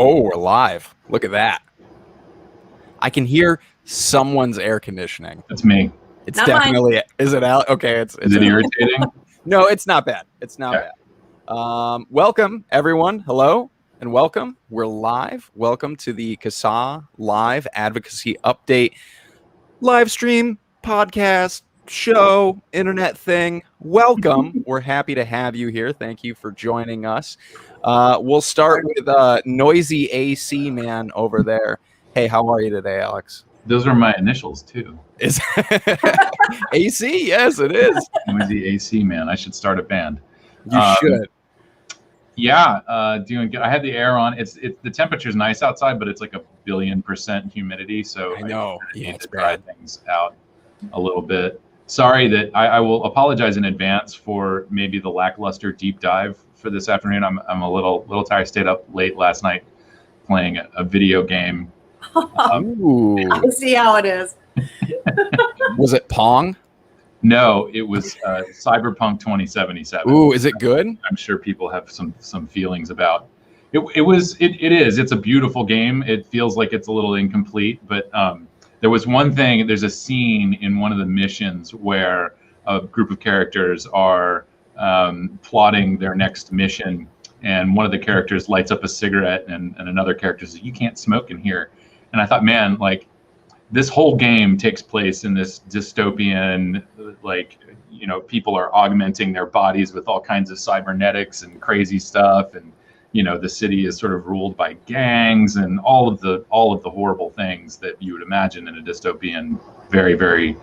Oh, we're live. Look at that. I can hear someone's air conditioning. That's me. It's Not definitely mine. Is it out? Okay, it's Is it irritating? No, it's not bad. It's not bad. Welcome everyone. Hello and welcome. We're live. Welcome to the CASA Live Advocacy Update live stream podcast show internet thing. Welcome. We're happy to have you here. Thank you for joining us. We'll start with noisy AC man over there. Hey, how are you today, Alex? Those are my initials too. Is AC? Yes, it is. Noisy AC man. I should start a band. You should. Yeah, doing good. I had the air on. It's the temperature's nice outside, but it's like 1,000,000,000% humidity. So I know. I need It's to dry bad. things out a little bit. Sorry that I will apologize in advance for maybe the lackluster deep dive for this afternoon. I'm a little tired. I stayed up late last night playing a video game. Ooh. I see how it is. Was it Pong? No, it was Cyberpunk 2077. Ooh, is it good? I'm sure people have some feelings about. It is. It's a beautiful game. It feels like it's a little incomplete, but there was one thing. There's a scene in one of the missions where a group of characters are plotting their next mission, and one of the characters lights up a cigarette, and another character says, "You can't smoke in here." And I thought, man, like, this whole game takes place in this dystopian, like, people are augmenting their bodies with all kinds of cybernetics and crazy stuff, and the city is sort of ruled by gangs and all of the horrible things that you would imagine in a dystopian, very, very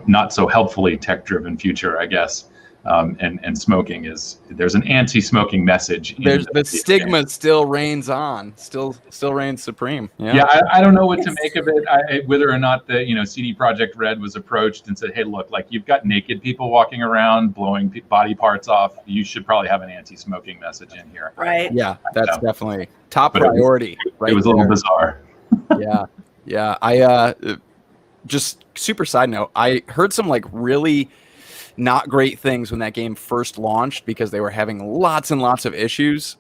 not so helpfully tech-driven future, I guess. And smoking there's an anti-smoking message. There's the stigma still reigns on, still reigns supreme. Yeah, I don't know what to make of it. Whether or not the CD Projekt Red was approached and said, "Hey, look, like, you've got naked people walking around blowing body parts off. You should probably have an anti-smoking message in here." Right. Yeah, that's definitely top But priority. It was a little bizarre. Yeah. I just super side note. I heard some really not great things when that game first launched because they were having lots and lots of issues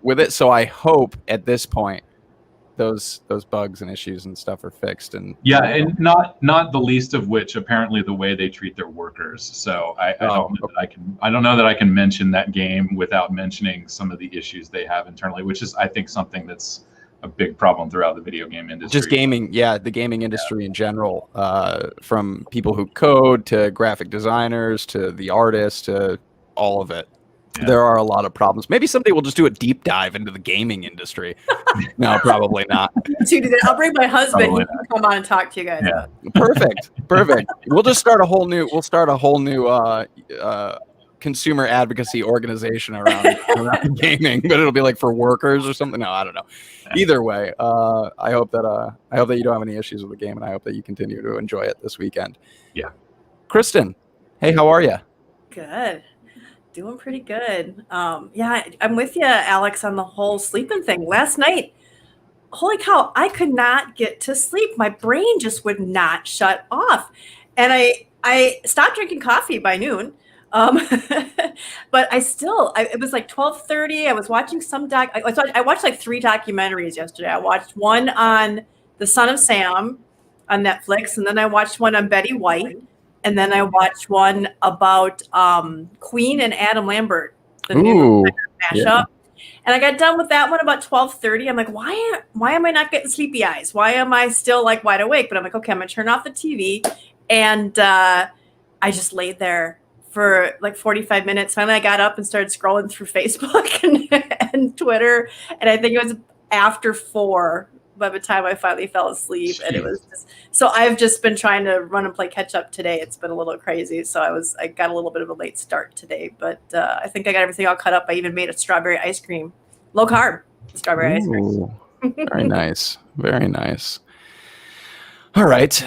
with it. So I hope at this point those bugs and issues and stuff are fixed. And and not the least of which apparently the way they treat their workers. So I don't know that I can mention that game without mentioning some of the issues they have internally, which is, I think, something that's a big problem throughout the video game industry. Just gaming, the gaming industry in general, from people who code to graphic designers to the artists to all of it. Yeah. There are a lot of problems. Maybe someday we'll just do a deep dive into the gaming industry. No, probably not. I'll bring my husband. He can come on and talk to you guys. Yeah. Perfect. We'll just start a whole new. Consumer advocacy organization around gaming, but it'll be like for workers or something. No, I don't know. Either way, I hope that you don't have any issues with the game, and I hope that you continue to enjoy it this weekend. Yeah. Kristin, hey, how are you? Good. Doing pretty good. I'm with you, Alex, on the whole sleeping thing. Last night, holy cow, I could not get to sleep. My brain just would not shut off, and I stopped drinking coffee by noon. But it was like 12:30. I was watching I watched like 3 documentaries yesterday. I watched one on the Son of Sam on Netflix, and then I watched one on Betty White, and then I watched one about Queen and Adam Lambert, the new mashup. And I got done with that one about 12:30. I'm like, why am I not getting sleepy eyes? Why am I still like wide awake? But I'm like, okay, I'm gonna turn off the TV, and I just laid there for like 45 minutes. Finally, I got up and started scrolling through Facebook and Twitter. And I think it was after 4 by the time I finally fell asleep. Jeez. And it was so I've just been trying to run and play catch up today. It's been a little crazy. So I got a little bit of a late start today, but I think I got everything all cut up. I even made a strawberry ice cream, low carb strawberry ice cream. Very nice. Very nice. All right.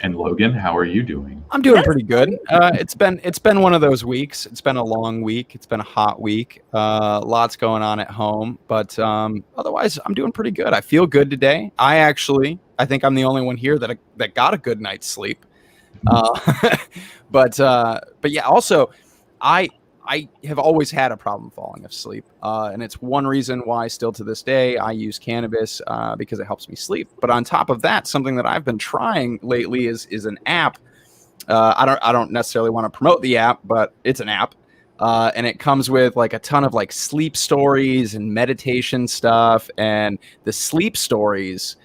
And Logan, how are you doing? I'm doing pretty good. It's been one of those weeks. It's been a long week. It's been a hot week. Lots going on at home, but otherwise, I'm doing pretty good. I feel good today. I think I'm the only one here that got a good night's sleep. But yeah. Also, I I have always had a problem falling asleep, and it's one reason why still to this day I use cannabis because it helps me sleep. But on top of that, something that I've been trying lately is an app. I don't necessarily want to promote the app, but it's an app, and it comes with like a ton of like sleep stories and meditation stuff. And the sleep stories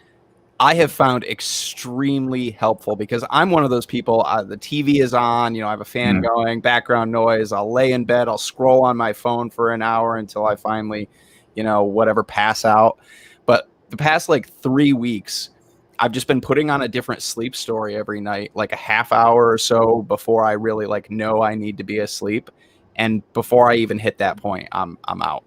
I have found extremely helpful because I'm one of those people. The TV is on, I have a fan going, background noise. I'll lay in bed, I'll scroll on my phone for an hour until I finally, whatever, pass out. But the past like 3 weeks, I've just been putting on a different sleep story every night, like a half hour or so before I really like know I need to be asleep. And before I even hit that point, I'm out.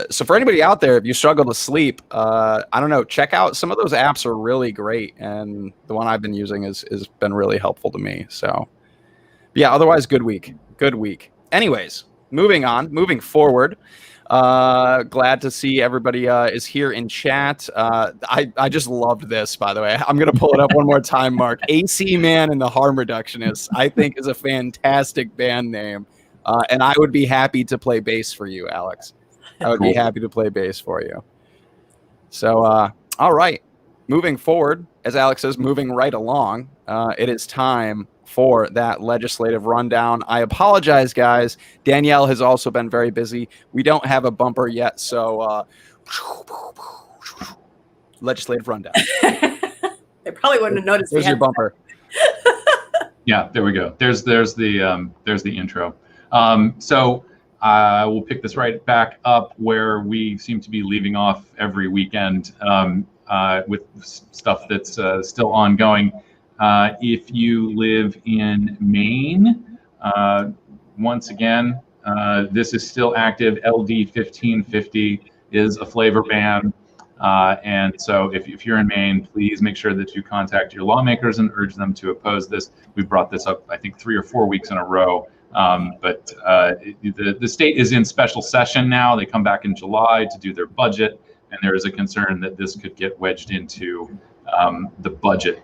So for anybody out there, if you struggle to sleep, I don't know, check out some of those apps are really great. And the one I've been using has been really helpful to me. So yeah, otherwise good week. Anyways, moving forward. Glad to see everybody is here in chat. I just loved this, by the way. I'm going to pull it up one more time, Mark. AC Man and the Harm Reductionists, I think, is a fantastic band name. And I would be happy to play bass for you, Alex. I would be happy to play bass for you. So, all right. Moving forward, as Alex says, moving right along, it is time for that legislative rundown. I apologize, guys. Danielle has also been very busy. We don't have a bumper yet, so legislative rundown. They probably wouldn't have noticed. There's your bumper. Yeah, there we go. There's the intro. So we'll pick this right back up where we seem to be leaving off every weekend with stuff that's still ongoing. If you live in Maine, once again, this is still active. LD 1550 is a flavor ban. And so if you're in Maine, please make sure that you contact your lawmakers and urge them to oppose this. We've brought this up, I think, 3 or 4 weeks in a row. But the state is in special session now. They come back in July to do their budget, and there is a concern that this could get wedged into the budget.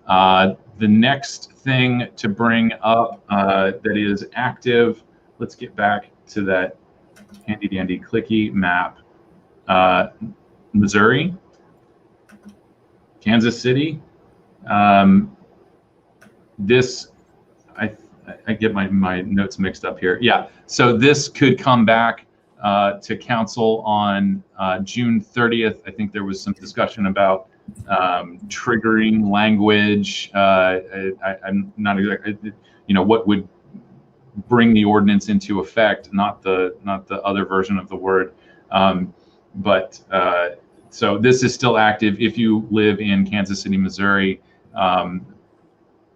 The next thing to bring up that is active, let's get back to that handy dandy clicky map. Missouri, Kansas City. I get my notes mixed up here. Yeah, so this could come back to council on June 30th. I think there was some discussion about triggering language. I'm not exactly, what would bring the ordinance into effect, not the other version of the word. So this is still active. If you live in Kansas City, Missouri,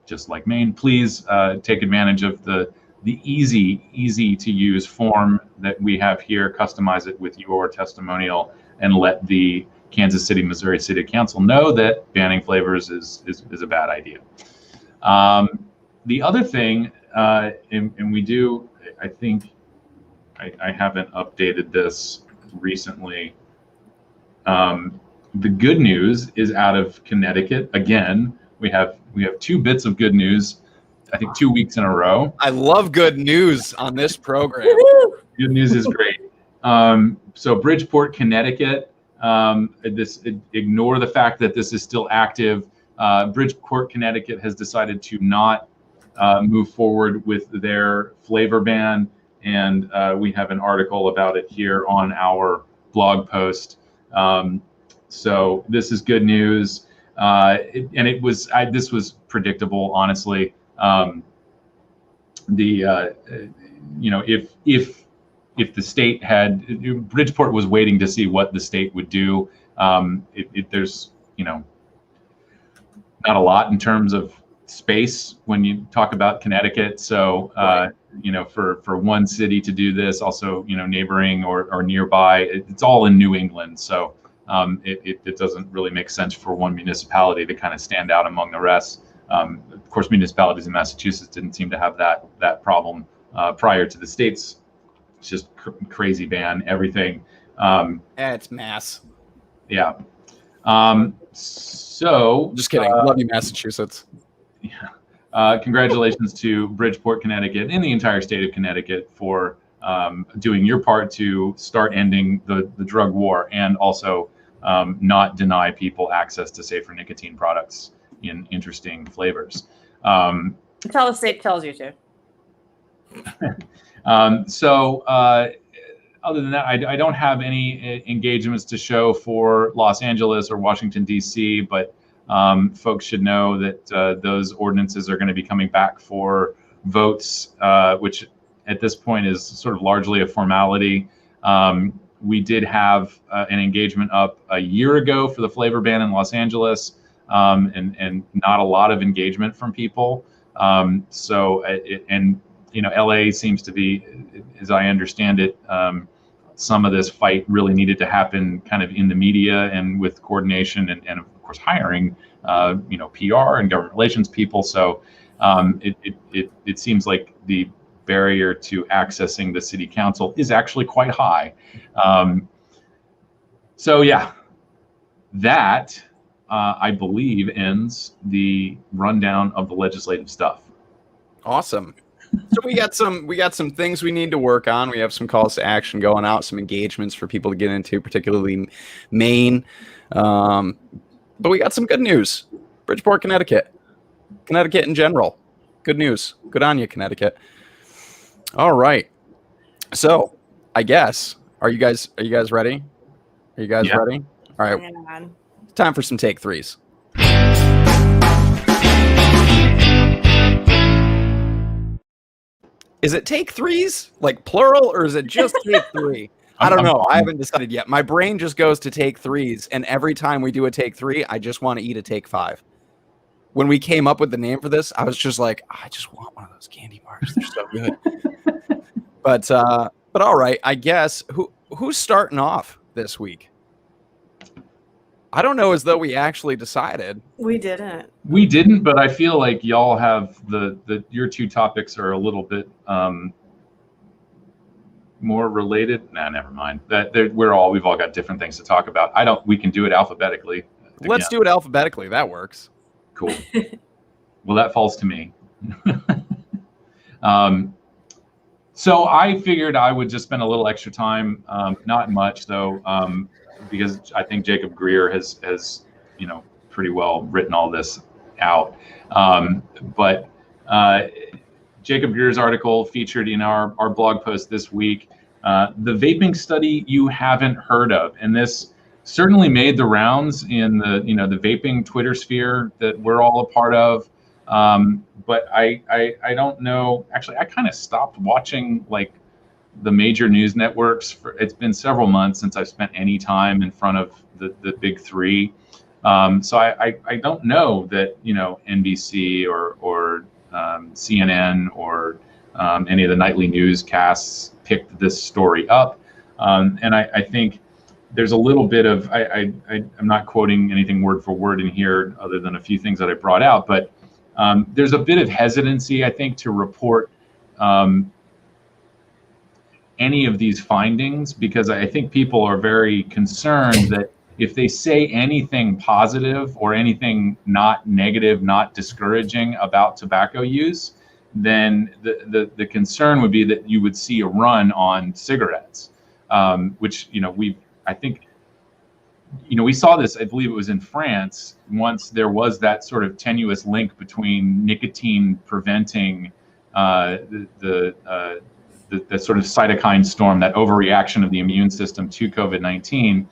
just like Maine, please take advantage of the easy to use form that we have here. Customize it with your testimonial and let the Kansas City, Missouri City Council know that banning flavors is a bad idea. The other thing, and we do, I think, I haven't updated this recently. The good news is out of Connecticut. Again, we have 2 bits of good news, I think 2 weeks in a row. I love good news on this program. Good news is great. So Bridgeport, Connecticut, ignore the fact that this is still active. Bridgeport, Connecticut has decided to not move forward with their flavor ban. And we have an article about it here on our blog post. So this is good news. This was predictable, honestly. If the state had, Bridgeport was waiting to see what the state would do. There's, not a lot in terms of space when you talk about Connecticut. So, right. For one city to do this, also, neighboring or nearby, it's all in New England. So it doesn't really make sense for one municipality to kind of stand out among the rest. Of course, municipalities in Massachusetts didn't seem to have that problem prior to the state's just crazy ban, everything. It's mass. Yeah. So just kidding. Love you, Massachusetts. Yeah. congratulations to Bridgeport, Connecticut, and the entire state of Connecticut for doing your part to start ending the drug war, and also not deny people access to safer nicotine products in interesting flavors. Until the state tells you to. Other than that, I don't have any engagements to show for Los Angeles or Washington, D.C., but folks should know that those ordinances are going to be coming back for votes, which at this point is sort of largely a formality. We did have an engagement up a year ago for the flavor ban in Los Angeles, and not a lot of engagement from people. LA seems to be, as I understand it, some of this fight really needed to happen kind of in the media and with coordination and of course hiring, PR and government relations people. So it seems like the barrier to accessing the city council is actually quite high. That I believe ends the rundown of the legislative stuff. Awesome. So we got some things we need to work on. We have some calls to action going out, some engagements for people to get into, particularly Maine. But we got some good news. Bridgeport, Connecticut in general. Good news. Good on you, Connecticut. All right. So I guess, are you guys ready? Are you guys ready? All right. Time for some take threes. Is it take threes, like plural, or is it just take three? I don't know. I haven't decided yet. My brain just goes to take threes, and every time we do a take three, I just want to eat a take five. When we came up with the name for this, I was just like, I just want one of those candy bars. They're so good. But all right, I guess who's starting off this week? I don't know as though we actually decided. We didn't. We didn't, but I feel like y'all have your two topics are a little bit more related. Nah, never mind. We've all got different things to talk about. We can do it alphabetically. Let's do it alphabetically. That works. Cool. Well, that falls to me. So I figured I would just spend a little extra time, not much though, because I think Jacob Grier has pretty well written all this out. But Jacob Grier's article featured in our blog post this week, the vaping study you haven't heard of, and this certainly made the rounds in the the vaping Twitter sphere that we're all a part of. But I don't know. Actually, I kind of stopped watching like the major news networks. It's been several months since I've spent any time in front of the big three. So I don't know that NBC or CNN or any of the nightly newscasts picked this story up. And I think there's a little bit of I'm not quoting anything word for word in here other than a few things that I brought out, but there's a bit of hesitancy, I think, to report any of these findings, because I think people are very concerned that if they say anything positive or anything not negative, not discouraging about tobacco use, then the concern would be that you would see a run on cigarettes, which I think we saw this. I believe it was in France. Once there was that sort of tenuous link between nicotine preventing the sort of cytokine storm, that overreaction of the immune system to COVID-19.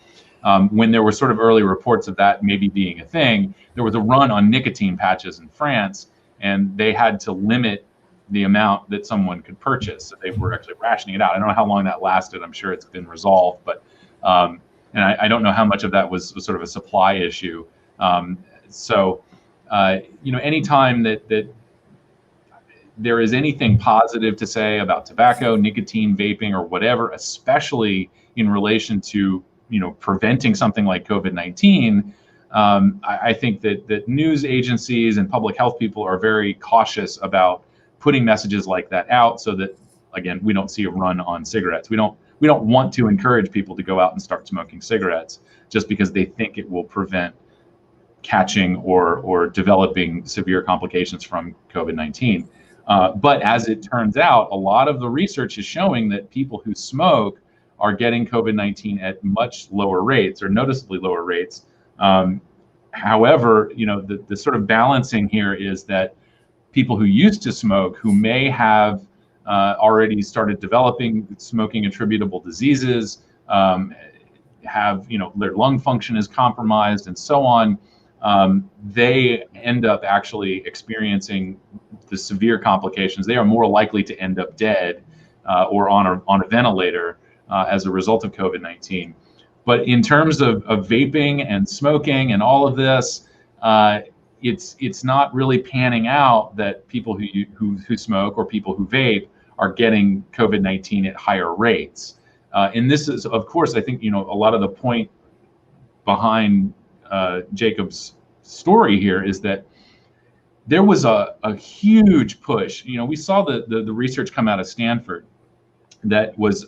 When there were sort of early reports of that maybe being a thing, there was a run on nicotine patches in France, and they had to limit the amount that someone could purchase. So they were actually rationing it out. I don't know how long that lasted. I'm sure it's been resolved, but and I don't know how much of that was sort of a supply issue. Anytime that there is anything positive to say about tobacco, nicotine, vaping, or whatever, especially in relation to preventing something like COVID-19, I think that news agencies and public health people are very cautious about putting messages like that out, so that again we don't see a run on cigarettes. We don't want to encourage people to go out and start smoking cigarettes just because they think it will prevent catching or developing severe complications from COVID-19. But as it turns out, a lot of the research is showing that people who smoke are getting COVID-19 at much lower rates, or noticeably lower rates. However, the sort of balancing here is that people who used to smoke, who may have already started developing smoking attributable diseases, have, their lung function is compromised and so on, they end up actually experiencing the severe complications. They are more likely to end up dead or on a ventilator as a result of COVID-19. But in terms of vaping and smoking and all of this, it's not really panning out that people who smoke or people who vape are getting COVID-19 at higher rates. And this is, of course, I think, a lot of the point behind Jacob's story here is that there was a huge push. We saw the research come out of Stanford that was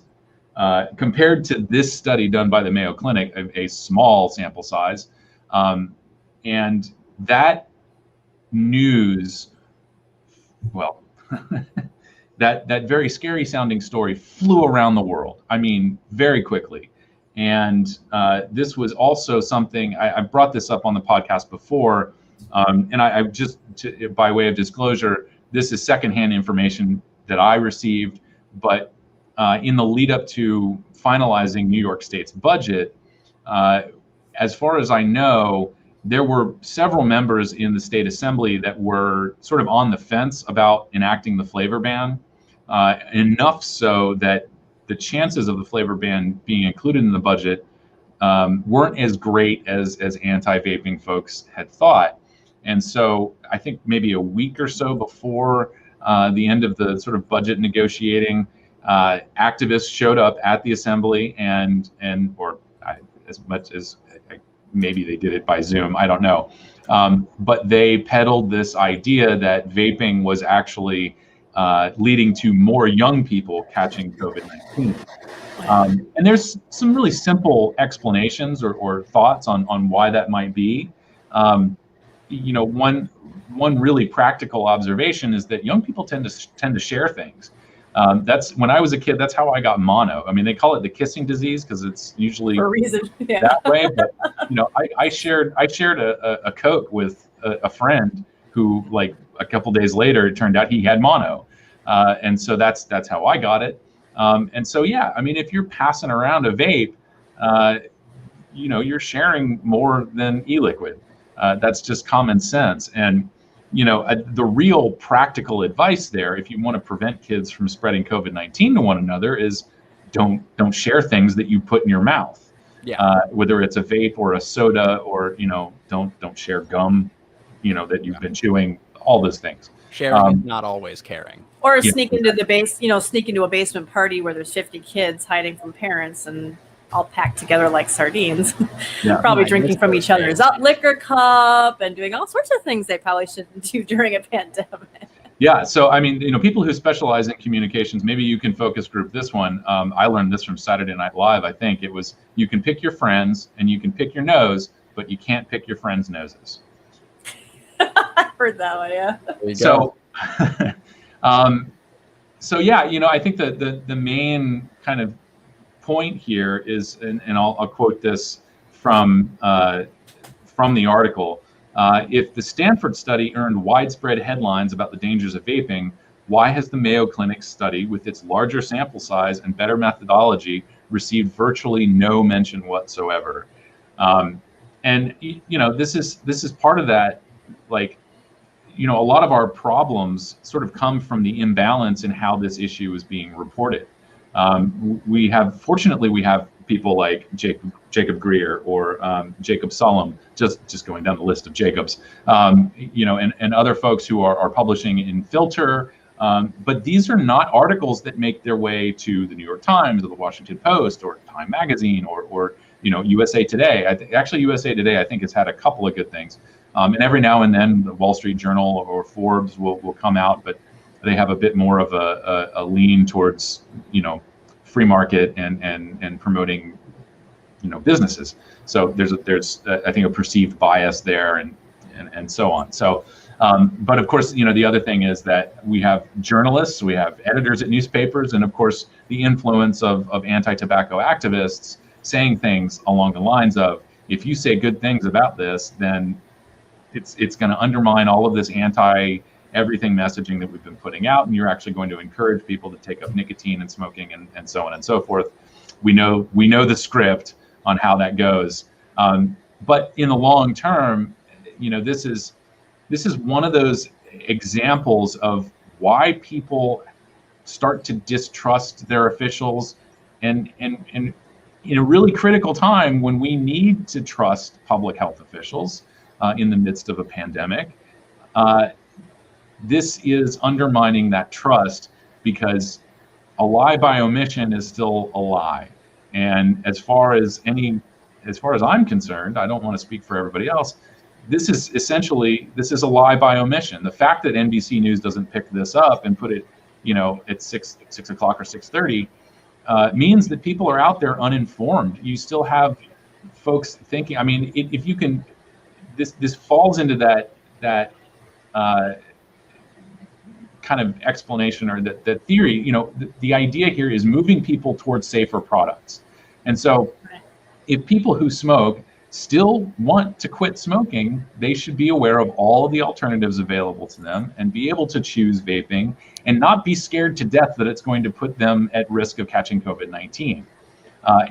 compared to this study done by the Mayo Clinic, a small sample size. And that news, well, that very scary sounding story flew around the world. I mean, very quickly. And this was also something, I brought this up on the podcast before, and I just, by way of disclosure, this is secondhand information that I received, but in the lead up to finalizing New York State's budget, as far as I know, there were several members in the state assembly that were sort of on the fence about enacting the flavor ban, enough so that the chances of the flavor ban being included in the budget weren't as great as anti-vaping folks had thought. And so I think maybe a week or so before the end of the sort of budget negotiating, activists showed up at the assembly or as much as maybe they did it by Zoom, I don't know. But they peddled this idea that vaping was actually leading to more young people catching COVID-19. And there's some really simple explanations or thoughts on why that might be. One really practical observation is that young people tend to share things. That's when I was a kid, that's how I got mono. I mean, they call it the kissing disease because it's usually for a reason. Yeah. that way. But I shared a Coke with a friend who, like, a couple days later, it turned out he had mono, and so that's how I got it. And so yeah, I mean, if you're passing around a vape, you're sharing more than e-liquid. That's just common sense. And the real practical advice there, if you want to prevent kids from spreading COVID-19 to one another, is don't share things that you put in your mouth. Yeah. Whether it's a vape or a soda, or don't share gum, that you've been chewing. All those things. Sharing is not always caring. Or sneak into a basement party where there's 50 kids hiding from parents and all packed together like sardines, probably drinking from each other's liquor cup and doing all sorts of things they probably shouldn't do during a pandemic. Yeah, so I mean, people who specialize in communications, maybe you can focus group this one. I learned this from Saturday Night Live. I think it was, you can pick your friends and you can pick your nose, but you can't pick your friends' noses. I heard that one, yeah. So, so yeah, I think that the main kind of point here is, and I'll quote this from the article. If the Stanford study earned widespread headlines about the dangers of vaping, why has the Mayo Clinic study, with its larger sample size and better methodology, received virtually no mention whatsoever? And this is part of that. Like, a lot of our problems sort of come from the imbalance in how this issue is being reported. Fortunately, we have people like Jacob Grier or Jacob Sullum, just going down the list of Jacobs, and other folks who are publishing in Filter. But these are not articles that make their way to the New York Times or the Washington Post or Time Magazine or USA Today. Actually, USA Today, I think, has had a couple of good things. And every now and then, the Wall Street Journal or Forbes will come out, but they have a bit more of a lean towards, free market and promoting businesses. So there's I think a perceived bias there, and so on. So, but of course, the other thing is that we have journalists, we have editors at newspapers, and of course the influence of anti-tobacco activists saying things along the lines of, if you say good things about this, then it's going to undermine all of this anti-everything messaging that we've been putting out, and you're actually going to encourage people to take up nicotine and smoking and so on and so forth. We know the script on how that goes, but in the long term, this is one of those examples of why people start to distrust their officials, and in a really critical time when we need to trust public health officials in the midst of a pandemic. This is undermining that trust, because a lie by omission is still a lie. And as far as I'm concerned, I don't want to speak for everybody else, this is a lie by omission. The fact that NBC News doesn't pick this up and put it, at 6 o'clock or 6:30, means that people are out there uninformed. You still have folks thinking. I mean, if you can, this falls into that kind of explanation, or that theory. The idea here is moving people towards safer products. And so if people who smoke still want to quit smoking, they should be aware of all of the alternatives available to them and be able to choose vaping and not be scared to death that it's going to put them at risk of catching COVID-19.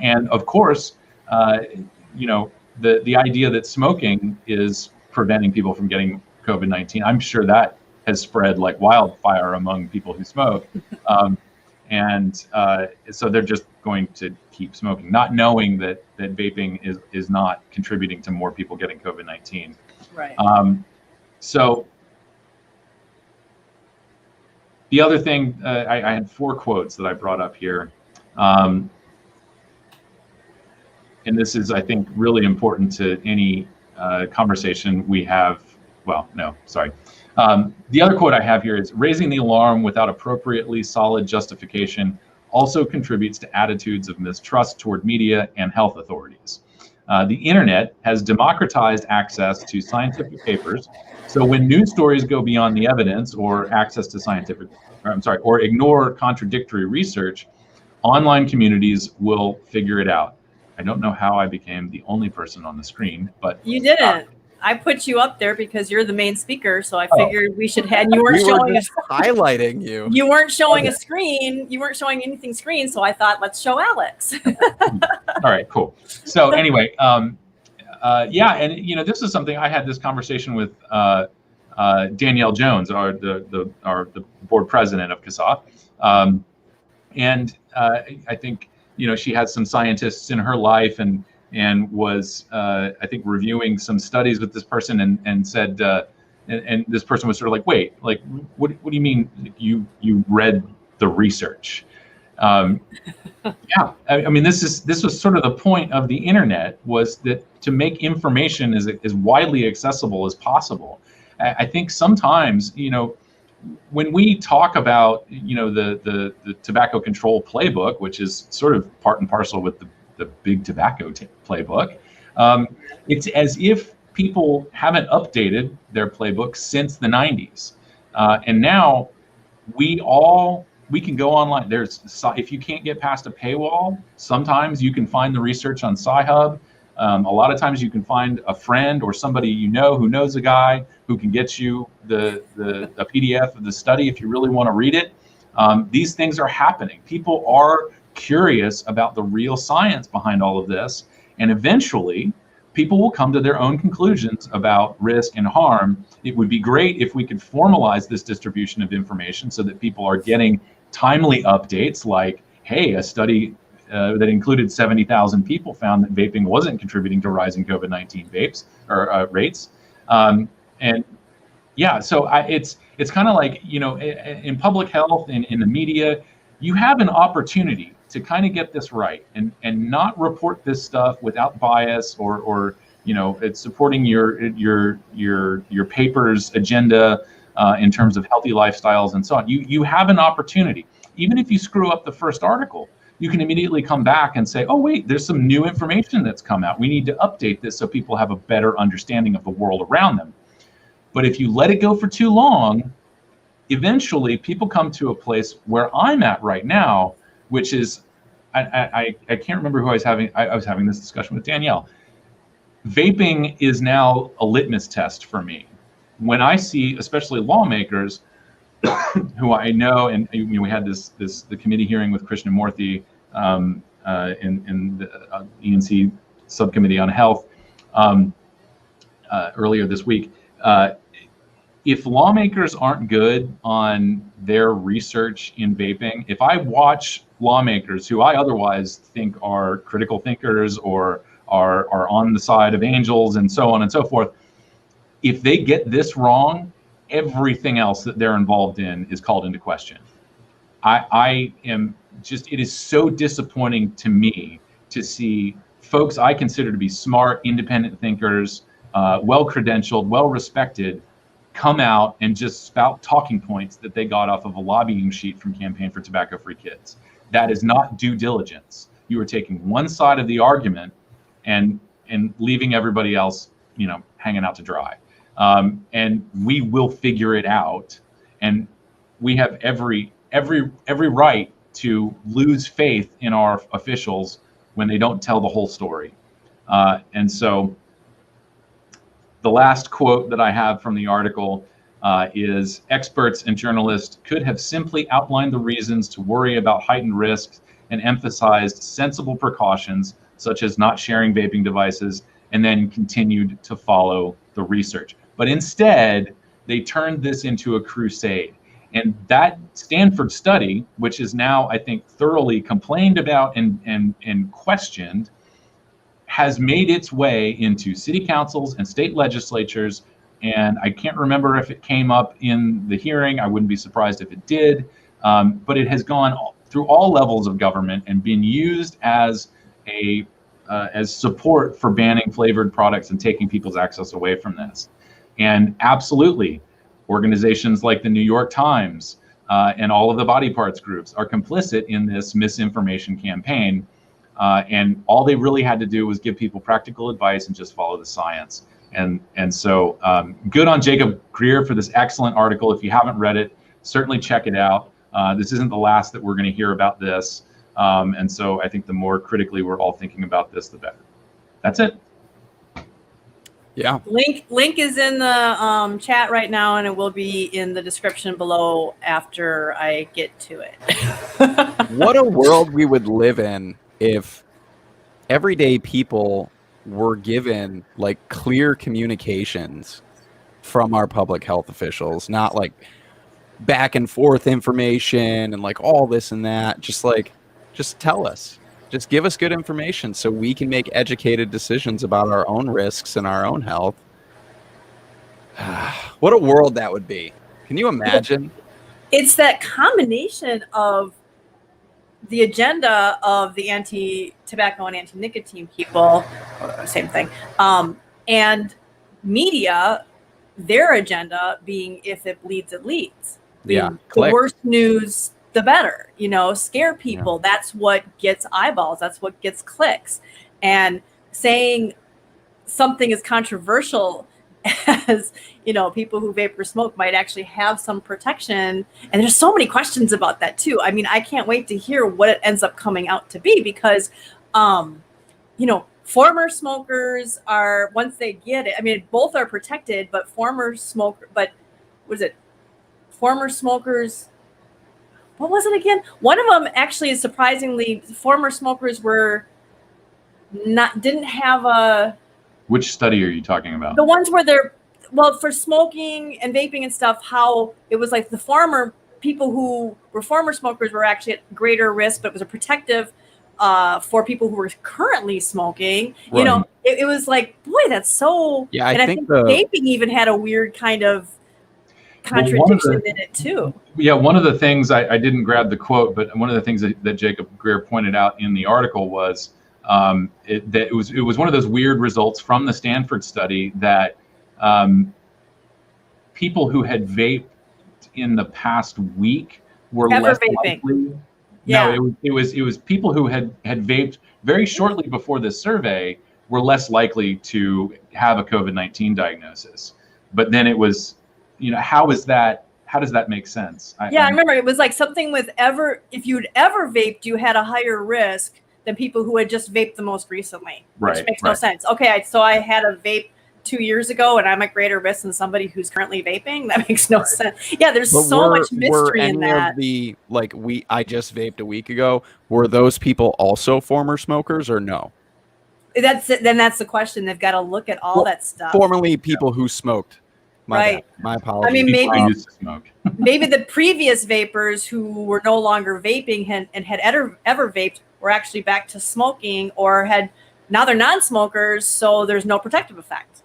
And of course, the idea that smoking is preventing people from getting COVID-19, I'm sure that has spread like wildfire among people who smoke. So they're just going to keep smoking, not knowing that vaping is not contributing to more people getting COVID-19. Right. So the other thing, I had 4 quotes that I brought up here. And this is, I think, really important to any conversation we have. Well, no, sorry. The other quote I have here is, raising the alarm without appropriately solid justification also contributes to attitudes of mistrust toward media and health authorities. The internet has democratized access to scientific papers, so when news stories go beyond the evidence or or ignore contradictory research, online communities will figure it out. I don't know how I became the only person on the screen, but you didn't. I put you up there because you're the main speaker, so I figured we should have. You weren't showing us highlighting you. You weren't showing a screen. You weren't showing anything screen, so I thought, let's show Alex. All right, cool. So anyway, yeah, and this is something I had this conversation with Danielle Jones, the board president of CASA, and I think she had some scientists in her life and was I think reviewing some studies with this person and said and this person was sort of like, wait, like what do you mean you read the research? Yeah, I mean this was sort of the point of the internet, was that to make information as widely accessible as possible. I think sometimes when we talk about the tobacco control playbook, which is sort of part and parcel with the big tobacco playbook, it's as if people haven't updated their playbook since the 90s, and now we can go online. If you can't get past a paywall, sometimes you can find the research on Sci-Hub. A lot of times you can find a friend or somebody who knows a guy who can get you a PDF of the study if you really want to read it. These things are happening. People are curious about the real science behind all of this, and eventually people will come to their own conclusions about risk and harm. It would be great if we could formalize this distribution of information so that people are getting timely updates like, hey, a study that included 70,000 people found that vaping wasn't contributing to rising COVID-19 rates. And yeah, so it's kind of like, in public health and in the media, you have an opportunity to kind of get this right and not report this stuff without bias or it's supporting your paper's agenda in terms of healthy lifestyles and so on. You have an opportunity, even if you screw up the first article, you can immediately come back and say, oh, wait, there's some new information that's come out. We need to update this so people have a better understanding of the world around them. But if you let it go for too long, eventually people come to a place where I'm at right now, which is, I can't remember who I was having. I was having this discussion with Danielle. Vaping is now a litmus test for me. When I see, especially lawmakers, who I know, and we had the committee hearing with Krishnamurthy in the ENC subcommittee on health earlier this week. If lawmakers aren't good on their research in vaping, if I watch lawmakers who I otherwise think are critical thinkers or are on the side of angels and so on and so forth, if they get this wrong, everything else that they're involved in is called into question. I am just, it is so disappointing to me to see folks I consider to be smart, independent thinkers, well-credentialed, well-respected, come out and just spout talking points that they got off of a lobbying sheet from Campaign for Tobacco-Free Kids. That is not due diligence. You are taking one side of the argument and leaving everybody else, hanging out to dry. And we will figure it out. And we have every right to lose faith in our officials when they don't tell the whole story. And so the last quote that I have from the article is, experts and journalists could have simply outlined the reasons to worry about heightened risks and emphasized sensible precautions, such as not sharing vaping devices, and then continued to follow the research. But instead, they turned this into a crusade. And that Stanford study, which is now, I think, thoroughly complained about and questioned, has made its way into city councils and state legislatures. And I can't remember if it came up in the hearing. I wouldn't be surprised if it did. But it has gone through all levels of government and been used as support for banning flavored products and taking people's access away from this. And absolutely, organizations like the New York Times and all of the body parts groups are complicit in this misinformation campaign. And all they really had to do was give people practical advice and just follow the science. And so good on Jacob Grier for this excellent article. If you haven't read it, certainly check it out. This isn't the last that we're going to hear about this. And so I think the more critically we're all thinking about this, the better. That's it. Yeah. Link is in the chat right now, and it will be in the description below after I get to it. What a world we would live in if everyday people were given like clear communications from our public health officials, not like back and forth information and like all this and that. Just tell us, just give us good information so we can make educated decisions about our own risks and our own health. What a world that would be. Can you imagine? It's that combination of the agenda of the anti-tobacco and anti-nicotine people, same thing, and media, their agenda being if it bleeds, it leads. Yeah, the worse news, the better. Scare people. Yeah. That's what gets eyeballs. That's what gets clicks. And saying something as controversial as people who vape or smoke might actually have some protection. And there's so many questions about that too. I mean, I can't wait to hear what it ends up coming out to be, because former smokers are, once they get it, I mean, both are protected, but former smokers, what was it again? One of them actually is surprisingly, former smokers didn't have a. Which study are you talking about? The ones where for smoking and vaping and stuff, how it was like the former people who were former smokers were actually at greater risk, but it was a protective for people who were currently smoking. Right. It was like, boy, that's so. Yeah, I think vaping even had a weird kind of contradiction in it too. Yeah, one of the things, I didn't grab the quote, but one of the things that Jacob Grier pointed out in the article was it was one of those weird results from the Stanford study that people who had vaped in the past week were less likely. Yeah. No, it was people who had vaped very shortly before this survey were less likely to have a COVID-19 diagnosis. But then it was, how does that make sense? I remember it was like something with if you'd ever vaped, you had a higher risk than people who had just vaped the most recently, which makes no sense. Okay, so I had a vape 2 years ago and I'm at greater risk than somebody who's currently vaping. That makes no sense. Yeah, there's so much mystery in that. I just vaped a week ago. Were those people also former smokers or no? That's the question. They've got to look at all that stuff. Formerly people who smoked. My apologies. I mean, maybe the previous vapors who were no longer vaping and had ever vaped were actually back to smoking, or now they're non-smokers, so there's no protective effect.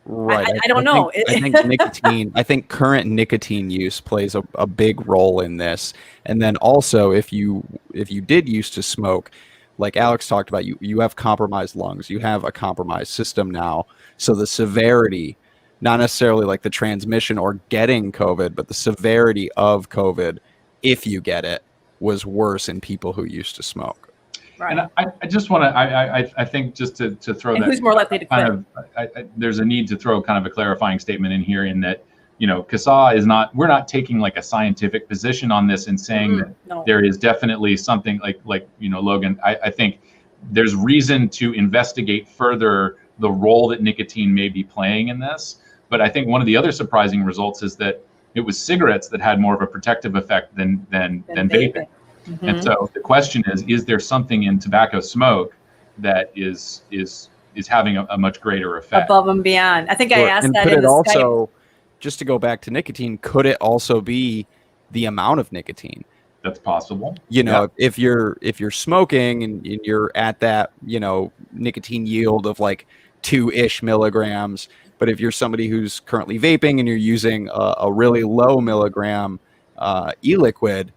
Right. I don't know. I think nicotine. I think current nicotine use plays a big role in this. And then also, if you did used to smoke, like Alex talked about, you have compromised lungs. You have a compromised system now. So the severity, not necessarily like the transmission or getting COVID, but the severity of COVID, if you get it, was worse in people who used to smoke. Right. And I just want to, I think just to throw that. Who's more likely to quit? There's a need to throw kind of a clarifying statement in here, in that, CASA is not, we're not taking like a scientific position on this and saying that there is definitely something like Logan, I think there's reason to investigate further the role that nicotine may be playing in this. But I think one of the other surprising results is that it was cigarettes that had more of a protective effect than vaping. Mm-hmm. And so the question is there something in tobacco smoke that is having a much greater effect above and beyond? I think I asked that. Could it also, just to go back to nicotine, could it also be the amount of nicotine? That's possible. If you're smoking and you're at that, nicotine yield of like 2-ish milligrams, but if you're somebody who's currently vaping and you're using a really low milligram e-liquid,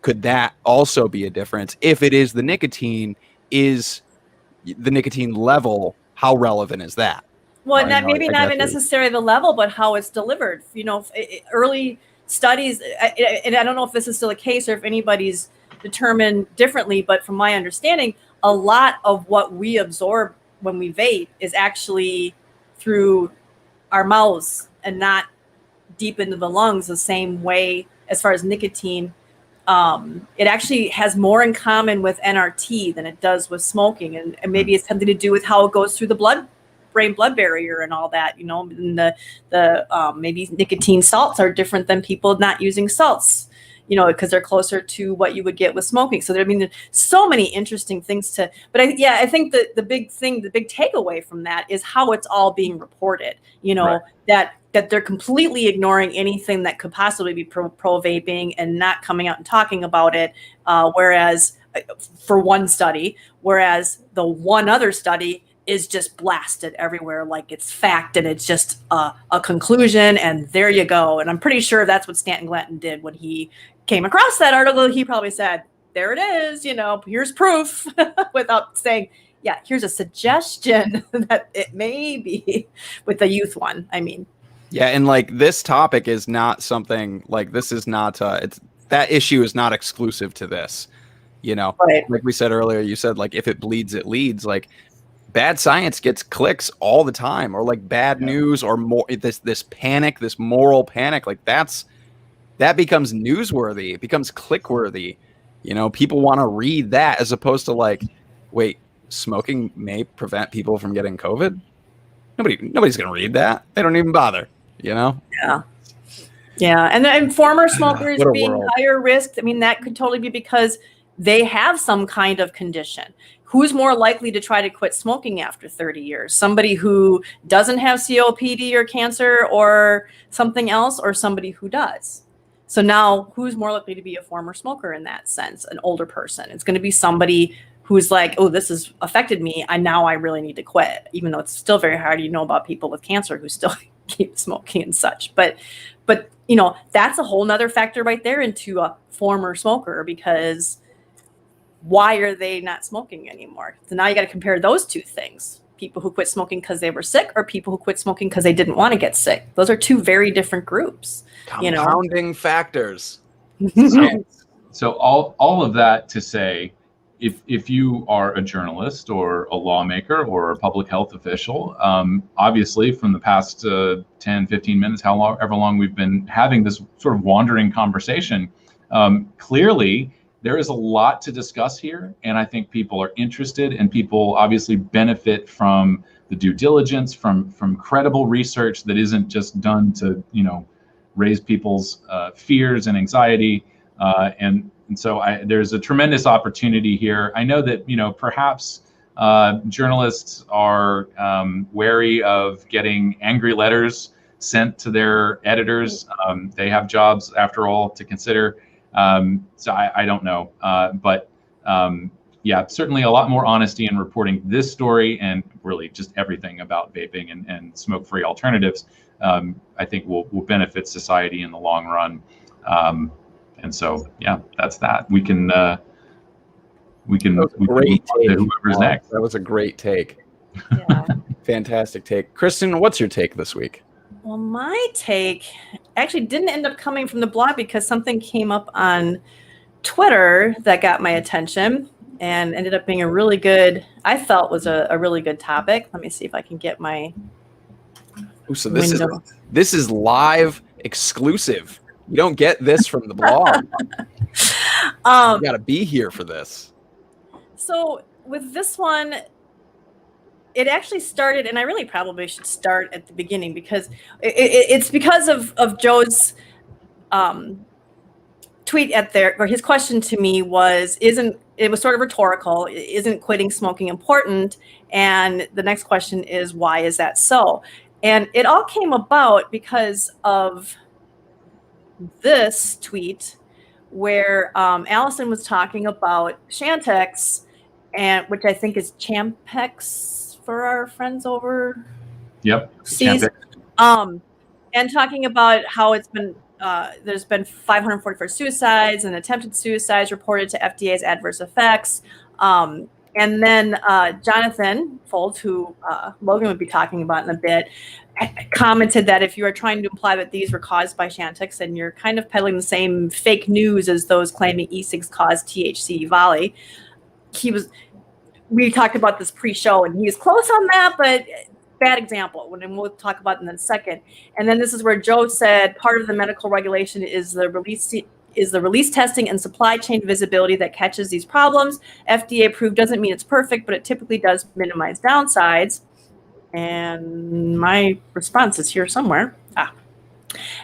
could that also be a difference? If it is the nicotine, is the nicotine level, how relevant is that? Well, maybe not even necessarily the level, but how it's delivered. Early studies, and I don't know if this is still the case or if anybody's determined differently, but from my understanding, a lot of what we absorb when we vape is actually through our mouths and not deep into the lungs the same way as far as nicotine. It actually has more in common with NRT than it does with smoking. And maybe it's something to do with how it goes through the brain-blood barrier and all that, and the maybe nicotine salts are different than people not using salts, because they're closer to what you would get with smoking. So there's so many interesting things but I think the big takeaway from that is how it's all being reported, that they're completely ignoring anything that could possibly be pro vaping and not coming out and talking about it. Whereas the one other study is just blasted everywhere like it's fact and it's just a conclusion and there you go. And I'm pretty sure that's what Stanton Glanton did when he came across that article. He probably said, there it is, here's proof without saying, yeah, here's a suggestion that it may be with the youth one. I mean. Yeah. And like this topic is not something like this is not, that issue is not exclusive to this, Right. Like we said earlier, you said like, if it bleeds, it leads. Like bad science gets clicks all the time, or like bad news or more this panic, this moral panic, like that becomes newsworthy. It becomes click-worthy. People want to read that as opposed to like, wait, smoking may prevent people from getting COVID. Nobody's going to read that. They don't even bother, Yeah. Yeah. And former smokers being world. higher risk. I mean, that could totally be because they have some kind of condition. Who's more likely to try to quit smoking after 30 years? Somebody who doesn't have COPD or cancer or something else, or somebody who does? So now who's more likely to be a former smoker in that sense? An older person. It's going to be somebody who's like, oh, this has affected me. I really need to quit, even though it's still very hard. About people with cancer who still keep smoking and such. But that's a whole nother factor right there into a former smoker, because why are they not smoking anymore? So now you got to compare those two things. People who quit smoking because they were sick, or people who quit smoking because they didn't want to get sick. Those are two very different groups. Compounding factors. So all of that to say, if you are a journalist or a lawmaker or a public health official, obviously from the past 10, 15 minutes, however long we've been having this sort of wandering conversation, clearly there is a lot to discuss here. And I think people are interested, and people obviously benefit from the due diligence, from credible research that isn't just done to, raise people's fears and anxiety. And so there's a tremendous opportunity here. I know that, perhaps journalists are wary of getting angry letters sent to their editors. They have jobs, after all, to consider. So I don't know. But yeah, certainly a lot more honesty in reporting this story, and really just everything about vaping and smoke-free alternatives, I think will benefit society in the long run. And so, yeah, that's that. We can great take. Whoever's next. That was a great take. Yeah. Fantastic take. Kristin, what's your take this week? Well, my take actually didn't end up coming from the blog because something came up on Twitter that got my attention and ended up being I felt was a really good topic. Let me see if I can get my So window. This is live exclusive. You don't get this from the blog. You got to be here for this. So with this one, it actually started, and I really probably should start at the beginning because it's because of Joe's tweet or his question to me was, it was sort of rhetorical, isn't quitting smoking important? And the next question is, why is that so? And it all came about because of this tweet where Allison was talking about Chantix, and which I think is Champex for our friends over. Yep. Seas. And talking about how it's been there's been 544 suicides and attempted suicides reported to FDA's adverse effects. And then Jonathan Foulds, who Logan would be talking about in a bit, commented that if you are trying to imply that these were caused by Chantix, then you're kind of peddling the same fake news as those claiming e-cigs caused THC volley. We talked about this pre-show, and he was close on that, but bad example, and we'll talk about it in a second. And then this is where Joe said part of the medical regulation is the release testing and supply chain visibility that catches these problems. FDA approved doesn't mean it's perfect, but it typically does minimize downsides. And my response is here somewhere.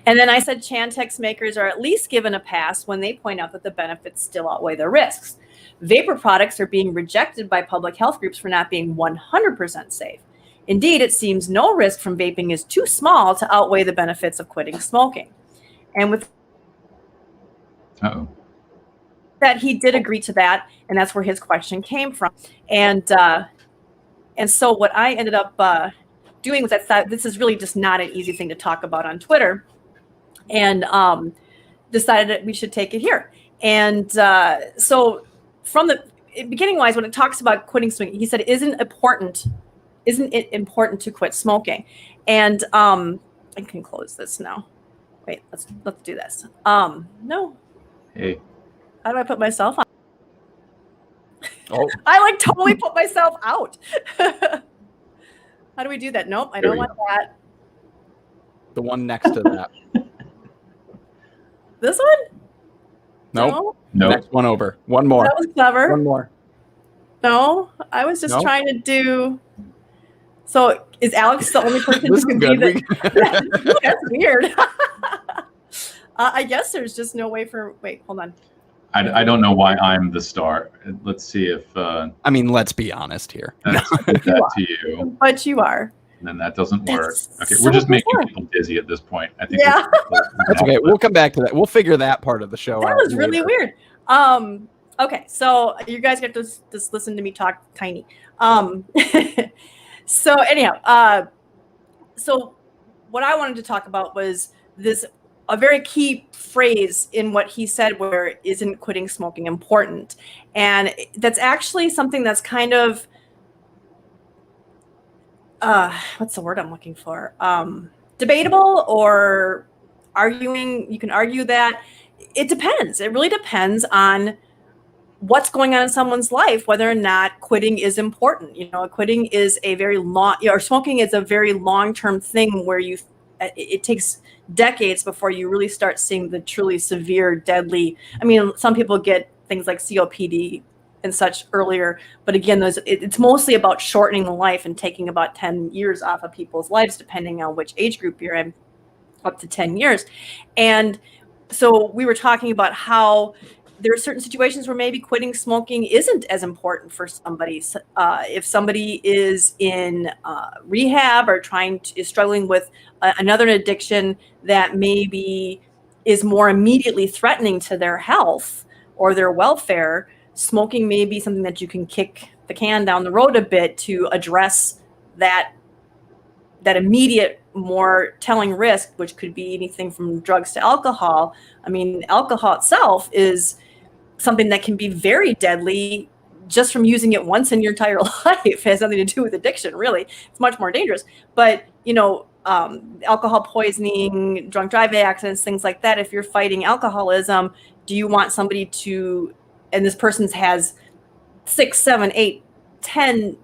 And then I said Chantix makers are at least given a pass when they point out that the benefits still outweigh the risks. Vapor products are being rejected by public health groups for not being 100% safe. Indeed, it seems no risk from vaping is too small to outweigh the benefits of quitting smoking. And with that, he did agree to that, and that's where his question came from. And so what I ended up doing was I thought this is really just not an easy thing to talk about on Twitter, and decided that we should take it here. And so from the beginning wise, when it talks about quitting smoking, he said, isn't it important to quit smoking? And I can close this now. Wait, let's do this. No. Hey. How do I put myself on? Oh. I totally put myself out. How do we do that? Nope, I don't want that. The one next to that. This one? Nope. No. Next one over. One more. That was clever. One more. No, I was just trying to do. So is Alex the only person who can do that? That's weird. I guess there's just no way for. Wait, hold on. I don't know why I'm the star. Let's see if. I mean, let's be honest here. That's that to you. But you are. And then that doesn't work. Okay, so we're just making bizarre. people dizzy at this point. I think. Yeah. That's okay. We'll come back to that. We'll figure that part of the show out. That was really weird. Okay, so you guys get to just listen to me talk tiny. So anyhow, so what I wanted to talk about was a very key phrase in what he said, where isn't quitting smoking important? And that's actually something that's kind of, what's the word I'm looking for? Debatable or arguing. You can argue that it depends. It really depends on what's going on in someone's life, whether or not quitting is important. Quitting is a very long, or smoking is a very long-term thing where it takes decades before you really start seeing the truly severe, deadly. I mean, some people get things like COPD and such earlier, but again, it's mostly about shortening the life and taking about 10 years off of people's lives, depending on which age group you're in, up to 10 years. And so we were talking about how there are certain situations where maybe quitting smoking isn't as important for somebody. If somebody is in rehab or is struggling with another addiction that maybe is more immediately threatening to their health or their welfare, smoking may be something that you can kick the can down the road a bit to address that immediate, more telling risk, which could be anything from drugs to alcohol. I mean, alcohol itself is something that can be very deadly just from using it once in your entire life. It has nothing to do with addiction, really. It's much more dangerous. But, alcohol poisoning, drunk driving accidents, things like that. If you're fighting alcoholism, do you want somebody and this person has 6, 7, 8, 10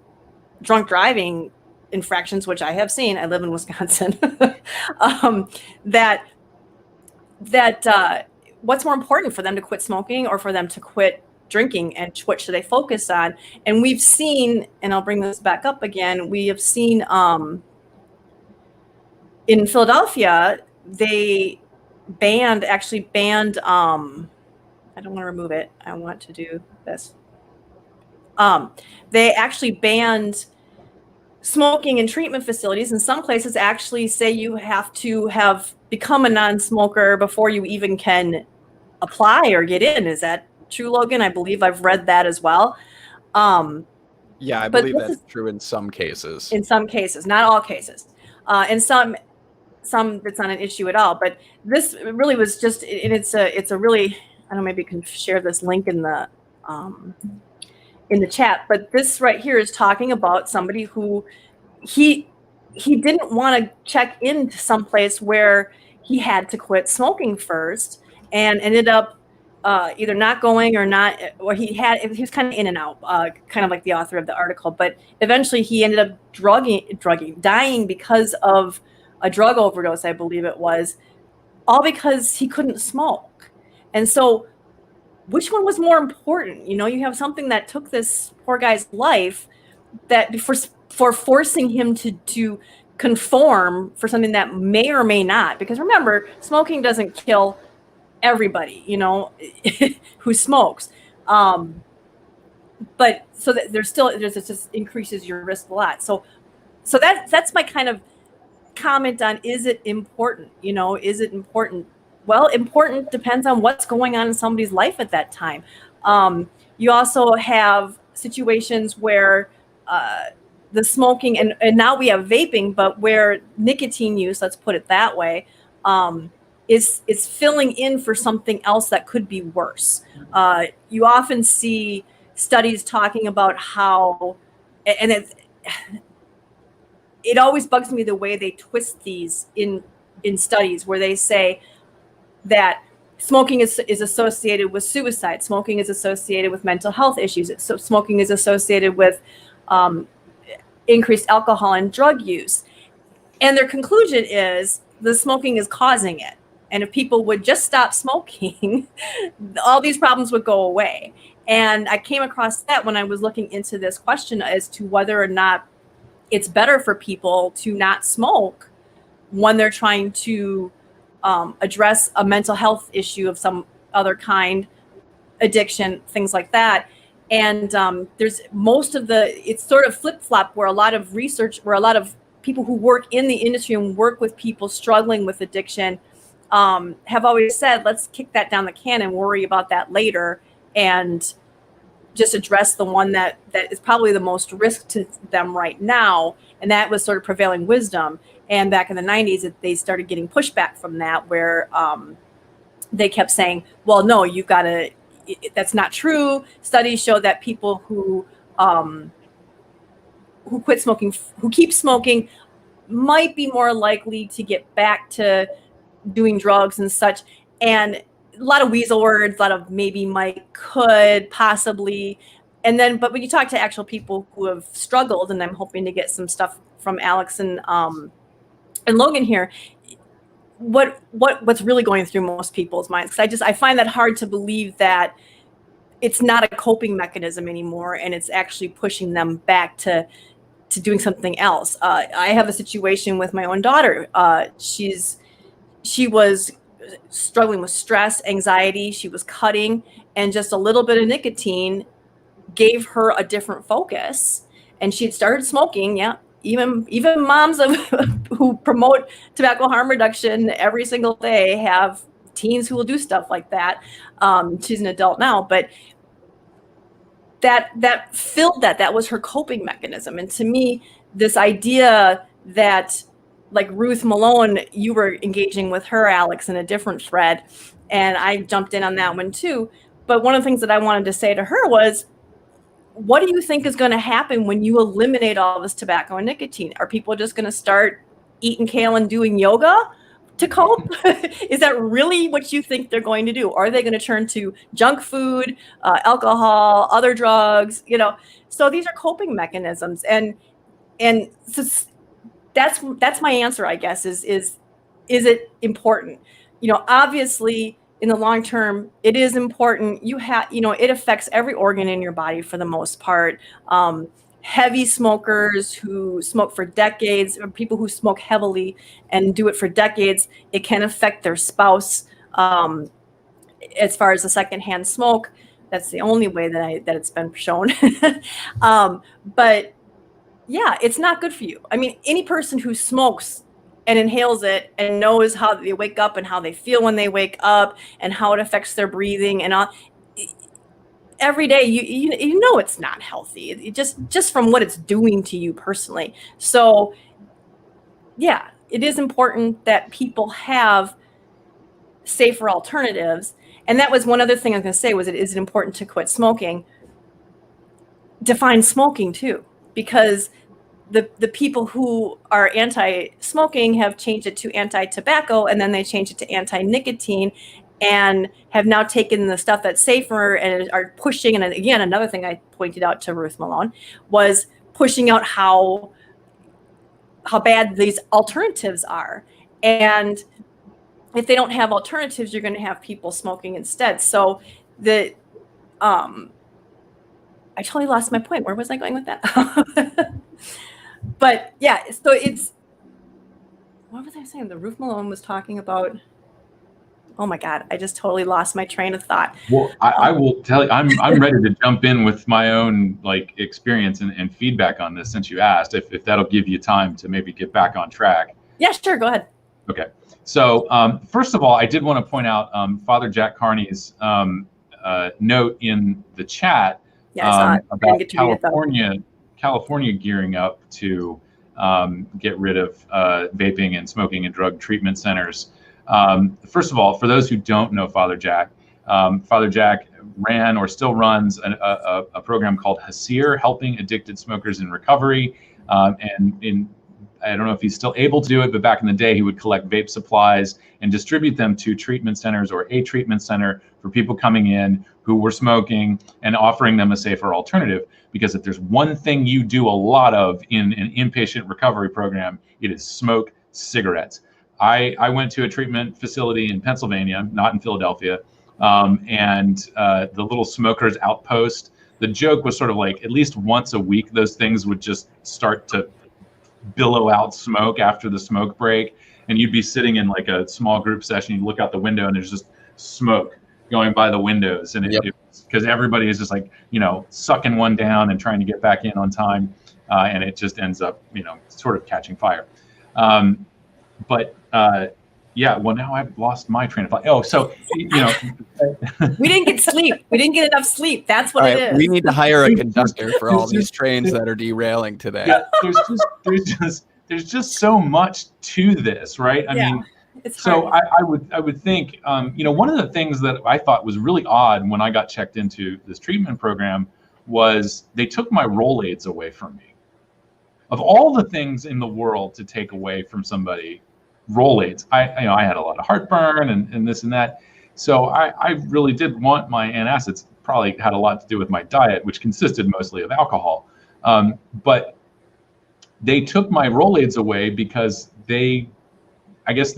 drunk driving infractions, which I have seen. I live in Wisconsin. What's more important for them to quit smoking or for them to quit drinking, and what should they focus on? And we've seen, and I'll bring this back up again, we have seen in Philadelphia, they actually banned, I don't want to remove it. I want to do this. They actually banned smoking in treatment facilities. In some places actually say you have to have become a non-smoker before you even can apply or get in. Is that true, Logan? I believe I've read that as well. Yeah, I believe that's true in some cases. In some cases, not all cases. In some it's not an issue at all. But this really was just, and it's a really, I don't know, maybe you can share this link in the chat. But this right here is talking about somebody who he didn't want to check into someplace where he had to quit smoking first, and ended up either not going or not, or he was kind of in and out, kind of like the author of the article. But eventually he ended up dying because of a drug overdose, I believe it was, all because he couldn't smoke. And so which one was more important? You have something that took this poor guy's life, that for forcing him to conform for something that may or may not, because remember, smoking doesn't kill everybody, who smokes. But so that it just increases your risk a lot. So that's my kind of comment on, is it important? Is it important? Well, important depends on what's going on in somebody's life at that time. You also have situations where the smoking, and now we have vaping, but where nicotine use, let's put it that way, is filling in for something else that could be worse. You often see studies talking about how, and it always bugs me the way they twist these in studies, where they say that smoking is associated with suicide, smoking is associated with mental health issues, so smoking is associated with increased alcohol and drug use. And their conclusion is the smoking is causing it. And if people would just stop smoking, all these problems would go away. And I came across that when I was looking into this question as to whether or not it's better for people to not smoke when they're trying to address a mental health issue of some other kind, addiction, things like that. And there's it's sort of flip-flop, where a lot of people who work in the industry and work with people struggling with addiction have always said, let's kick that down the can and worry about that later, and just address the one that is probably the most risk to them right now. And that was sort of prevailing wisdom. And back in the 90s, they started getting pushback from that, where they kept saying, well, no, you've got to, that's not true. Studies show that people who quit smoking, who keep smoking, might be more likely to get back to doing drugs and such. And a lot of weasel words, a lot of maybe, might, could, possibly. And then, but when you talk to actual people who have struggled, and I'm hoping to get some stuff from Alex and Logan here, what's really going through most people's minds? Because I find that hard to believe that it's not a coping mechanism anymore, and it's actually pushing them back to doing something else. I have a situation with my own daughter. She was struggling with stress, anxiety. She was cutting, and just a little bit of nicotine gave her a different focus. And she had started smoking. Yeah, even moms who promote tobacco harm reduction every single day have teens who will do stuff like that. She's an adult now, but that filled that was her coping mechanism. And to me, this idea that, like Ruth Malone, you were engaging with her, Alex, in a different thread, and I jumped in on that one too. But one of the things that I wanted to say to her was, what do you think is going to happen when you eliminate all this tobacco and nicotine? Are people just going to start eating kale and doing yoga to cope? Is that really what you think they're going to do? Are they going to turn to junk food, alcohol, other drugs? So these are coping mechanisms, and so that's my answer, I guess. Is it important? Obviously, in the long term, it is important. It affects every organ in your body for the most part. Heavy smokers who smoke for decades, or people who smoke heavily and do it for decades, it can affect their spouse. As far as the secondhand smoke, that's the only way that it's been shown. But yeah, it's not good for you. I mean, any person who smokes and inhales it and knows how they wake up and how they feel when they wake up and how it affects their breathing and all, every day, you know it's not healthy. It just from what it's doing to you personally. So yeah, it is important that people have safer alternatives. And that was one other thing I was going to say was, is it important to quit smoking? Define smoking too, because the people who are anti-smoking have changed it to anti-tobacco, and then they changed it to anti-nicotine, and have now taken the stuff that's safer and are pushing. And again, another thing I pointed out to Ruth Malone was pushing out how bad these alternatives are. And if they don't have alternatives, you're going to have people smoking instead. So I totally lost my point. Where was I going with that? But yeah, so what was I saying? The Ruth Malone was talking about, oh my God, I just totally lost my train of thought. Well, I will tell you, I'm ready to jump in with my own experience and feedback on this, since you asked, if that'll give you time to maybe get back on track. Yeah, sure, go ahead. Okay. So first of all, I did want to point out Father Jack Carney's note in the chat about California gearing up to get rid of vaping and smoking and drug treatment centers. First of all, for those who don't know Father Jack ran or still runs a program called HASIR, Helping Addicted Smokers in Recovery. I don't know if he's still able to do it, but back in the day, he would collect vape supplies and distribute them to treatment centers or a treatment center for people coming in who were smoking, and offering them a safer alternative. Because if there's one thing you do a lot of in an inpatient recovery program, it is smoke cigarettes. I went to a treatment facility in Pennsylvania, not in Philadelphia, and the little smokers outpost, the joke was sort of like, at least once a week, those things would just start to billow out smoke after the smoke break, and you'd be sitting in like a small group session, you look out the window and there's just smoke going by the windows, and because everybody is just sucking one down and trying to get back in on time, and it just ends up sort of catching fire. Yeah, well, now I've lost my train of thought. Oh, so we didn't get sleep. We didn't get enough sleep. That's what it is. We need to hire a conductor for all these trains that are derailing today. Yeah, there's just so much to this, right? I mean, it's so hard. I would think, one of the things that I thought was really odd when I got checked into this treatment program was they took my Rolaids away from me. Of all the things in the world to take away from somebody, Rolaids. I had a lot of heartburn and this and that. So I really did want my antacids. Probably had a lot to do with my diet, which consisted mostly of alcohol. But they took my Rolaids away because I guess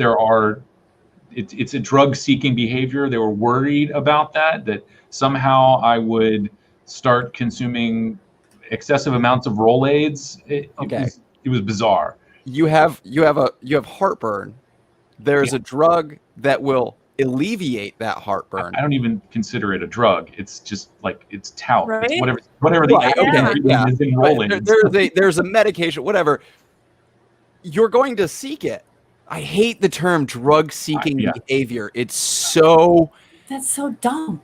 it's a drug-seeking behavior. They were worried about that somehow I would start consuming excessive amounts of Rolaids. It was bizarre. You have heartburn. There's a drug that will alleviate that heartburn. I don't even consider it a drug. It's just like it's tout. Right? It's whatever the yeah. is in Rolaids. There's a medication, whatever. You're going to seek it. I hate the term drug-seeking behavior. It's so... That's so dumb.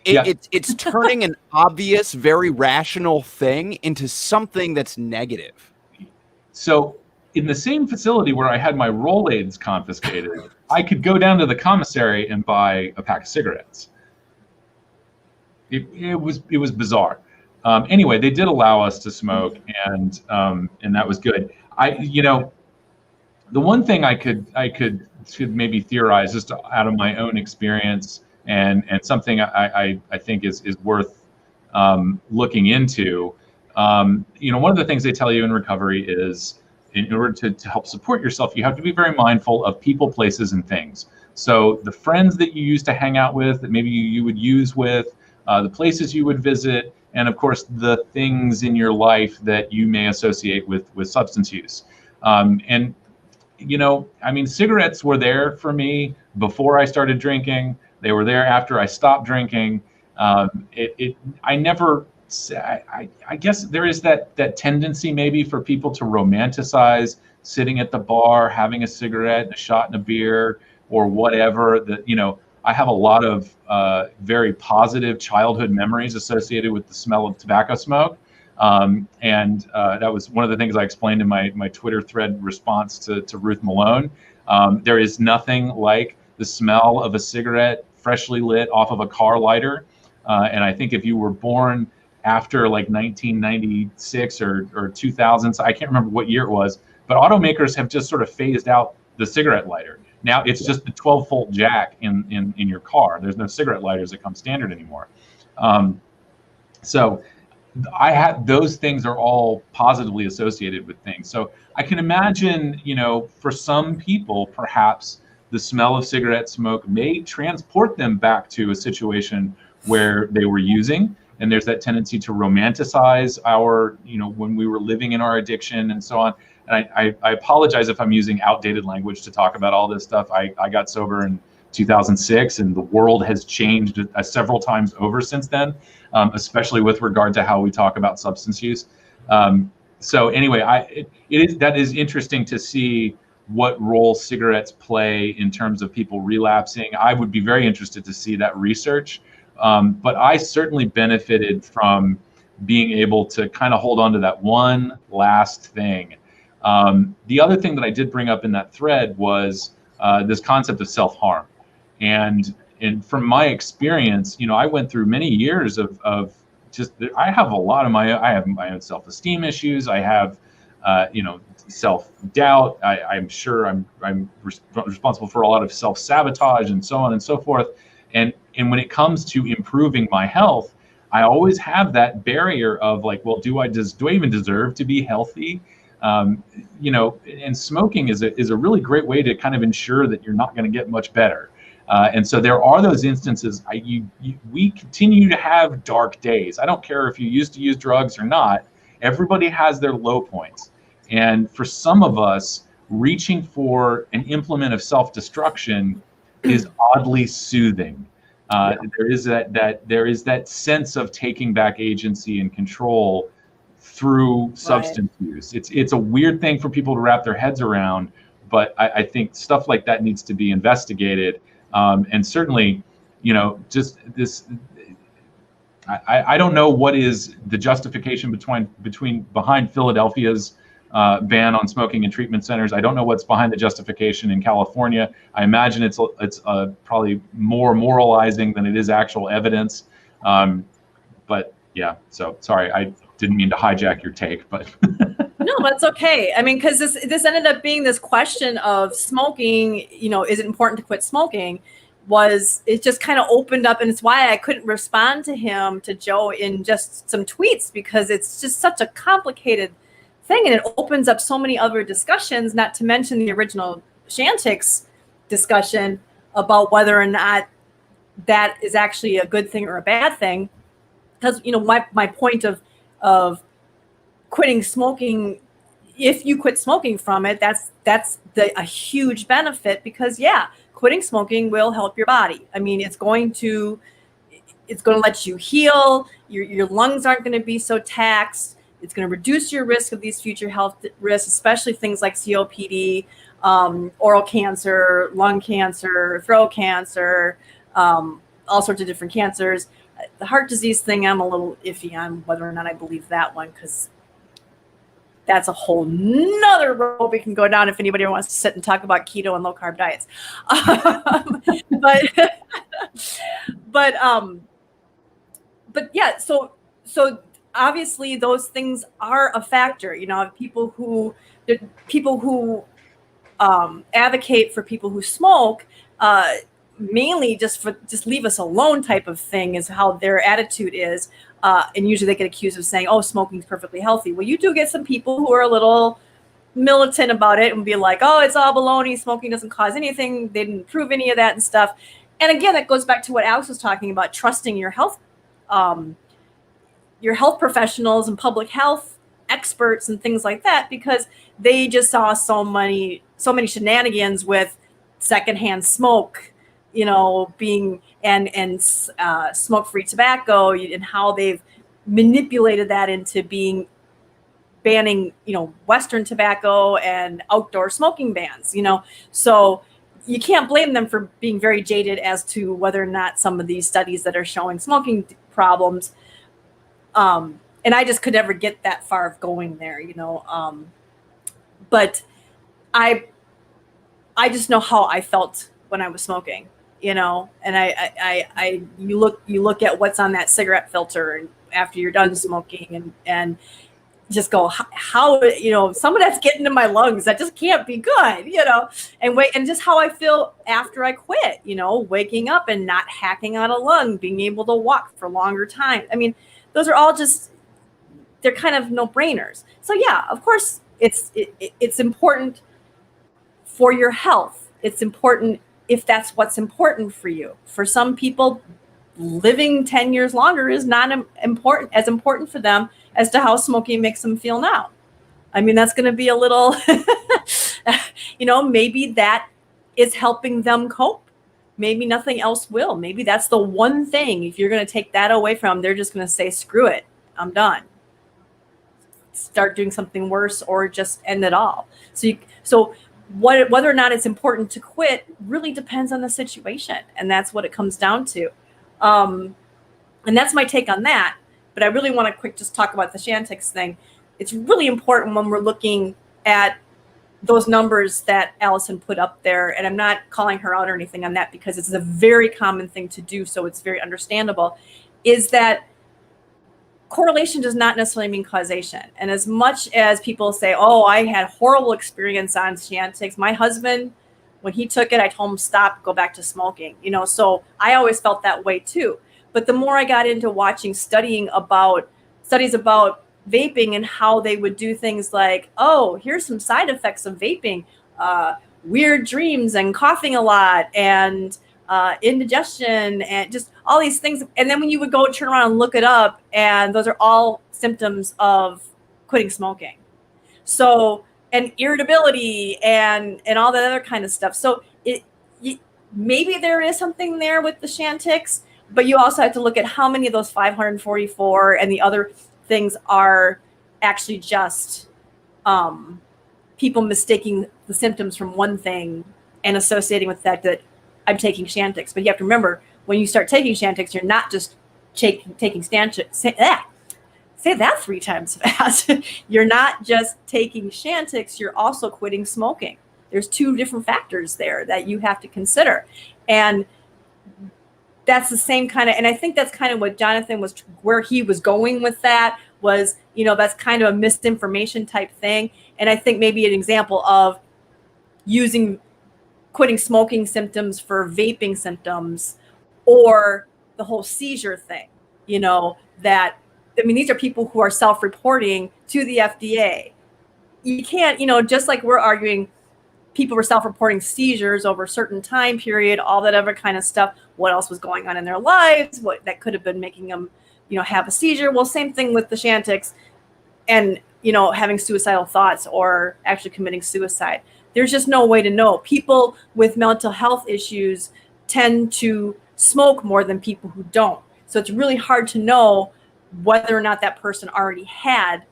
It's turning an obvious, very rational thing into something that's negative. So in the same facility where I had my Rolaids confiscated, I could go down to the commissary and buy a pack of cigarettes. It was bizarre. Anyway, they did allow us to smoke, and that was good. The one thing I could maybe theorize just out of my own experience, and something I think is worth looking into. One of the things they tell you in recovery is, in order to help support yourself, you have to be very mindful of people, places, and things. So the friends that you used to hang out with, that maybe you would use with, the places you would visit, and of course the things in your life that you may associate with substance use. Cigarettes were there for me before I started drinking. They were there after I stopped drinking. I guess there is that tendency maybe for people to romanticize sitting at the bar, having a cigarette, a shot and a beer, or whatever. I have a lot of very positive childhood memories associated with the smell of tobacco smoke. That was one of the things I explained in my Twitter thread response to Ruth Malone. There is nothing like the smell of a cigarette freshly lit off of a car lighter. And I think if you were born after like 1996 or 2000, I can't remember what year it was, but automakers have just sort of phased out the cigarette lighter. Now it's just the 12-volt jack in your car. There's no cigarette lighters that come standard anymore. So those things are all positively associated with things. So I can imagine, for some people, perhaps the smell of cigarette smoke may transport them back to a situation where they were using. And there's that tendency to romanticize when we were living in our addiction and so on. And I apologize if I'm using outdated language to talk about all this stuff. I got sober in 2006, and the world has changed several times over since then, especially with regard to how we talk about substance use. So anyway, that is interesting to see what role cigarettes play in terms of people relapsing. I would be very interested to see that research. But I certainly benefited from being able to kind of hold on to that one last thing. The other thing that I did bring up in that thread was this concept of self-harm. And from my experience, I went through many years of just, I have my own self-esteem issues. I have, self-doubt. I'm sure I'm responsible for a lot of self-sabotage and so on and so forth. And when it comes to improving my health, I always have that barrier of like, well, do I even deserve to be healthy? And smoking is a really great way to kind of ensure that you're not going to get much better. And so there are those instances. We continue to have dark days. I don't care if you used to use drugs or not. Everybody has their low points. And for some of us, reaching for an implement of self-destruction is oddly soothing. There is that sense of taking back agency and control through substance use. It's a weird thing for people to wrap their heads around, but I think stuff like that needs to be investigated. And certainly, just this. I don't know what is the justification behind Philadelphia's ban on smoking in treatment centers. I don't know what's behind the justification in California. I imagine it's probably more moralizing than it is actual evidence. But yeah, so sorry, I didn't mean to hijack your take, but no, that's okay. I mean, because this ended up being this question of smoking. Is it important to quit smoking? it just kind of opened up, and it's why I couldn't respond to Joe in just some tweets, because it's just such a complicated thing, and it opens up so many other discussions, not to mention the original Shantix discussion about whether or not that is actually a good thing or a bad thing. Because, you know, my point of quitting smoking, if you quit smoking from it, that's a huge benefit, because quitting smoking will help your body. I mean, it's going to let you heal. Your lungs aren't going to be so taxed. It's going to reduce your risk of these future health risks, especially things like COPD, oral cancer, lung cancer, throat cancer, all sorts of different cancers. The heart disease thing, I'm a little iffy on whether or not I believe that one, because that's a whole nother road we can go down if anybody wants to sit and talk about keto and low carb diets. But yeah, so obviously those things are a factor. You know, people who advocate for people who smoke, mainly just leave us alone type of thing is how their attitude is. And usually they get accused of saying, oh, smoking is perfectly healthy. Well, you do get some people who are a little militant about it and be like, oh, it's all baloney. Smoking doesn't cause anything. They didn't prove any of that and stuff. And again, that goes back to what Alex was talking about, trusting your health professionals and public health experts and things like that, because they just saw so many shenanigans with secondhand smoke, you know, being and smoke-free tobacco, and how they've manipulated that into banning, you know, Western tobacco and outdoor smoking bans, you know. So you can't blame them for being very jaded as to whether or not some of these studies that are showing smoking problems. And I just could never get that far of going there, you know. But I just know how I felt when I was smoking, you know, and you look at what's on that cigarette filter and after you're done smoking and just go, how, you know, some of that's getting into my lungs. That just can't be good, you know, and just how I feel after I quit, you know, waking up and not hacking on a lung, being able to walk for longer time. I mean, those are all they're kind of no-brainers. So yeah, of course it's important for your health. It's important if that's what's important for you. For some people, living 10 years longer is not as important for them as to how smoking makes them feel now. I mean, that's going to be a little, you know, maybe that is helping them cope. Maybe nothing else will. Maybe that's the one thing. If you're going to take that away from them, they're just going to say, screw it, I'm done. Start doing something worse or just end it all. So whether or not it's important to quit really depends on the situation. And that's what it comes down to. And that's my take on that. But I really want to just talk about the Shantix thing. It's really important when we're looking at those numbers that Allison put up there. And I'm not calling her out or anything on that, because it's a very common thing to do. So it's very understandable, is that correlation does not necessarily mean causation. And as much as people say, oh, I had horrible experience on Shantix, my husband, when he took it, I told him, stop, go back to smoking, you know, so I always felt that way too. But the more I got into watching, studies about vaping and how they would do things like, oh, here's some side effects of vaping, weird dreams and coughing a lot and indigestion and just all these things. And then when you would go turn around and look it up, and those are all symptoms of quitting smoking. So, and irritability and all that other kind of stuff. So maybe there is something there with the Shantix, but you also have to look at how many of those 544 and the other things are actually just people mistaking the symptoms from one thing and associating with the fact that I'm taking Shantix. But you have to remember, when you start taking Shantix, you're not just taking Shantix. Say that 3 times fast. You're not just taking Shantix, you're also quitting smoking. There's 2 different factors there that you have to consider. And that's the same kind of, and I think that's kind of what Jonathan was, where he was going with that was, you know, that's kind of a misinformation type thing. And I think maybe an example of using quitting smoking symptoms for vaping symptoms, or the whole seizure thing, that, I mean, these are people who are self-reporting to the FDA. You can't, just like we're arguing people were self-reporting seizures over a certain time period, all that other kind of stuff. What else was going on in their lives? What that could have been making them, have a seizure. Well, same thing with the Chantix and, having suicidal thoughts or actually committing suicide. There's just no way to know. People with mental health issues tend to smoke more than people who don't. So it's really hard to know whether or not that person already had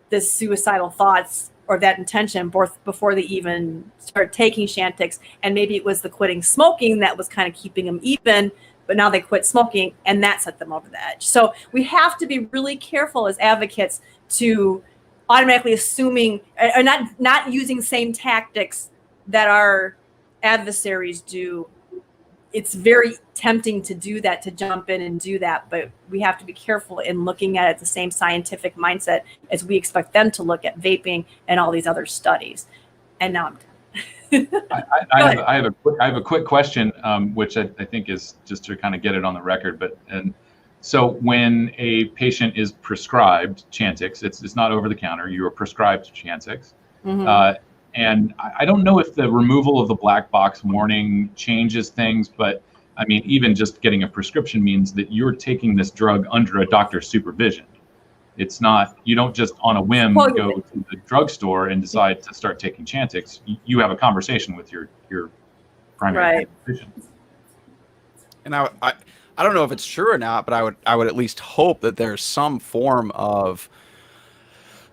this suicidal thoughts or that intention before they even start taking Chantix. And maybe it was the quitting smoking that was kind of keeping them even, but now they quit smoking and that set them over the edge. So we have to be really careful as advocates to automatically assuming or not using same tactics that our adversaries do. It's very tempting to do that, to jump in and do that, but we have to be careful in looking at it the same scientific mindset as we expect them to look at vaping and all these other studies. And now I'm done. I have a quick question, which I think is just to kind of get it on the record. So when a patient is prescribed Chantix, it's not over the counter. You are prescribed Chantix. Mm-hmm. And I don't know if the removal of the black box warning changes things, but I mean, even just getting a prescription means that you're taking this drug under a doctor's supervision. It's not, you don't just on a whim go to the drugstore and decide to start taking Chantix. You have a conversation with your primary physician. And I don't know if it's true or not, but I would at least hope that there's some form of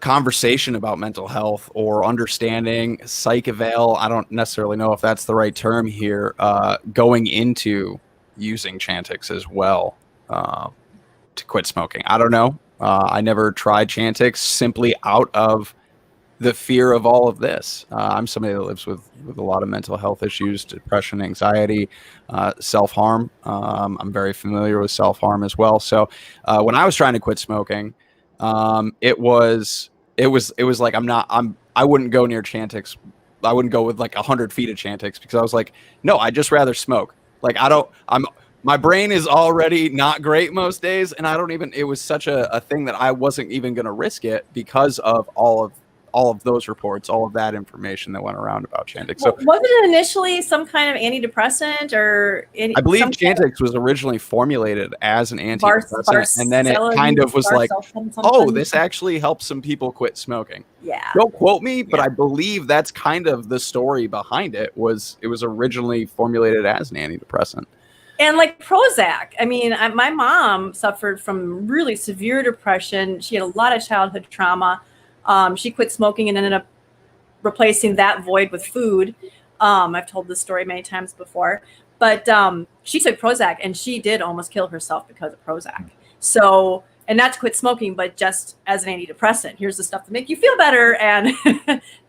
conversation about mental health or understanding psych eval. I don't necessarily know if that's the right term here, going into using Chantix as well to quit smoking. I don't know. I never tried Chantix simply out of the fear of all of this. I'm somebody that lives with a lot of mental health issues, depression, anxiety, self-harm. I'm very familiar with self-harm as well. So when I was trying to quit smoking, it was like I wouldn't go near Chantix. I wouldn't go with like 100 feet of Chantix because I was like, no, I'd just rather smoke. Like my brain is already not great most days. And it was such a thing that I wasn't even going to risk it because of all of those reports, all of that information that went around about Chantix. So was it initially some kind of antidepressant or I believe Chantix was originally formulated as an antidepressant, and then it kind of was like, oh, this actually helps some people quit smoking. Yeah. Don't quote me, but I believe that's kind of the story behind it. It was originally formulated as an antidepressant. And like Prozac, I mean, my mom suffered from really severe depression. She had a lot of childhood trauma. She quit smoking and ended up replacing that void with food. I've told this story many times before, but she took Prozac and she did almost kill herself because of Prozac. So, and not to quit smoking, but just as an antidepressant. Here's the stuff to make you feel better. And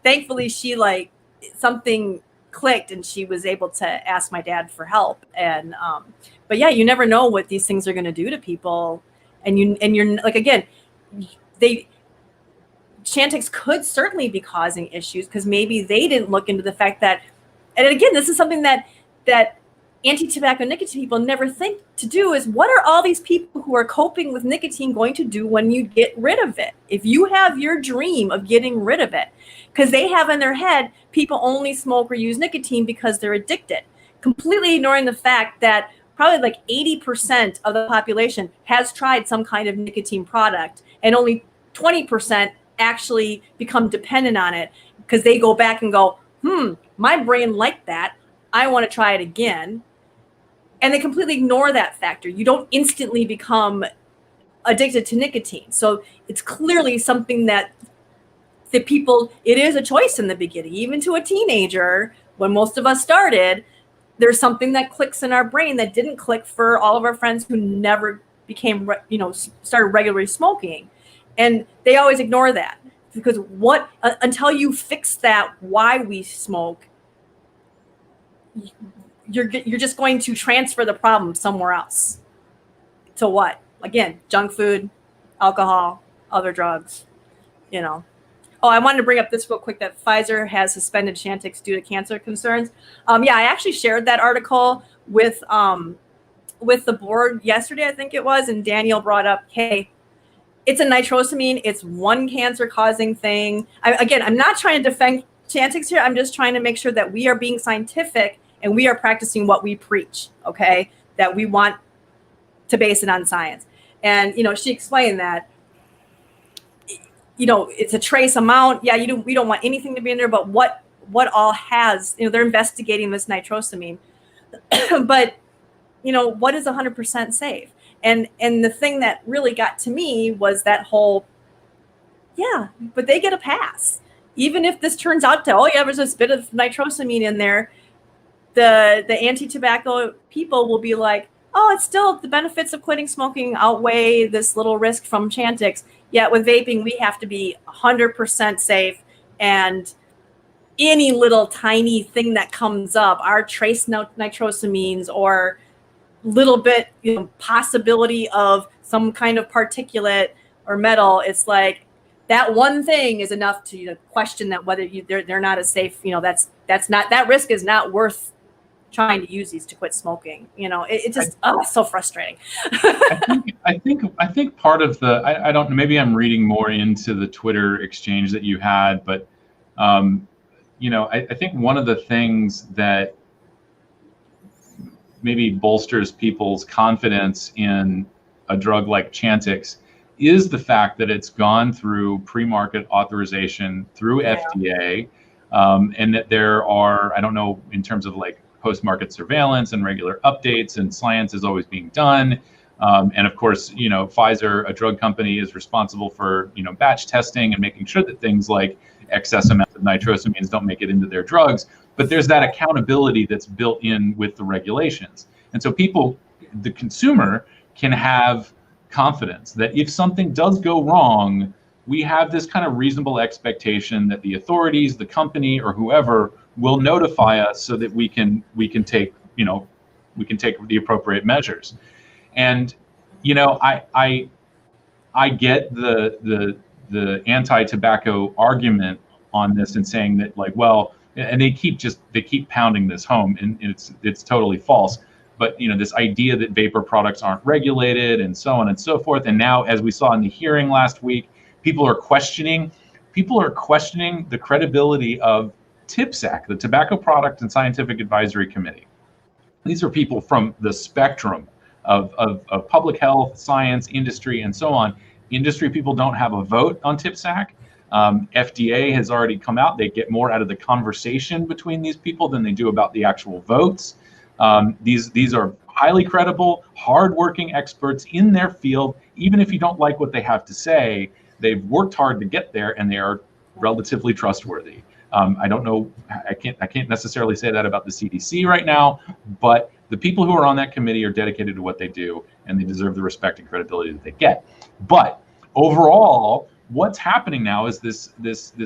thankfully, she something clicked and she was able to ask my dad for help. And but yeah, you never know what these things are going to do to people. And you're like, again, Chantix could certainly be causing issues because maybe they didn't look into the fact that, and again, this is something that anti-tobacco nicotine people never think to do, is what are all these people who are coping with nicotine going to do when you get rid of it? If you have your dream of getting rid of it, because they have in their head, people only smoke or use nicotine because they're addicted, completely ignoring the fact that probably like 80% of the population has tried some kind of nicotine product and only 20% actually become dependent on it because they go back and go, my brain liked that. I want to try it again. And they completely ignore that factor. You don't instantly become addicted to nicotine. So it's clearly something that the people, it is a choice in the beginning, even to a teenager. When most of us started, there's something that clicks in our brain that didn't click for all of our friends who never became, started regularly smoking. And they always ignore that because until you fix that, why we smoke, you're just going to transfer the problem somewhere else. To what? Again, junk food, alcohol, other drugs, Oh, I wanted to bring up this real quick, that Pfizer has suspended Chantix due to cancer concerns. Yeah, I actually shared that article with the board yesterday, I think it was, and Daniel brought up, hey, it's a nitrosamine. It's one cancer-causing thing. Again, I'm not trying to defend Chantix here. I'm just trying to make sure that we are being scientific and we are practicing what we preach, okay? That we want to base it on science. And, she explained that, it's a trace amount. Yeah, we don't want anything to be in there, but what all has, they're investigating this nitrosamine. But, what is 100% safe? And the thing that really got to me was that whole, yeah, but they get a pass. Even if this turns out to, there's a bit of nitrosamine in there, the anti-tobacco people will be like, it's still the benefits of quitting smoking outweigh this little risk from Chantix. Yet with vaping, we have to be 100% safe. And any little tiny thing that comes up, our trace nitrosamines or little bit, possibility of some kind of particulate or metal, it's like that one thing is enough to question that whether they're not as safe. That's not, that risk is not worth trying to use these to quit smoking. It just so frustrating. I think part of the I don't know, maybe I'm reading more into the Twitter exchange that you had, but I think one of the things that maybe bolsters people's confidence in a drug like Chantix is the fact that it's gone through pre-market authorization through FDA, and that there are, I don't know, in terms of like post-market surveillance and regular updates, and science is always being done. And of course, Pfizer, a drug company, is responsible for, batch testing and making sure that things like excess amounts of nitrosamines don't make it into their drugs. But there's that accountability that's built in with the regulations. And so people, the consumer, can have confidence that if something does go wrong, we have this kind of reasonable expectation that the authorities, the company, or whoever will notify us so that we can take the appropriate measures. And I get the anti-tobacco argument on this and saying that, like, well, and they keep pounding this home, and it's totally false. But this idea that vapor products aren't regulated and so on and so forth. And now, as we saw in the hearing last week, people are questioning the credibility of TPSAC, the Tobacco Product and Scientific Advisory Committee. These are people from the spectrum of public health, science, industry, and so on. Industry people don't have a vote on TPSAC. FDA has already come out. They get more out of the conversation between these people than they do about the actual votes. These are highly credible, hardworking experts in their field. Even if you don't like what they have to say, they've worked hard to get there, and they are relatively trustworthy. I don't know. I can't necessarily say that about the CDC right now, but the people who are on that committee are dedicated to what they do, and they deserve the respect and credibility that they get. But overall, what's happening now is this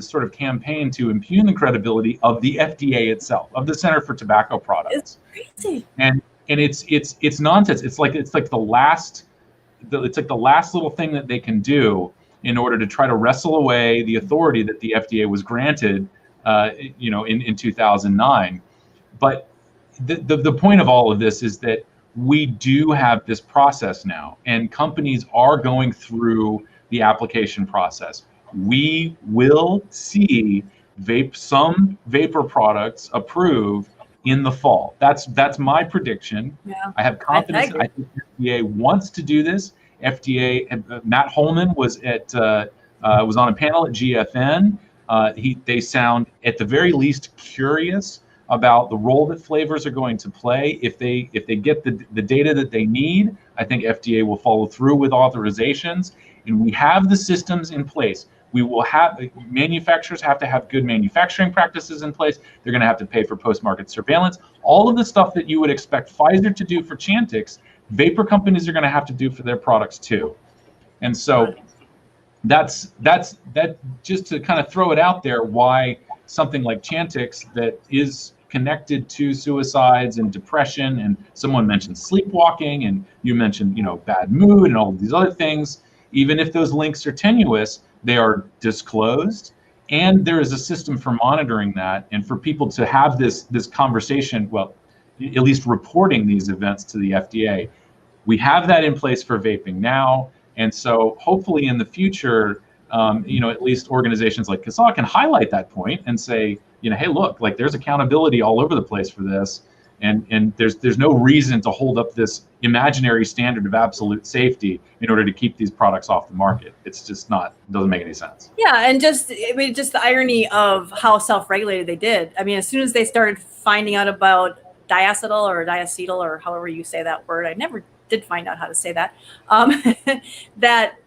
sort of campaign to impugn the credibility of the FDA itself, of the Center for Tobacco Products. It's crazy. And it's nonsense. It's like the last little thing that they can do in order to try to wrestle away the authority that the FDA was granted, in 2009. But the point of all of this is that we do have this process now, and companies are going through the application process. We will see some vapor products approved in the fall. That's my prediction. Yeah. I have confidence. I think FDA wants to do this. FDA, Matt Holman was on a panel at GFN. They sound at the very least curious about the role that flavors are going to play. If they get the data that they need, I think FDA will follow through with authorizations. And we have the systems in place. We will have, manufacturers have to have good manufacturing practices in place. They're going to have to pay for post-market surveillance. All of the stuff that you would expect Pfizer to do for Chantix, vapor companies are going to have to do for their products too. And so that's just to kind of throw it out there, why something like Chantix that is connected to suicides and depression, and someone mentioned sleepwalking, and you mentioned bad mood and all of these other things. Even if those links are tenuous, they are disclosed, and there is a system for monitoring that, and for people to have this conversation, well, at least reporting these events to the FDA. We have that in place for vaping now, and so hopefully in the future, at least organizations like CASA can highlight that point and say, hey, look, like there's accountability all over the place for this, and there's no reason to hold up this imaginary standard of absolute safety in order to keep these products off the market. It's just doesn't make any sense. Yeah, and just the irony of how self-regulated they did. I mean, as soon as they started finding out about diacetyl or diacetyl or however you say that word, I never did find out how to say that. That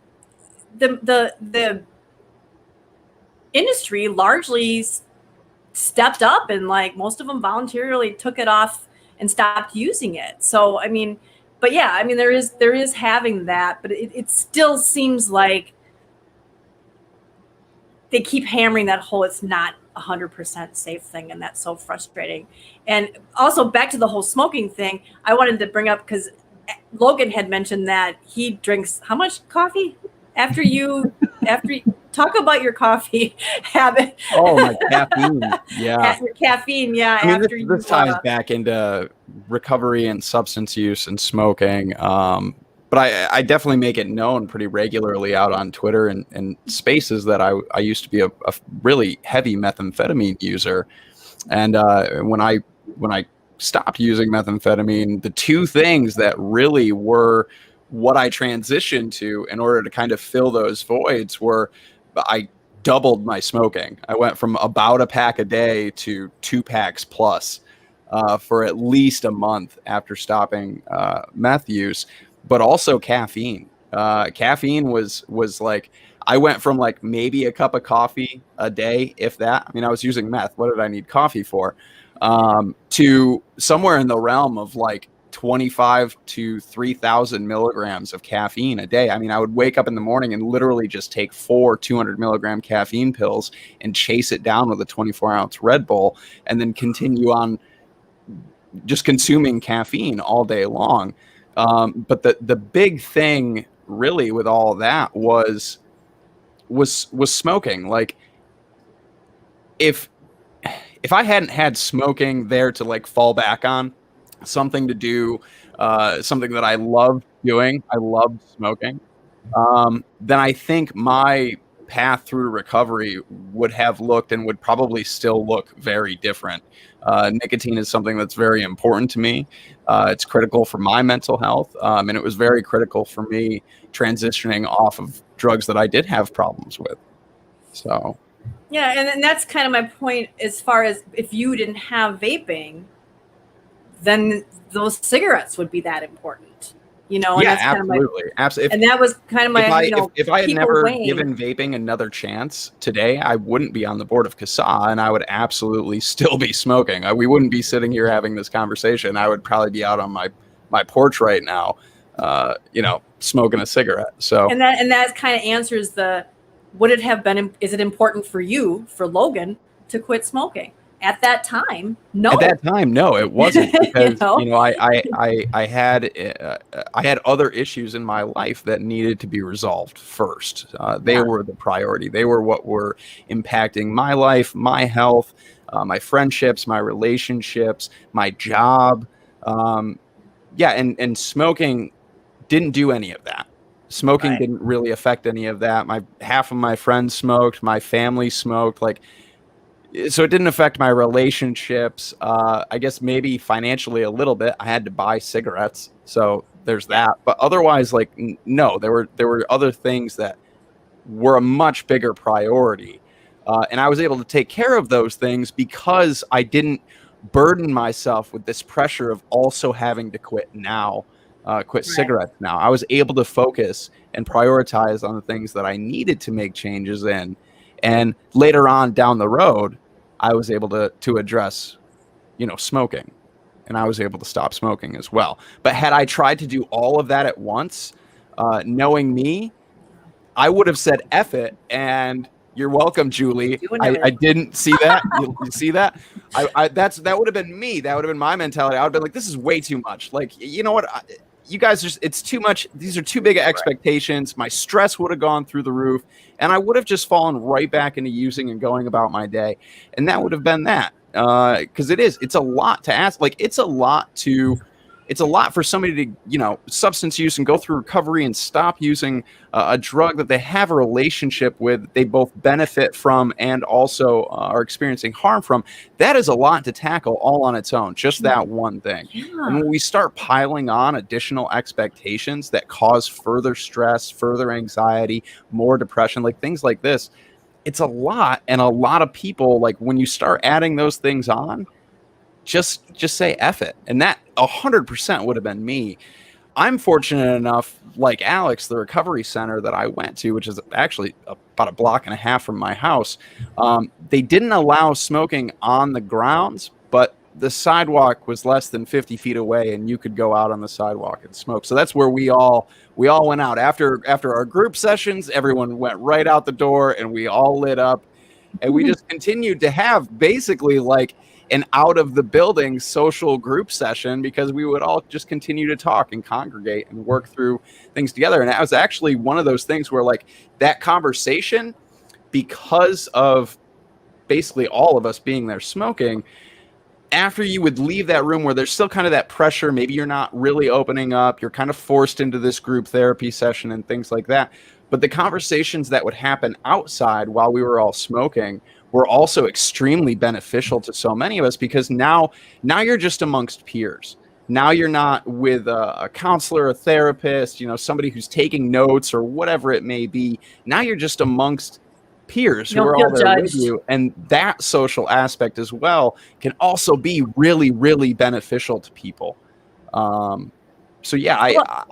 the industry largely stepped up, and like most of them voluntarily took it off and stopped using it. So I mean, but yeah, I mean there is having that, but it still seems like they keep hammering that whole it's not 100% safe thing, and that's so frustrating. And also back to the whole smoking thing, I wanted to bring up because Logan had mentioned that he drinks how much coffee after you talk about your coffee habit. Oh, my caffeine. Yeah. Your caffeine. Yeah. I mean, this ties back into recovery and substance use and smoking. But I definitely make it known pretty regularly out on Twitter and spaces that I used to be a really heavy methamphetamine user. And when I stopped using methamphetamine, the two things that really were what I transitioned to in order to kind of fill those voids were I doubled my smoking. I went from about a pack a day to 2 packs plus for at least a month after stopping meth use, but also caffeine. Caffeine was like, I went from like maybe a cup of coffee a day, if that. I mean, I was using meth. What did I need coffee for? To somewhere in the realm of like 25 to 3,000 milligrams of caffeine a day. I mean, I would wake up in the morning and literally just take 4 200 milligram caffeine pills and chase it down with a 24-ounce Red Bull, and then continue on just consuming caffeine all day long. But the big thing really with all of that was smoking. Like if I hadn't had smoking there to like fall back on, something to do, something that I loved doing, I loved smoking, then I think my path through recovery would have looked and would probably still look very different. Nicotine is something that's very important to me. It's critical for my mental health, and it was very critical for me transitioning off of drugs that I did have problems with. So yeah, and that's kind of my point as far as if you didn't have vaping, then those cigarettes would be that important, and yeah, that's absolutely. Absolutely. And that was kind of my, if I had never given vaping another chance today, I wouldn't be on the board of CASA, and I would absolutely still be smoking. We wouldn't be sitting here having this conversation. I would probably be out on my porch right now, smoking a cigarette. So, and that kind of answers would it have been, is it important for you, for Logan, to quit smoking? At that time, no. At that time, no, it wasn't, because I had other issues in my life that needed to be resolved first. They were the priority. They were what were impacting my life, my health, my friendships, my relationships, my job. And smoking didn't do any of that. Smoking didn't really affect any of that. Half of my friends smoked, my family smoked, so it didn't affect my relationships. I guess maybe financially a little bit. I had to buy cigarettes, so there's that. But otherwise, no, there were other things that were a much bigger priority, and I was able to take care of those things because I didn't burden myself with this pressure of also having to quit cigarettes now. I was able to focus and prioritize on the things that I needed to make changes in. And later on down the road, I was able to address, smoking, and I was able to stop smoking as well. But had I tried to do all of that at once, knowing me, I would have said F it, and you're welcome, Julie. I didn't see that. You see that? That would have been me. That would have been my mentality. I would have been like, this is way too much. Like, you know what? you guys just, it's too much. These are too big of expectations. My stress would have gone through the roof, and I would have just fallen right back into using and going about my day. And that would have been that. Because it's a lot to ask. Like, it's a lot for somebody to, you know, substance use and go through recovery and stop using a drug that they have a relationship with, they both benefit from and also are experiencing harm from. That is a lot to tackle all on its own, just that one thing. Yeah. And when we start piling on additional expectations that cause further stress, further anxiety, more depression, like things like this, it's a lot. And a lot of people, like, when you start adding those things on, just say F it. And that 100% would have been me. I'm fortunate enough, like Alex, the recovery center that I went to, which is actually about a block and a half from my house, they didn't allow smoking on the grounds, but the sidewalk was less than 50 feet away and you could go out on the sidewalk and smoke. So that's where we all went out after our group sessions. Everyone went right out the door and we all lit up, and we just continued to have basically like an out of the building social group session, because we would all just continue to talk and congregate and work through things together. And that was actually one of those things where, like, that conversation, because of basically all of us being there smoking, after you would leave that room where there's still kind of that pressure, maybe you're not really opening up, you're kind of forced into this group therapy session and things like that. But the conversations that would happen outside while we were all smoking were also extremely beneficial to so many of us, because now you're just amongst peers. Now you're not with a counselor, a therapist, you know, somebody who's taking notes or whatever it may be. Now you're just amongst peers who are all there with you. And that social aspect as well can also be really, really beneficial to people. So yeah,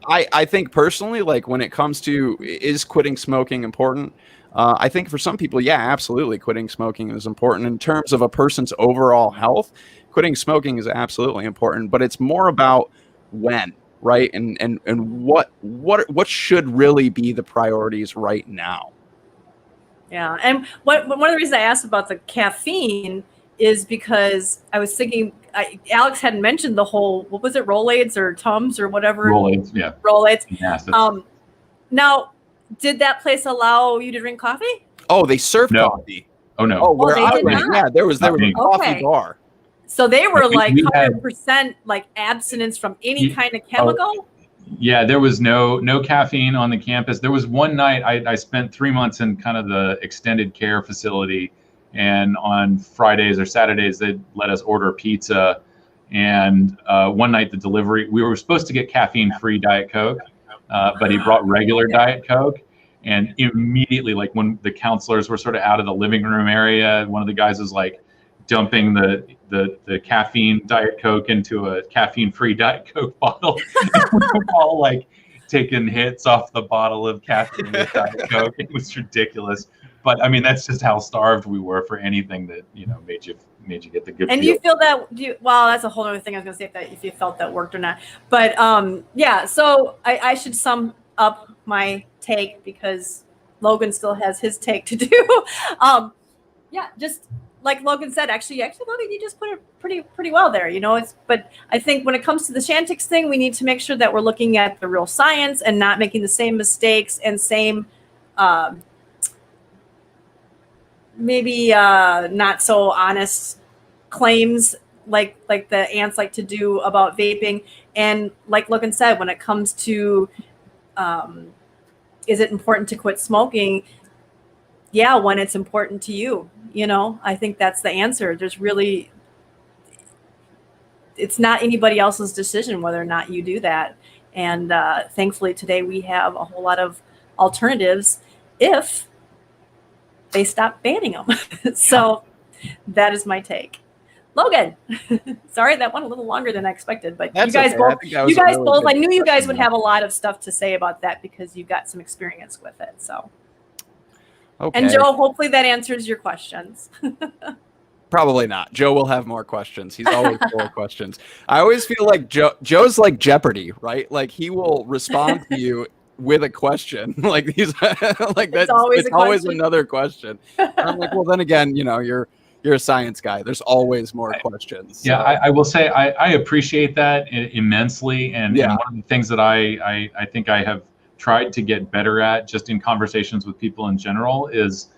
I think personally, like, when it comes to, is quitting smoking important? I think for some people, yeah, absolutely, quitting smoking is important. In terms of a person's overall health, quitting smoking is absolutely important, but it's more about when, right? And what should really be the priorities right now. Yeah, and one of the reasons I asked about the caffeine is because I was thinking, Alex hadn't mentioned the whole, what was it, Rolaids or Tums or whatever? Rolaids, yeah. Rolaids. Yeah, now, did that place allow you to drink coffee? Oh, they served coffee. Oh no. Oh, where I went, yeah, there was a coffee bar. So they were like 100% like abstinence from any kind of chemical? Yeah, there was no caffeine on the campus. There was one night I spent 3 months in kind of the extended care facility, and on Fridays or Saturdays they'd let us order pizza. And one night the delivery, we were supposed to get caffeine-free Diet Coke, but he brought regular Diet Coke. And immediately, like, when the counselors were sort of out of the living room area, one of the guys was like dumping the caffeine Diet Coke into a caffeine-free Diet Coke bottle. And we were all like taking hits off the bottle of caffeine with Diet Coke. It was ridiculous. But I mean, that's just how starved we were for anything that, you know, made you get the good. And do you feel that? Well, that's a whole other thing. I was going to say if you felt that worked or not. But yeah. So I should sum up my take, because Logan still has his take to do. Yeah, just like Logan said, actually, Logan, you just put it pretty well there. You know, but I think when it comes to the Chantix thing, we need to make sure that we're looking at the real science and not making the same mistakes and same. Maybe not so honest claims like the ants like to do about vaping. And like Logan said, when it comes to is it important to quit smoking? Yeah, when it's important to you. You know, I think that's the answer. It's not anybody else's decision whether or not you do that. And thankfully today we have a whole lot of alternatives if they stop banning them. So that is my take. Logan, sorry that went a little longer than I expected, but you guys both, I knew you guys would have a lot of stuff to say about that because you've got some experience with it. So, okay. And Joe, hopefully that answers your questions. Probably not. Joe will have more questions. He's always full of questions. I always feel like Joe's like Jeopardy, right? Like, he will respond to you with a question. Like, he's like, that's always another question. I'm like, well, then again, you know, you're a science guy. There's always more questions. Yeah, So. I will say I appreciate that immensely, and one of the things that I think I have tried to get better at, just in conversations with people in general, is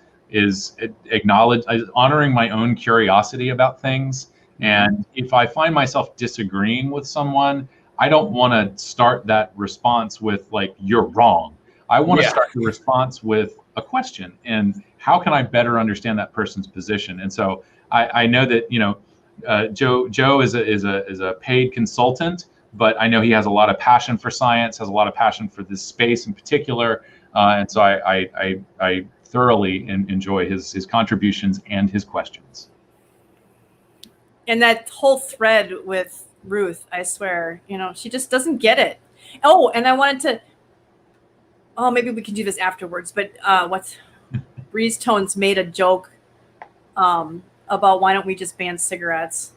honoring my own curiosity about things. And if I find myself disagreeing with someone, I don't want to start that response with like, you're wrong. I want to start the response with a question, and how can I better understand that person's position? And so I know that, you know, Joe is a paid consultant, but I know he has a lot of passion for science, has a lot of passion for this space in particular, and so I thoroughly enjoy his contributions and his questions. And that whole thread with Ruth, I swear, you know, she just doesn't get it. Oh, and I wanted to. Oh, maybe we can do this afterwards. But Breeze Tones made a joke about why don't we just ban cigarettes?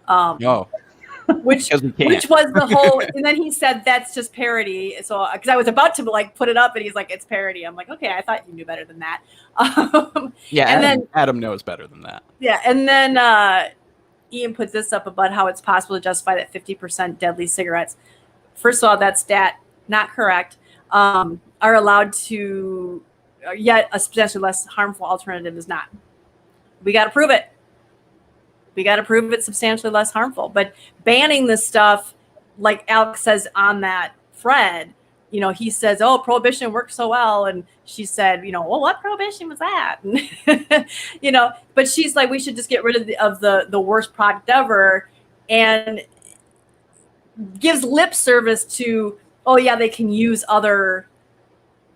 Which was the whole. And then he said that's just parody. So because I was about to like put it up, and he's like, it's parody. I'm like, okay, I thought you knew better than that. Yeah, and then Adam knows better than that. Yeah, and then Ian put this up about how it's possible to justify that 50% deadly cigarettes. First of all, that stat not correct. Are allowed to, yet a substantially less harmful alternative is not. We got to prove it. We got to prove it's substantially less harmful. But banning this stuff, like Alex says on that thread, you know, he says, oh, prohibition worked so well. And she said, you know, well, what prohibition was that? You know, but she's like, we should just get rid of the worst product ever, and gives lip service to, oh, yeah, they can use other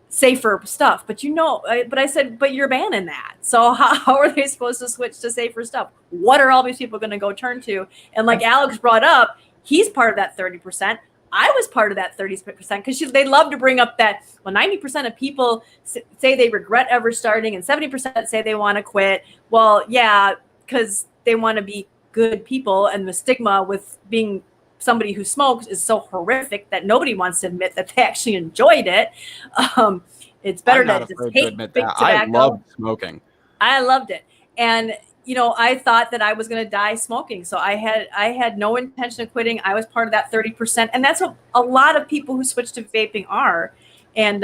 safer stuff. But, you know, but I said, but you're banning that. So how are they supposed to switch to safer stuff? What are all these people going to go turn to? And like Alex brought up, he's part of that 30%. I was part of that 30% because they love to bring up that, well, 90% of people say they regret ever starting and 70% say they want to quit. Well, yeah, because they want to be good people, and the stigma with being somebody who smokes is so horrific that nobody wants to admit that they actually enjoyed it. It's better to just hate big tobacco. I loved smoking. I loved it. And you know, I thought that I was going to die smoking. So I had no intention of quitting. I was part of that 30%. And that's what a lot of people who switch to vaping are. And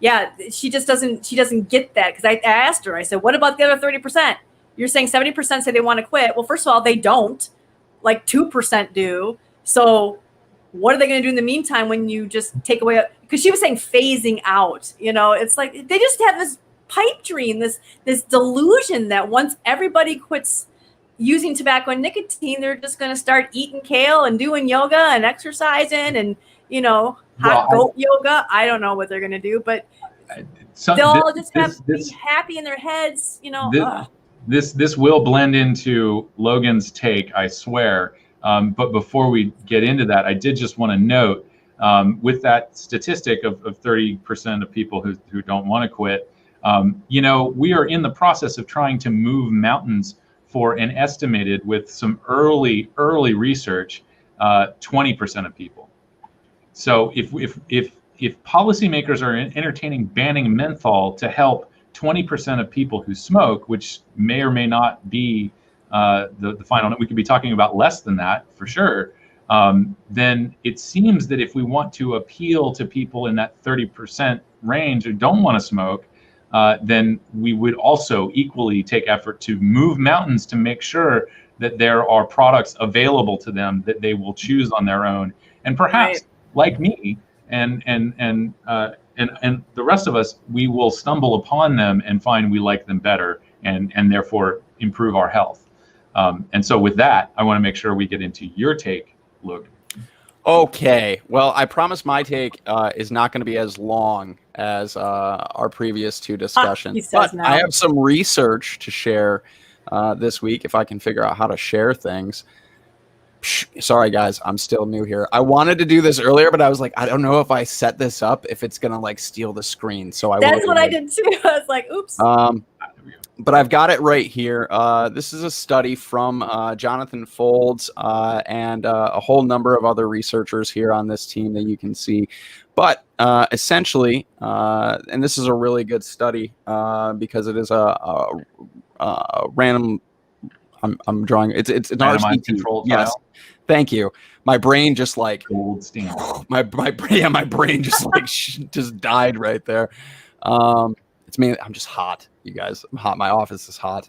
yeah, she doesn't get that. Because I asked her, I said, what about the other 30%? You're saying 70% say they want to quit. Well, first of all, they don't. Like 2% do. So what are they going to do in the meantime when you just take away? Because she was saying phasing out. You know, it's like they just have this pipe dream, this delusion that once everybody quits using tobacco and nicotine, they're just going to start eating kale and doing yoga and exercising and, you know, goat yoga. I don't know what they're going to do, but they'll all just be happy in their heads, you know. This will blend into Logan's take, I swear. But before we get into that, I did just want to note with that statistic of 30% of people who don't want to quit. You know, we are in the process of trying to move mountains for an estimated, with some early research, 20% of people. So if policymakers are entertaining banning menthol to help 20% of people who smoke, which may or may not be the final, we could be talking about less than that for sure. Then it seems that if we want to appeal to people in that 30% range who don't want to smoke, then we would also equally take effort to move mountains to make sure that there are products available to them that they will choose on their own. And perhaps, like me and the rest of us, we will stumble upon them and find we like them better, and therefore improve our health. And so with that, I want to make sure we get into your take, Logan. Okay, well, I promise my take is not going to be as long as our previous two discussions, but I have some research to share this week if I can figure out how to share things. Sorry, guys, I'm still new here. I wanted to do this earlier, but I was like, I don't know if I set this up, if it's going to like steal the screen. So that's what I did too. I was like, oops. But I've got it right here. This is a study from Jonathan Foulds and a whole number of other researchers here on this team that you can see. But essentially, and this is a really good study because it is a random I'm drawing. It's an randomized RCT. control Yes, trial. thank you. My brain just like Gold standard. my brain just like just died right there. It's me. I'm just hot, you guys. I'm hot. My office is hot.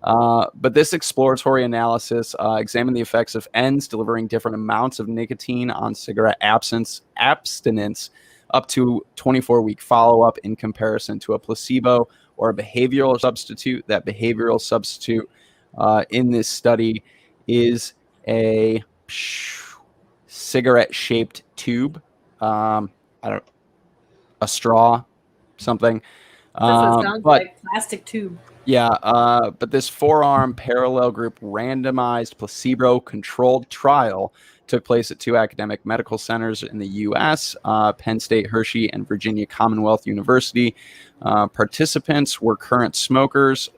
But this exploratory analysis examined the effects of ends delivering different amounts of nicotine on cigarette abstinence up to 24-week follow-up in comparison to a placebo or a behavioral substitute. That behavioral substitute in this study is a cigarette-shaped tube. A straw, something. Sounds like plastic tube. Yeah, but this 4-arm parallel group randomized placebo-controlled trial took place at 2 academic medical centers in the U.S., Penn State, Hershey, and Virginia Commonwealth University. Participants were current smokers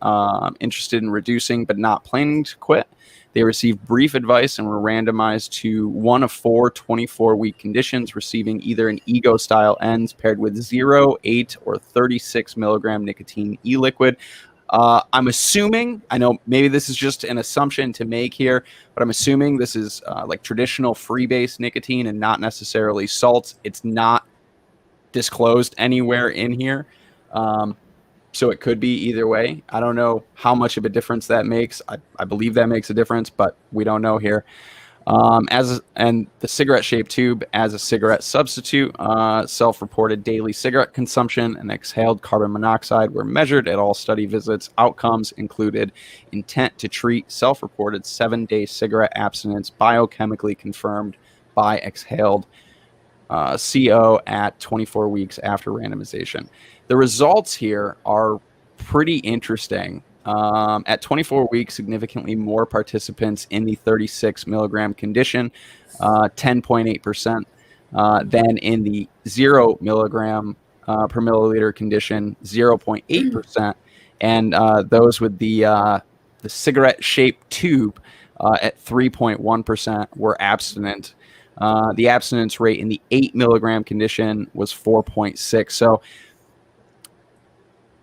interested in reducing but not planning to quit. They received brief advice and were randomized to one of 4 24-week conditions, receiving either an ego-style ends paired with 0, 8, or 36 milligram nicotine e-liquid. I'm assuming, I know maybe this is just an assumption to make here, but I'm assuming this is like traditional freebase nicotine and not necessarily salts. It's not disclosed anywhere in here. So it could be either way. I don't know how much of a difference that makes. I believe that makes a difference, but we don't know here. And the cigarette-shaped tube as a cigarette substitute, self-reported daily cigarette consumption and exhaled carbon monoxide were measured at all study visits. Outcomes included intent to treat, self-reported 7-day cigarette abstinence, biochemically confirmed by exhaled CO at 24 weeks after randomization. The results here are pretty interesting. At 24 weeks, significantly more participants in the 36 milligram condition, 10.8%, than in the 0 milligram per milliliter condition, 0.8%, and those with the cigarette-shaped tube at 3.1% were abstinent. The abstinence rate in the 8 milligram condition was 4.6. So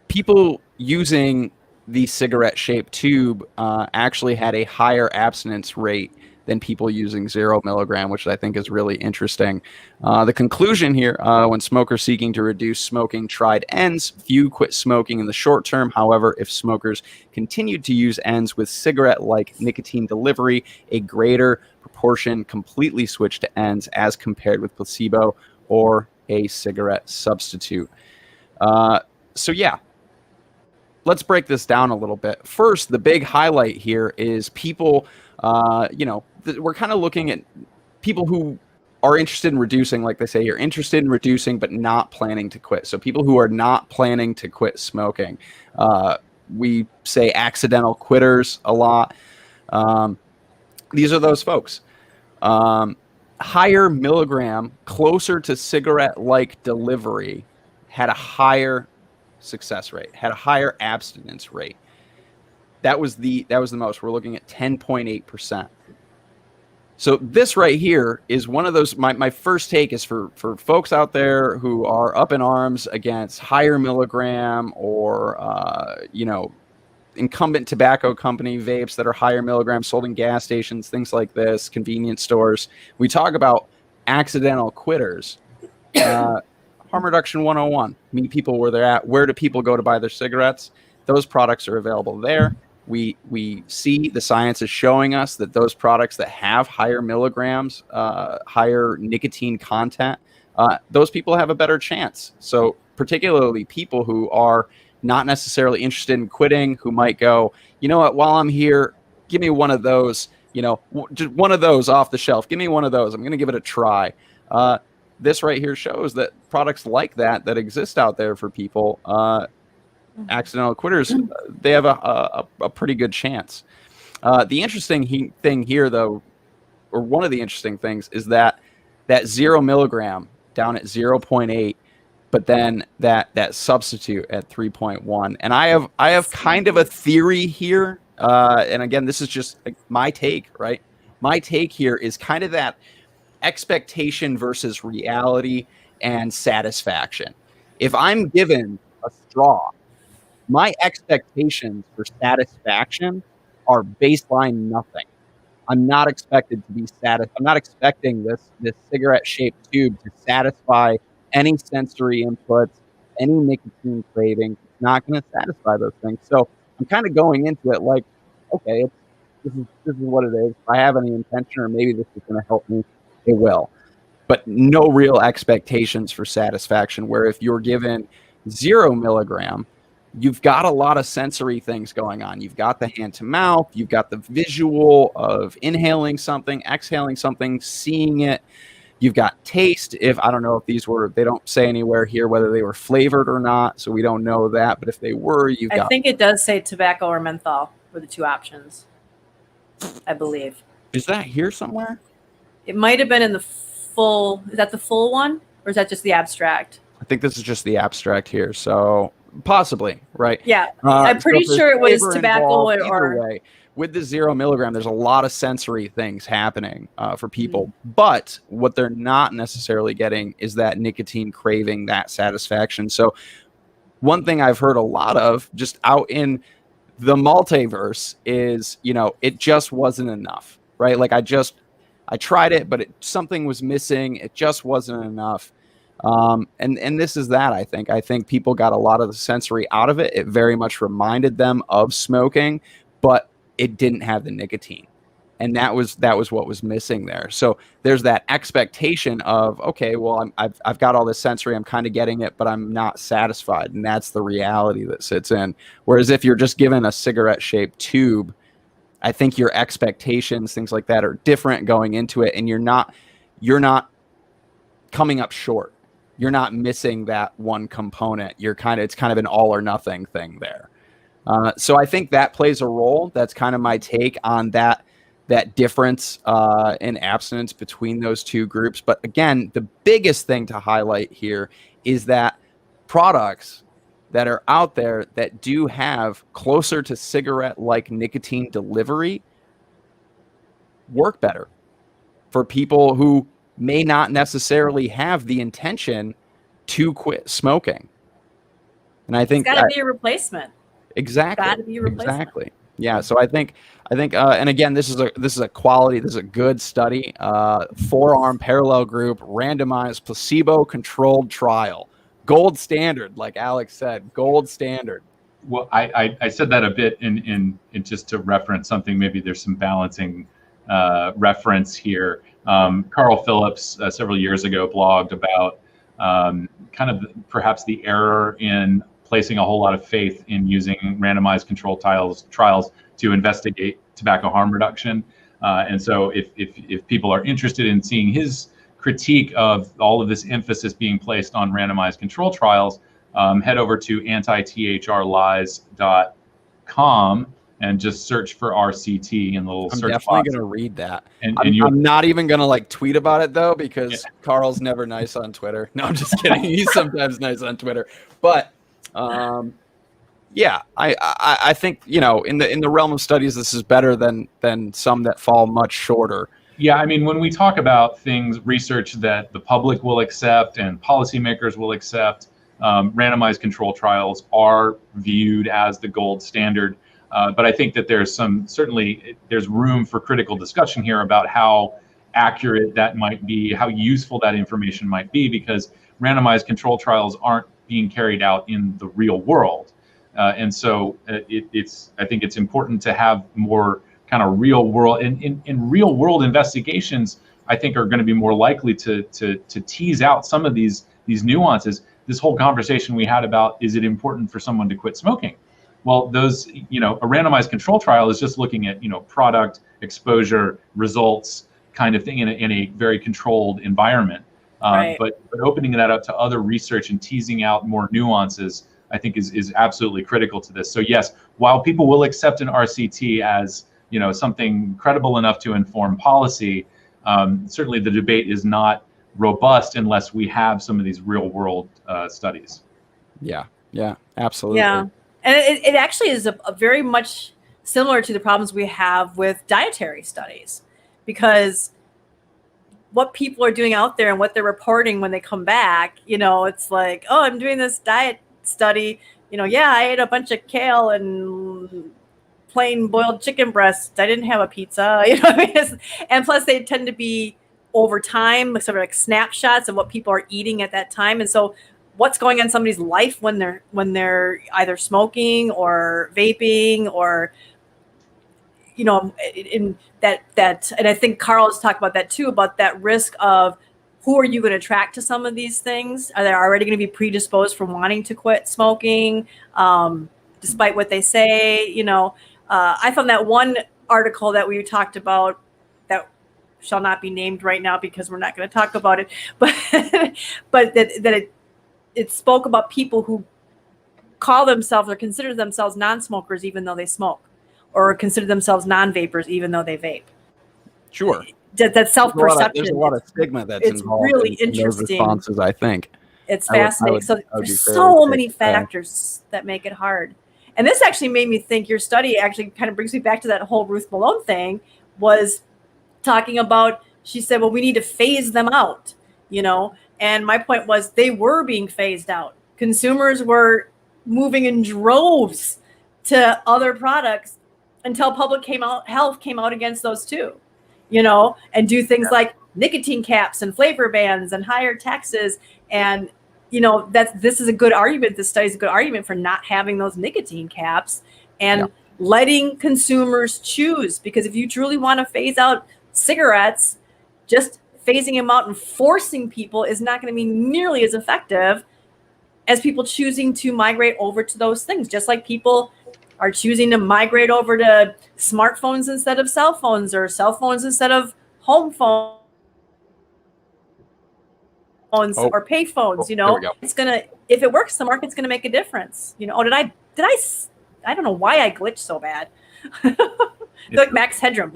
people using the cigarette-shaped tube actually had a higher abstinence rate than people using 0 milligram, which I think is really interesting. The conclusion here, when smokers seeking to reduce smoking tried ends, few quit smoking in the short term. However, if smokers continued to use ends with cigarette-like nicotine delivery, a greater proportion completely switched to ends as compared with placebo or a cigarette substitute. So yeah, let's break this down a little bit. First, the big highlight here is people, we're kind of looking at people who are interested in reducing, like they say, you're interested in reducing but not planning to quit. So people who are not planning to quit smoking. We say accidental quitters a lot. These are those folks. Higher milligram, closer to cigarette-like delivery, had a higher success rate, had a higher abstinence rate. That was the most. We're looking at 10.8%. So this right here is one of those. My first take is for folks out there who are up in arms against higher milligram or incumbent tobacco company vapes that are higher milligram sold in gas stations, things like this, convenience stores. We talk about accidental quitters. Harm Reduction 101. Meet people where they're at. Where do people go to buy their cigarettes? Those products are available there. We see the science is showing us that those products that have higher milligrams, higher nicotine content, those people have a better chance. So particularly people who are not necessarily interested in quitting, who might go, you know what, while I'm here, give me one of those, just one of those off the shelf. Give me one of those. I'm going to give it a try. This right here shows that products like that exist out there for people, accidental quitters, they have a pretty good chance. The interesting thing here, though, or one of the interesting things, is that 0 milligram down at 0.8, but then that substitute at 3.1. And I have kind of a theory here. And again, this is just my take, right? My take here is kind of that expectation versus reality and satisfaction. If I'm given a straw, my expectations for satisfaction are baseline nothing. I'm not expected to be satisfied. I'm not expecting this cigarette-shaped tube to satisfy any sensory inputs, any nicotine craving. It's not going to satisfy those things. So I'm kind of going into it like, okay, this is what it is. If I have any intention, or maybe this is going to help me, it will. But no real expectations for satisfaction. Where if you're given 0 milligram, you've got a lot of sensory things going on. You've got the hand to mouth, you've got the visual of inhaling something, exhaling something, seeing it. You've got taste. If I don't know if these were, they don't say anywhere here whether they were flavored or not, so we don't know that. But if they were, I think it does say tobacco or menthol were the 2 options, I believe. Is that here somewhere? It might have been in the full. Is that the full one, or is that just the abstract? I think this is just the abstract here. So possibly, right? Yeah, I'm pretty sure it was tobacco or way. With the 0 milligram, there's a lot of sensory things happening for people, but what they're not necessarily getting is that nicotine craving, that satisfaction. So one thing I've heard a lot of just out in the multiverse is, it just wasn't enough, right? Like I tried it, but something was missing. It just wasn't enough. And this is that, I think people got a lot of the sensory out of it. It very much reminded them of smoking, but it didn't have the nicotine. And that was what was missing there. So there's that expectation of, okay, well, I've got all this sensory, I'm kind of getting it, but I'm not satisfied. And that's the reality that sits in. Whereas if you're just given a cigarette shaped tube, I think your expectations, things like that, are different going into it. And you're not coming up short. You're not missing that one component. It's kind of an all or nothing thing there. So I think that plays a role. That's kind of my take on that difference in abstinence between those two groups. But again, the biggest thing to highlight here is that products that are out there that do have closer to cigarette-like nicotine delivery work better for people who may not necessarily have the intention to quit smoking. And I think it's got to be a replacement. Exactly. Got to be a replacement. Exactly. Yeah. So I think, and again, this is a quality. This is a good study. 4-arm parallel group, randomized, placebo-controlled trial, gold standard, like Alex said, gold standard. Well, I said that a bit in just to reference something. Maybe there's some balancing reference here. Carl Phillips several years ago blogged about kind of perhaps the error in placing a whole lot of faith in using randomized controlled trials to investigate tobacco harm reduction. And so if people are interested in seeing his critique of all of this emphasis being placed on randomized control trials, head over to antithrlies.com and just search for RCT in the little search box. I'm definitely going to read that. And I'm not even going to tweet about it though, because Carl's never nice on Twitter. No, I'm just kidding. He's sometimes nice on Twitter, but yeah, I think, in the realm of studies, this is better than some that fall much shorter. Yeah, I mean, when we talk about research that the public will accept and policymakers will accept, randomized control trials are viewed as the gold standard. But I think that there's room for critical discussion here about how accurate that might be, how useful that information might be, because randomized control trials aren't being carried out in the real world. And so I think it's important to have more kind of real world, in real world investigations, I think are going to be more likely to tease out some of these nuances. This whole conversation we had about, is it important for someone to quit smoking? Well, a randomized control trial is just looking at, product exposure results kind of thing in a very controlled environment. Right. But opening that up to other research and teasing out more nuances, I think is absolutely critical to this. So yes, while people will accept an RCT as something credible enough to inform policy, certainly the debate is not robust unless we have some of these real world studies. Yeah, absolutely. Yeah, and it actually is a very much similar to the problems we have with dietary studies, because what people are doing out there and what they're reporting when they come back, it's like, oh, I'm doing this diet study. I ate a bunch of kale and plain boiled chicken breast. I didn't have a pizza. You know what I mean? And plus, they tend to be over time, sort of like snapshots of what people are eating at that time. And so, what's going on in somebody's life when they're either smoking or vaping or, you know, in that, and I think Carl has talked about that too, about that risk of who are you going to attract to some of these things? Are they already going to be predisposed from wanting to quit smoking, despite what they say? You know, I found that one article that we talked about that shall not be named right now because we're not going to talk about it, but that it spoke about people who call themselves or consider themselves non-smokers even though they smoke, or consider themselves non-vapers even though they vape. Sure. That self-perception. There's a lot of stigma that's involved really in those interesting responses, I think. It's fascinating. So there's so many factors that make it hard. And this actually made me think, your study actually kind of brings me back to that whole Ruth Malone thing, was talking about, she said, well, we need to phase them out, you know? And my point was, they were being phased out. Consumers were moving in droves to other products until public health came out against those too, you know, and do things like nicotine caps and flavor bans and higher taxes. And, you know, this is a good argument. This study is a good argument for not having those nicotine caps and letting consumers choose. Because if you truly want to phase out cigarettes, just phasing them out and forcing people is not going to be nearly as effective as people choosing to migrate over to those things. Just like people are choosing to migrate over to smartphones instead of cell phones, or cell phones instead of home phones or pay phones, you know, it's gonna, if it works, the market's gonna make a difference. You know, I don't know why I glitched so bad. Like Max Headroom.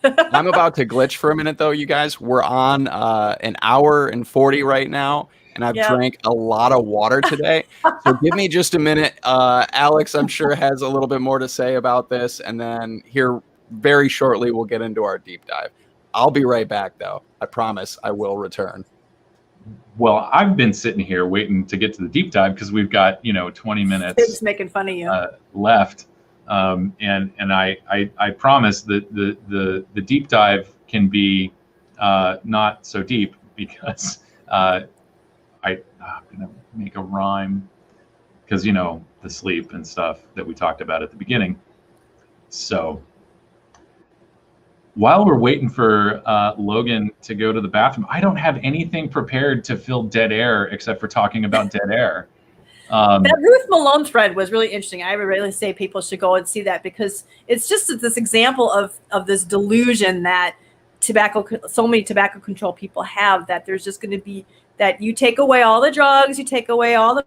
I'm about to glitch for a minute though, you guys. We're on an hour and 40 right now, and I've drank a lot of water today. So give me just a minute. Alex, I'm sure, has a little bit more to say about this, and then here very shortly we'll get into our deep dive. I'll be right back though. I promise I will return. Well, I've been sitting here waiting to get to the deep dive because we've got, 20 minutes. It's making fun of you. Left. And I promise that the deep dive can be not so deep, because I'm gonna make a rhyme, because the sleep and stuff that we talked about at the beginning. So while we're waiting for Logan to go to the bathroom, I don't have anything prepared to fill dead air except for talking about dead air. That Ruth Malone thread was really interesting. I would really say people should go and see that, because it's just this example of this delusion that so many tobacco control people have, that there's just going to be, that you take away all the drugs, you take away all the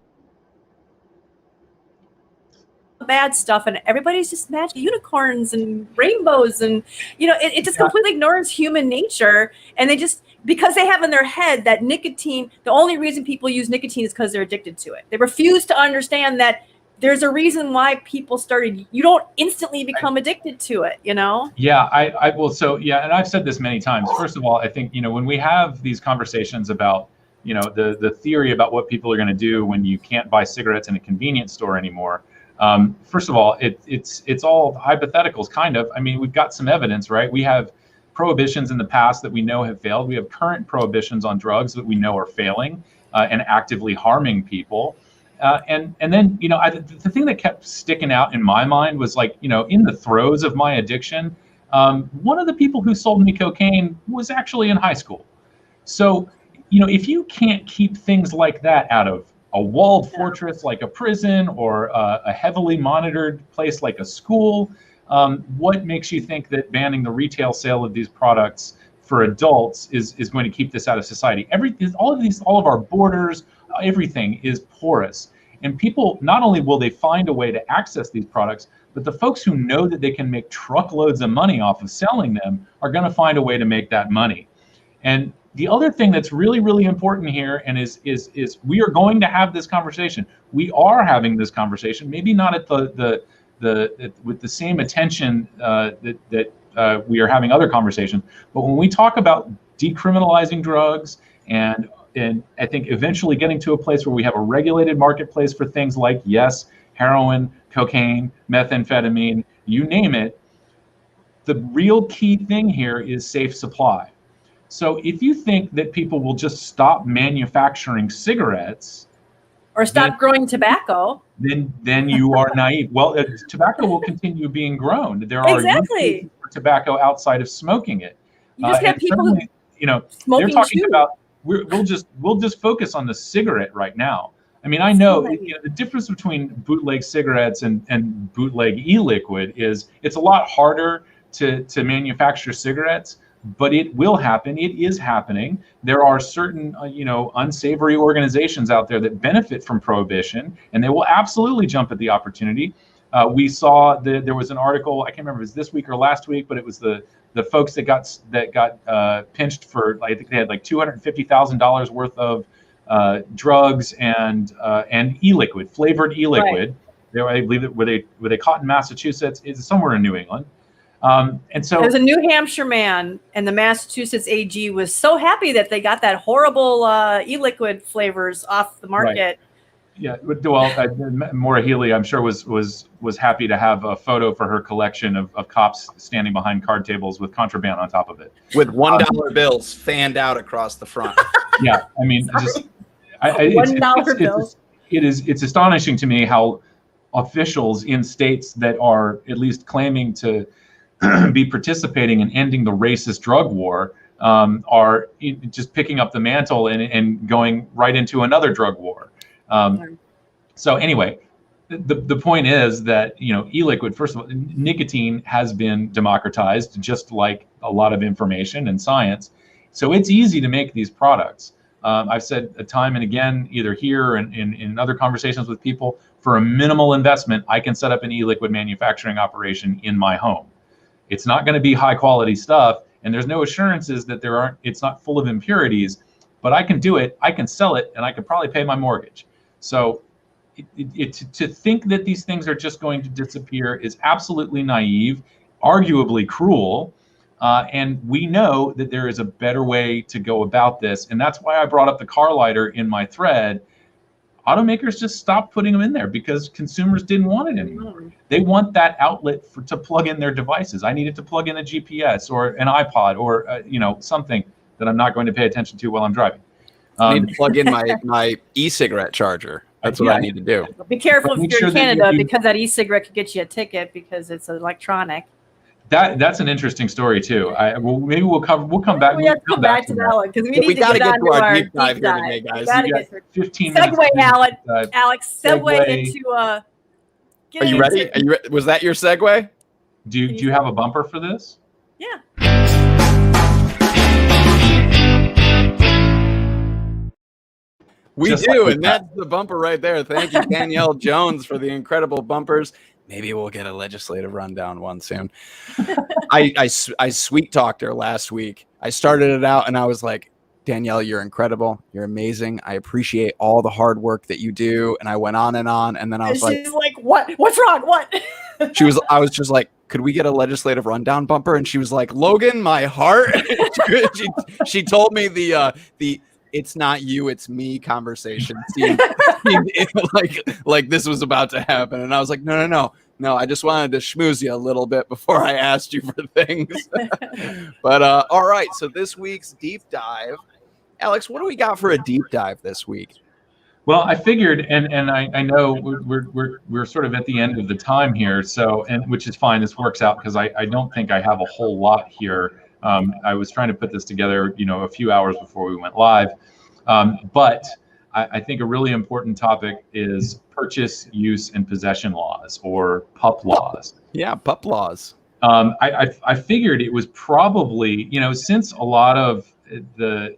bad stuff, and everybody's just magic unicorns and rainbows, and it just completely ignores human nature. And they just, because they have in their head that nicotine, the only reason people use nicotine is because they're addicted to it. They refuse to understand that there's a reason why people started. You don't instantly become addicted to it, Yeah, I will. So yeah, and I've said this many times. First of all, I think when we have these conversations about the theory about what people are going to do when you can't buy cigarettes in a convenience store anymore. First of all, it's all hypotheticals, kind of. I mean, we've got some evidence, right? We have prohibitions in the past that we know have failed. We have current prohibitions on drugs that we know are failing and actively harming people. And then, the thing that kept sticking out in my mind was, like, in the throes of my addiction, one of the people who sold me cocaine was actually in high school. So, if you can't keep things like that out of a walled fortress like a prison, or a heavily monitored place like a school, what makes you think that banning the retail sale of these products for adults is going to keep this out of society? All of our borders, everything is porous. And people, not only will they find a way to access these products, but the folks who know that they can make truckloads of money off of selling them are going to find a way to make that money. And the other thing that's really, really important here, and is we are going to have this conversation. We are having this conversation, maybe not at with the same attention that we are having other conversations, but when we talk about decriminalizing drugs and I think eventually getting to a place where we have a regulated marketplace for things like, yes, heroin, cocaine, methamphetamine, you name it. The real key thing here is safe supply. So if you think that people will just stop manufacturing cigarettes or stop growing tobacco, then you are naive. Well, tobacco will continue being grown. There are uses for tobacco outside of smoking it. You just have people who, they're talking about we'll just focus on the cigarette right now. I mean, I know, the difference between bootleg cigarettes and bootleg e-liquid is it's a lot harder to manufacture cigarettes, but it will happen. It is happening. There are certain, unsavory organizations out there that benefit from prohibition, and they will absolutely jump at the opportunity. We saw there was an article, I can't remember if it was this week or last week, but it was the folks that got pinched for, I think they had like $250,000 worth of drugs and e-liquid, flavored e-liquid. Right. I believe that were they caught in Massachusetts? It's somewhere in New England. And so there's a New Hampshire man, and the Massachusetts AG was so happy that they got that horrible e-liquid flavors off the market. Right. Yeah, well, Maura Healey, I'm sure was happy to have a photo for her collection of cops standing behind card tables with contraband on top of it, with $1 bills fanned out across the front. Yeah, I mean, $1 bills. It's astonishing to me how officials in states that are at least claiming to be participating in ending the racist drug war are just picking up the mantle and going right into another drug war. So anyway, the point is that, e-liquid, first of all, nicotine has been democratized, just like a lot of information and science. So it's easy to make these products. I've said time and again, either here and in other conversations with people, for a minimal investment, I can set up an e-liquid manufacturing operation in my home. It's not going to be high quality stuff, and there's no assurances that it's not full of impurities, but I can do it, I can sell it, and I could probably pay my mortgage. So to think that these things are just going to disappear is absolutely naive, arguably cruel. And we know that there is a better way to go about this. And that's why I brought up the car lighter in my thread. Automakers just stopped putting them in there because consumers didn't want it anymore. They want that outlet to plug in their devices. I needed to plug in a GPS or an iPod or something that I'm not going to pay attention to while I'm driving. I need to plug in my e-cigarette charger. That's what I need to do. Be careful if you're in Canada because that e-cigarette could get you a ticket because it's electronic. That's an interesting story too. Maybe we'll come back. We have to come back to that one because we got to get to our deep dive here today, guys. We got 15 minutes. Segue, Alex. Segue into. Are you ready? Was that your segue? Do you have a bumper for this? Yeah. We do, and that's the bumper right there. Thank you, Danielle Jones, for the incredible bumpers. Maybe we'll get a legislative rundown one soon. I sweet talked her last week. I started it out, and I was like, Danielle, you're incredible. You're amazing. I appreciate all the hard work that you do. And I went on, and then I was she's like, what? What's wrong? What? I was just like, could we get a legislative rundown bumper? And she was like, Logan, my heart. she told me the it's not you, it's me conversation seemed like this was about to happen. And I was like, no. I just wanted to schmooze you a little bit before I asked you for things. But all right. So this week's deep dive, Alex, what do we got for a deep dive this week? Well, I figured, and I know we're sort of at the end of the time here, so which is fine. This works out because I don't think I have a whole lot here. I was trying to put this together, a few hours before we went live. But I think a really important topic is purchase, use, and possession laws, or PUP laws. Yeah, PUP laws. I figured it was probably, since a lot of the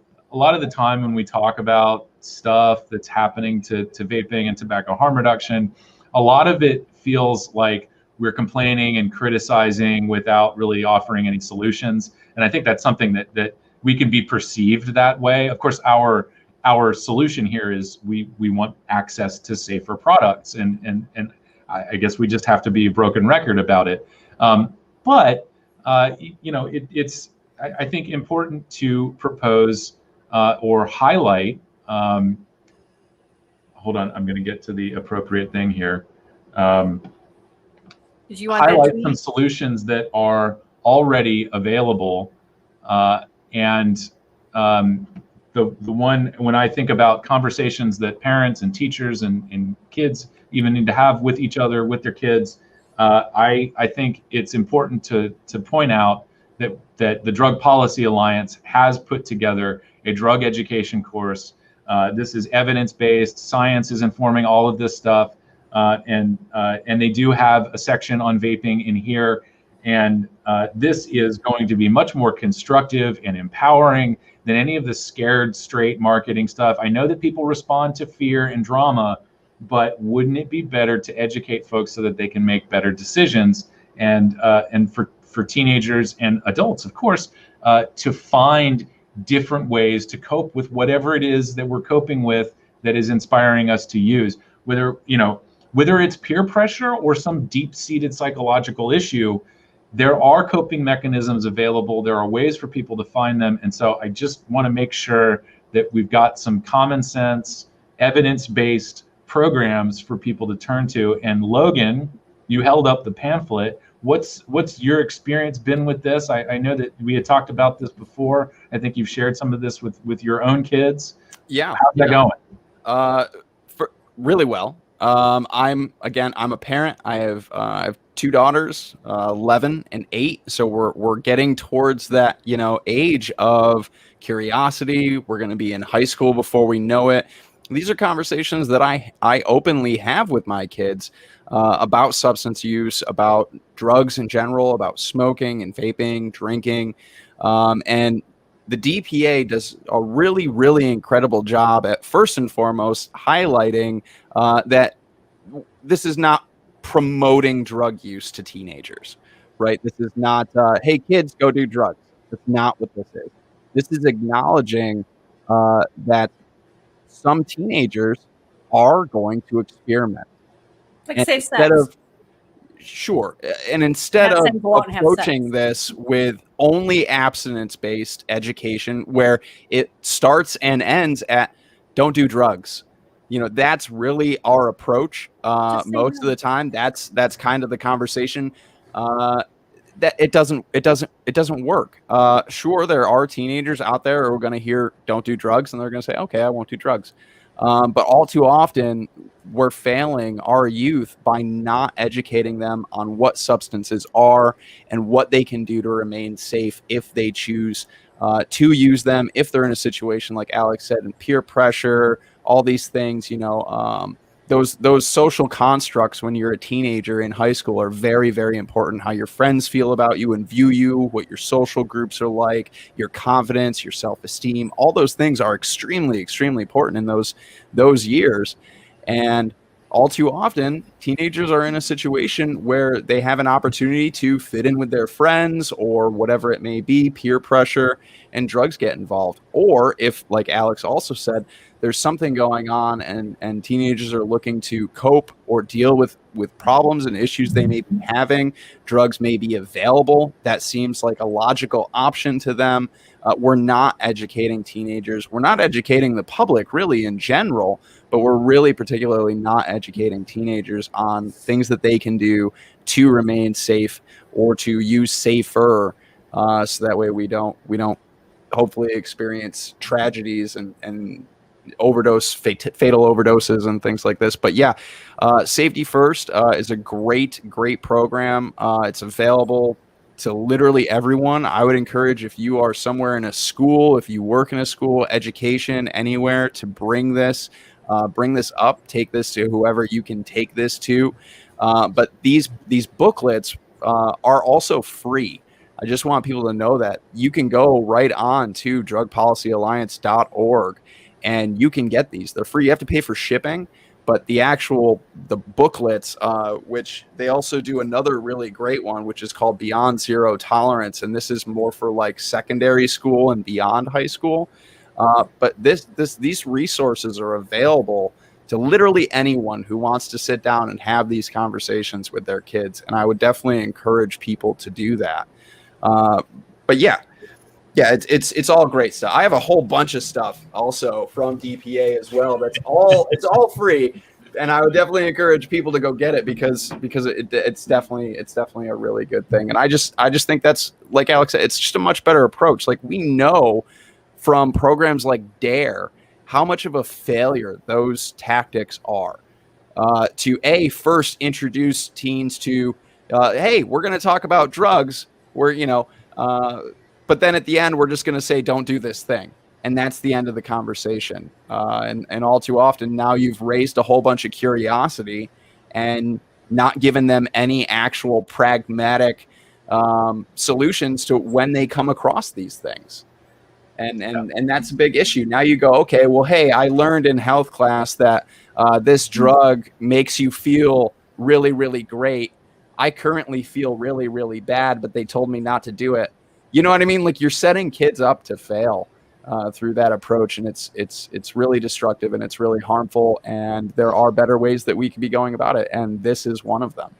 time when we talk about stuff that's happening to vaping and tobacco harm reduction, a lot of it feels like we're complaining and criticizing without really offering any solutions. And I think that's something that we can be perceived that way. Of course, our solution here is we want access to safer products, and I guess we just have to be a broken record about it. But it's I think important to propose or highlight. Hold on, I'm going to get to the appropriate thing here. Did you want that highlight tweet? some solutions that are already available. And the one, when I think about conversations that parents and teachers and kids even need to have with each other, with their kids, I think it's important to point out that the Drug Policy Alliance has put together a drug education course. This is evidence-based. Science is informing all of this stuff. And they do have a section on vaping in here. And this is going to be much more constructive and empowering than any of the scared straight marketing stuff. I know that people respond to fear and drama, but wouldn't it be better to educate folks so that they can make better decisions? And for teenagers and adults, of course, to find different ways to cope with whatever it is that we're coping with that is inspiring us to use, whether it's peer pressure or some deep-seated psychological issue. There are coping mechanisms available. There are ways for people to find them. And so I just want to make sure that we've got some common sense, evidence-based programs for people to turn to. And Logan, you held up the pamphlet. What's your experience been with this? I know that we had talked about this before. I think you've shared some of this with your own kids. Yeah. How's that going? Really well. I'm a parent. I have two daughters, 11 and 8. So we're getting towards that, age of curiosity. We're going to be in high school before we know it. These are conversations that I openly have with my kids about substance use, about drugs in general, about smoking and vaping, drinking, and the DPA does a really, really incredible job at, first and foremost, highlighting that this is not promoting drug use to teenagers, right? This is not, hey, kids, go do drugs. That's not what this is. This is acknowledging that some teenagers are going to experiment. Like safe sex. Instead of approaching this with only abstinence-based education where it starts and ends at don't do drugs, that's really our approach most of the time. That's kind of the conversation. That it doesn't work. Sure, there are teenagers out there who are going to hear don't do drugs and they're going to say, okay, I won't do drugs. But all too often, we're failing our youth by not educating them on what substances are and what they can do to remain safe if they choose to use them, if they're in a situation like Alex said, and peer pressure, all these things, those social constructs when you're a teenager in high school are very, very important. How your friends feel about you and view you, what your social groups are like, your confidence, your self-esteem, all those things are extremely, extremely important in those years. And all too often, teenagers are in a situation where they have an opportunity to fit in with their friends or whatever it may be, peer pressure, and drugs get involved. Or if, like Alex also said, there's something going on and teenagers are looking to cope or deal with problems and issues they may be having, drugs may be available. That seems like a logical option to them. We're not educating teenagers. We're not educating the public really in general, but we're really particularly not educating teenagers on things that they can do to remain safe or to use safer, so that way we don't hopefully experience tragedies and overdose, fatal overdoses and things like this. But yeah, Safety First is a great program. It's available to literally everyone. I would encourage, if you are somewhere in a school, if you work in a school, education, anywhere, to bring this up, take this to whoever you can take this to. But these booklets are also free. I just want people to know that you can go right on to drugpolicyalliance.org and you can get these. They're free. You have to pay for shipping, but the booklets, which they also do another really great one, which is called Beyond Zero Tolerance. And this is more for like secondary school and beyond high school. But these resources are available to literally anyone who wants to sit down and have these conversations with their kids. And I would definitely encourage people to do that. But yeah, it's all great stuff. I have a whole bunch of stuff also from DPA as well. It's all free. and I would definitely encourage people to go get it because it's definitely a really good thing. And I just think that's, like Alex said, it's just a much better approach. Like, we know from programs like DARE how much of a failure those tactics are. To first introduce teens to, hey, we're going to talk about drugs. But then at the end, we're just going to say, don't do this thing. And that's the end of the conversation. And all too often now you've raised a whole bunch of curiosity and not given them any actual pragmatic solutions to when they come across these things. And that's a big issue. Now you go, okay, well, hey, I learned in health class that this drug makes you feel really, really great. I currently feel really, really bad, but they told me not to do it. You know what I mean? Like, you're setting kids up to fail through that approach, and it's really destructive and it's really harmful. And there are better ways that we could be going about it, and this is one of them.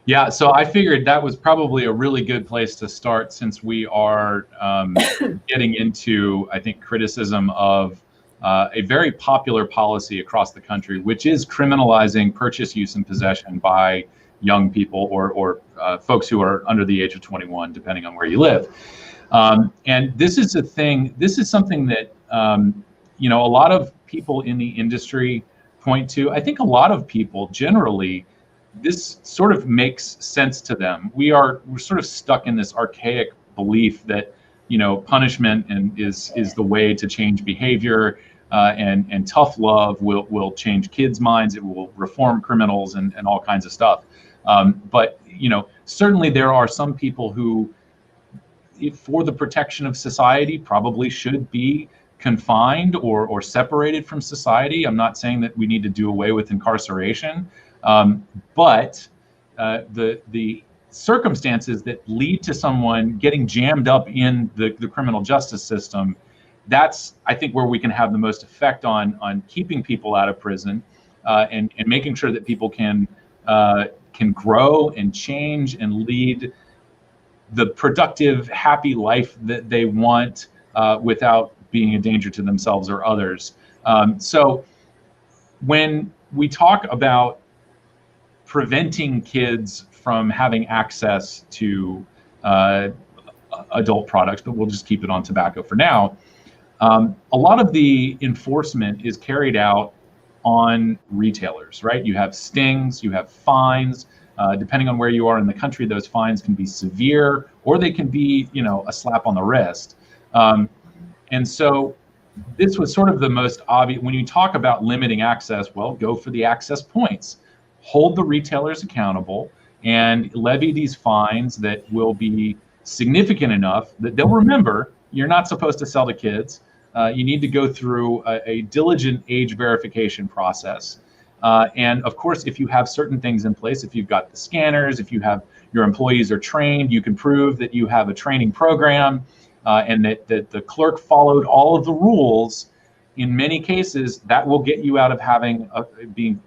Yeah, so I figured that was probably a really good place to start, since we are getting into, I think, criticism of a very popular policy across the country, which is criminalizing purchase, use, and possession by young people or folks who are under the age of 21, depending on where you live. And this is something that a lot of people in the industry point to. I think a lot of people generally, this sort of makes sense to them. We're sort of stuck in this archaic belief that punishment is the way to change behavior, and tough love will change kids' minds. It will reform criminals and all kinds of stuff. But certainly there are some people who, for the protection of society, probably should be confined or separated from society. I'm not saying that we need to do away with incarceration. But the circumstances that lead to someone getting jammed up in the criminal justice system, that's, I think, where we can have the most effect on keeping people out of prison, and making sure that people can grow and change and lead the productive, happy life that they want, without being a danger to themselves or others. So when we talk about preventing kids from having access to adult products, but we'll just keep it on tobacco for now. A lot of the enforcement is carried out on retailers, right? You have stings, you have fines. Depending on where you are in the country, those fines can be severe, or they can be, a slap on the wrist. And so this was sort of the most obvious. When you talk about limiting access, well, go for the access points. Hold the retailers accountable and levy these fines that will be significant enough that they'll remember you're not supposed to sell to kids. You need to go through a diligent age verification process. And of course, if you have certain things in place, if you've got the scanners, if you have your employees are trained, you can prove that you have a training program, and that the clerk followed all of the rules. In many cases, that will get you out of having being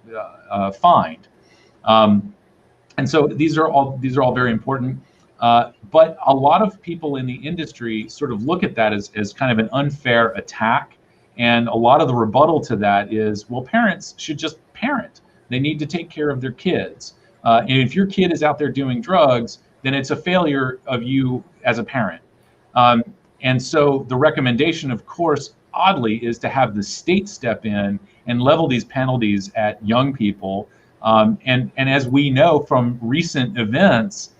fined. And so these are all very important. But a lot of people in the industry sort of look at that as kind of an unfair attack. And a lot of the rebuttal to that is, well, parents should just parent. They need to take care of their kids. And if your kid is out there doing drugs, then it's a failure of you as a parent. And so the recommendation, of course, oddly, is to have the state step in and level these penalties at young people. And as we know from recent events,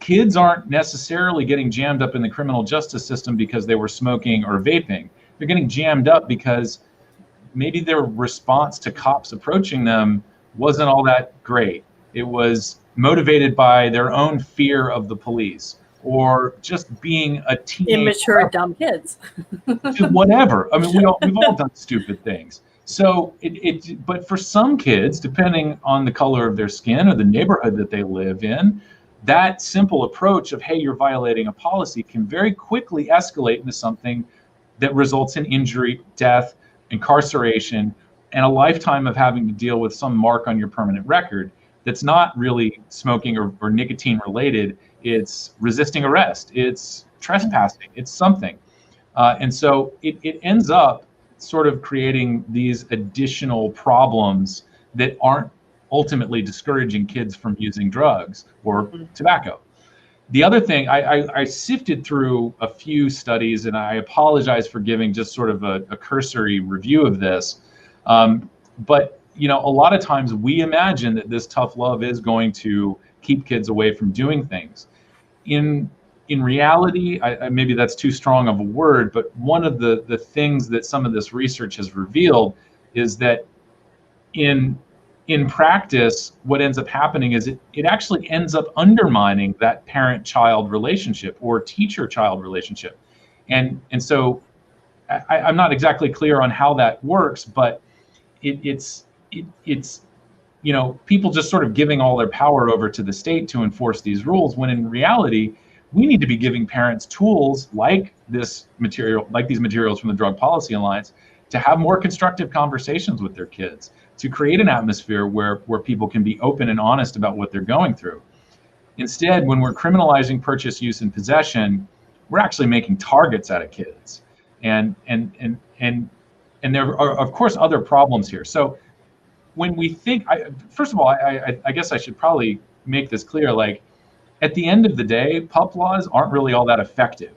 kids aren't necessarily getting jammed up in the criminal justice system because they were smoking or vaping. They're getting jammed up because maybe their response to cops approaching them wasn't all that great. It was motivated by their own fear of the police, or just being a teenage, immature, dumb kids. Whatever. I mean, we've all done stupid things. So but for some kids, depending on the color of their skin or the neighborhood that they live in, that simple approach of, hey, you're violating a policy, can very quickly escalate into something that results in injury, death, incarceration, and a lifetime of having to deal with some mark on your permanent record that's not really smoking or nicotine related. It's resisting arrest, it's trespassing, it's something. And so it ends up sort of creating these additional problems that aren't ultimately discouraging kids from using drugs or tobacco. The other thing, I sifted through a few studies, and I apologize for giving just sort of a cursory review of this. But a lot of times we imagine that this tough love is going to keep kids away from doing things. In reality, maybe that's too strong of a word, but one of the things that some of this research has revealed is that in practice, what ends up happening is it actually ends up undermining that parent-child relationship or teacher-child relationship. And so I'm not exactly clear on how that works, but it's people just sort of giving all their power over to the state to enforce these rules, when in reality, we need to be giving parents tools like these materials from the Drug Policy Alliance to have more constructive conversations with their kids, to create an atmosphere where people can be open and honest about what they're going through. Instead, when we're criminalizing purchase, use, and possession, we're actually making targets out of kids. And there are, of course, other problems here. So when we think, first of all, I guess I should probably make this clear, like, at the end of the day, PUP laws aren't really all that effective.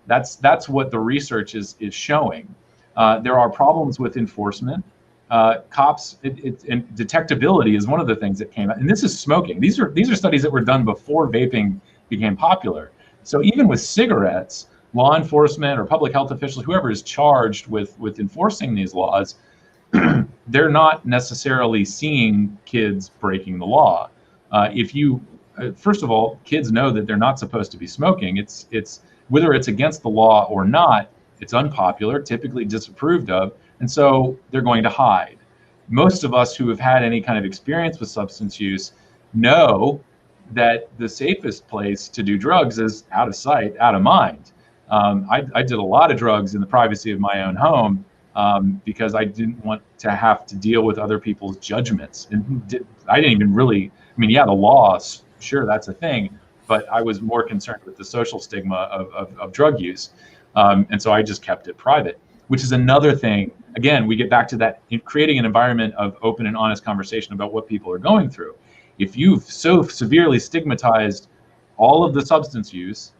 That's what the research is showing. There are problems with enforcement. Cops and detectability is one of the things that came out, and this is smoking. These are studies that were done before vaping became popular. So even with cigarettes, law enforcement or public health officials, whoever is charged with enforcing these laws, they're not necessarily seeing kids breaking the law. First of all, kids know that they're not supposed to be smoking. It's whether it's against the law or not, it's unpopular, typically disapproved of, and so they're going to hide. Most of us who have had any kind of experience with substance use know that the safest place to do drugs is out of sight, out of mind. I did a lot of drugs in the privacy of my own home because I didn't want to have to deal with other people's judgments. And I didn't even really, the law, sure, that's a thing, but I was more concerned with the social stigma of drug use. And so I just kept it private, which is another thing. Again, we get back to that, creating an environment of open and honest conversation about what people are going through. If you've so severely stigmatized all of the substance use,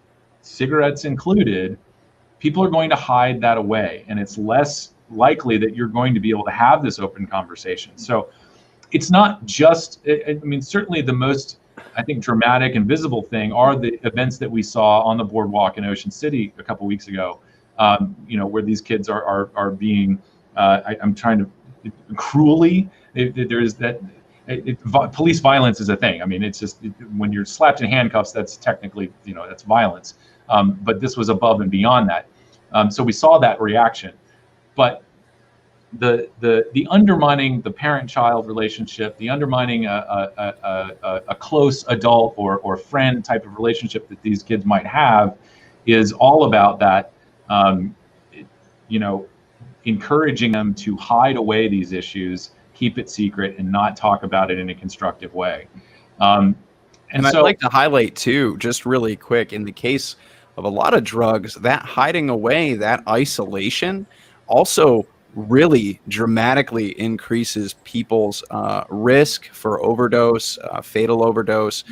cigarettes included, people are going to hide that away, and it's less likely that you're going to be able to have this open conversation. So it's not just, certainly the most, I think, dramatic and visible thing are the events that we saw on the boardwalk in Ocean City a couple weeks ago, where these kids are being, I'm trying to, cruelly, there's that, police violence is a thing. It's just, when you're slapped in handcuffs, that's technically, that's violence. But this was above and beyond that. So we saw that reaction. But the undermining the parent-child relationship, the undermining a close adult or friend type of relationship that these kids might have, is all about that, encouraging them to hide away these issues, keep it secret, and not talk about it in a constructive way. And I'd like to highlight too, just really quick, in the case of a lot of drugs, that hiding away, that isolation, also really dramatically increases people's risk for overdose, fatal overdose.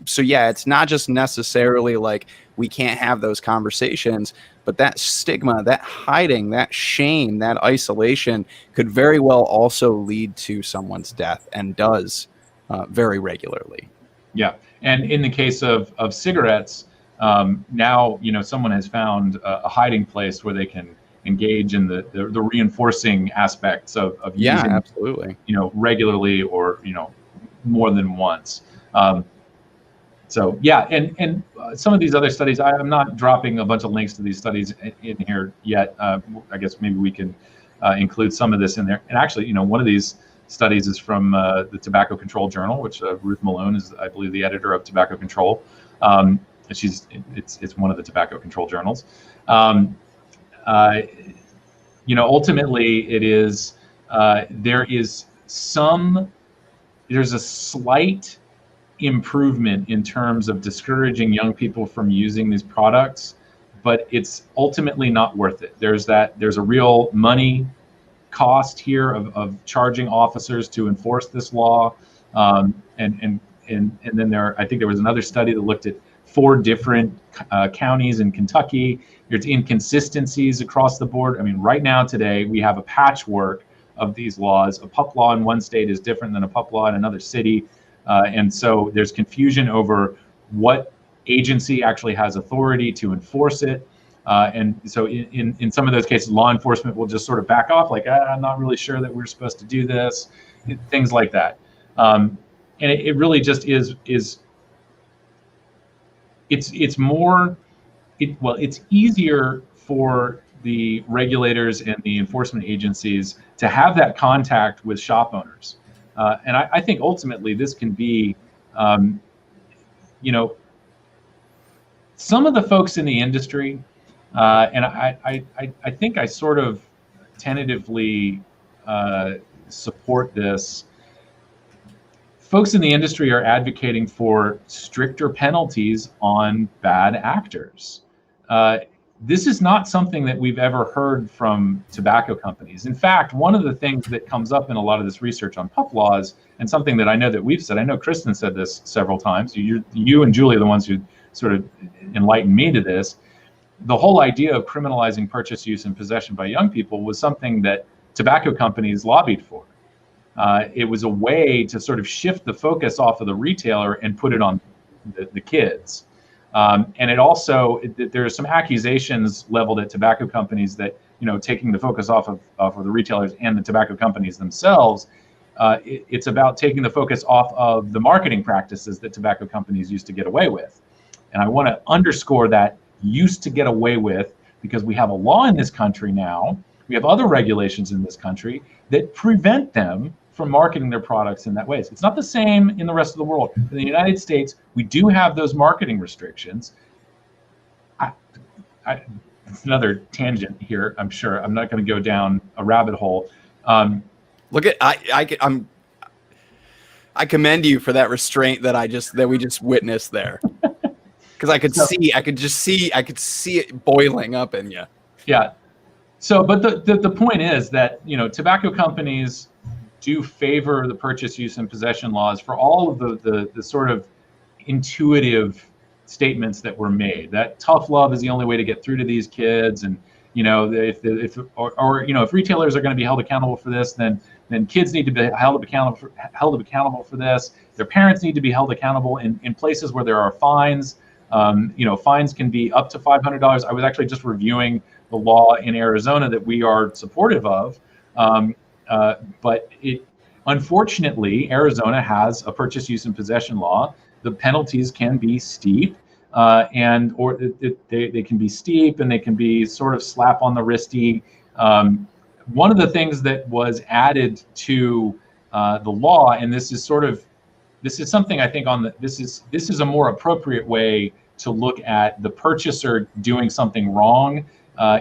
So yeah, it's not just necessarily like we can't have those conversations, but that stigma, that hiding, that shame, that isolation could very well also lead to someone's death, and does very regularly. Yeah, and in the case of cigarettes, now someone has found a hiding place where they can engage in the reinforcing aspects of using, absolutely, regularly, or more than once. So yeah, and some of these other studies, I'm not dropping a bunch of links to these studies in here yet. I guess maybe we can include some of this in there. And actually, one of these studies is from the Tobacco Control Journal, which Ruth Malone is, I believe, the editor of Tobacco Control. It's one of the tobacco control journals. Ultimately, it is there's a slight improvement in terms of discouraging young people from using these products, but it's ultimately not worth it. There's a real money cost here of charging officers to enforce this law, and then I think there was another study that looked at 4 different counties in Kentucky. There's inconsistencies across the board. I mean, right now today we have a patchwork of these laws. A PUP law in one state is different than a PUP law in another city, and so there's confusion over what agency actually has authority to enforce it. And so in some of those cases, law enforcement will just sort of back off, like, I'm not really sure that we're supposed to do this, things like that. And it really just is it's more, it's easier for the regulators and the enforcement agencies to have that contact with shop owners. And I think ultimately this can be, some of the folks in the industry, and I think I sort of tentatively support this. Folks in the industry are advocating for stricter penalties on bad actors. This is not something that we've ever heard from tobacco companies. In fact, one of the things that comes up in a lot of this research on PUP laws, and something that I know that we've said, I know Kristin said this several times, you and Julie are the ones who sort of enlightened me to this. The whole idea of criminalizing purchase, use, and possession by young people was something that tobacco companies lobbied for. It was a way to sort of shift the focus off of the retailer and put it on the kids. And it also, there are some accusations leveled at tobacco companies that, taking the focus off of the retailers and the tobacco companies themselves, it's about taking the focus off of the marketing practices that tobacco companies used to get away with. And I want to underscore that used to get away with, because we have a law in this country now, we have other regulations in this country that prevent them from marketing their products in that way. It's not the same in the rest of the world. In the United States, we do have those marketing restrictions. It's another tangent here, I'm sure. I'm not going to go down a rabbit hole. Look at I commend you for that restraint that we just witnessed there. Because I could see it boiling up in you. Yeah. So, but the point is that, tobacco companies do favor the purchase, use, and possession laws for all of the sort of intuitive statements that were made. That tough love is the only way to get through to these kids, and if retailers are going to be held accountable for this, then kids need to be held accountable for this. Their parents need to be held accountable in places where there are fines. Fines can be up to $500. I was actually just reviewing the law in Arizona that we are supportive of. But unfortunately, Arizona has a purchase, use, and possession law. The penalties can be steep, they can be steep, and they can be sort of slap on the wristy. One of the things that was added to the law, and this is something I think this is a more appropriate way to look at the purchaser doing something wrong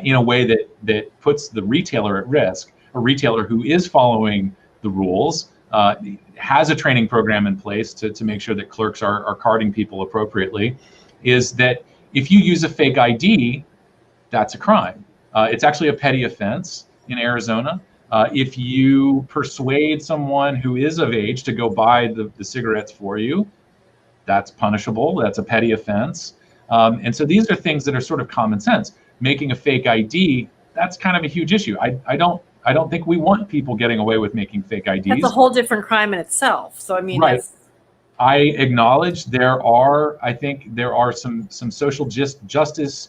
in a way that puts the retailer at risk. A retailer who is following the rules has a training program in place to make sure that clerks are carding people appropriately, is that if you use a fake ID, that's a crime. It's actually a petty offense in Arizona. If you persuade someone who is of age to go buy the cigarettes for you, that's punishable. That's a petty offense. And so these are things that are sort of common sense. Making a fake ID, that's kind of a huge issue. I don't think we want people getting away with making fake IDs. That's a whole different crime in itself. So I mean, right. I acknowledge there are some social justice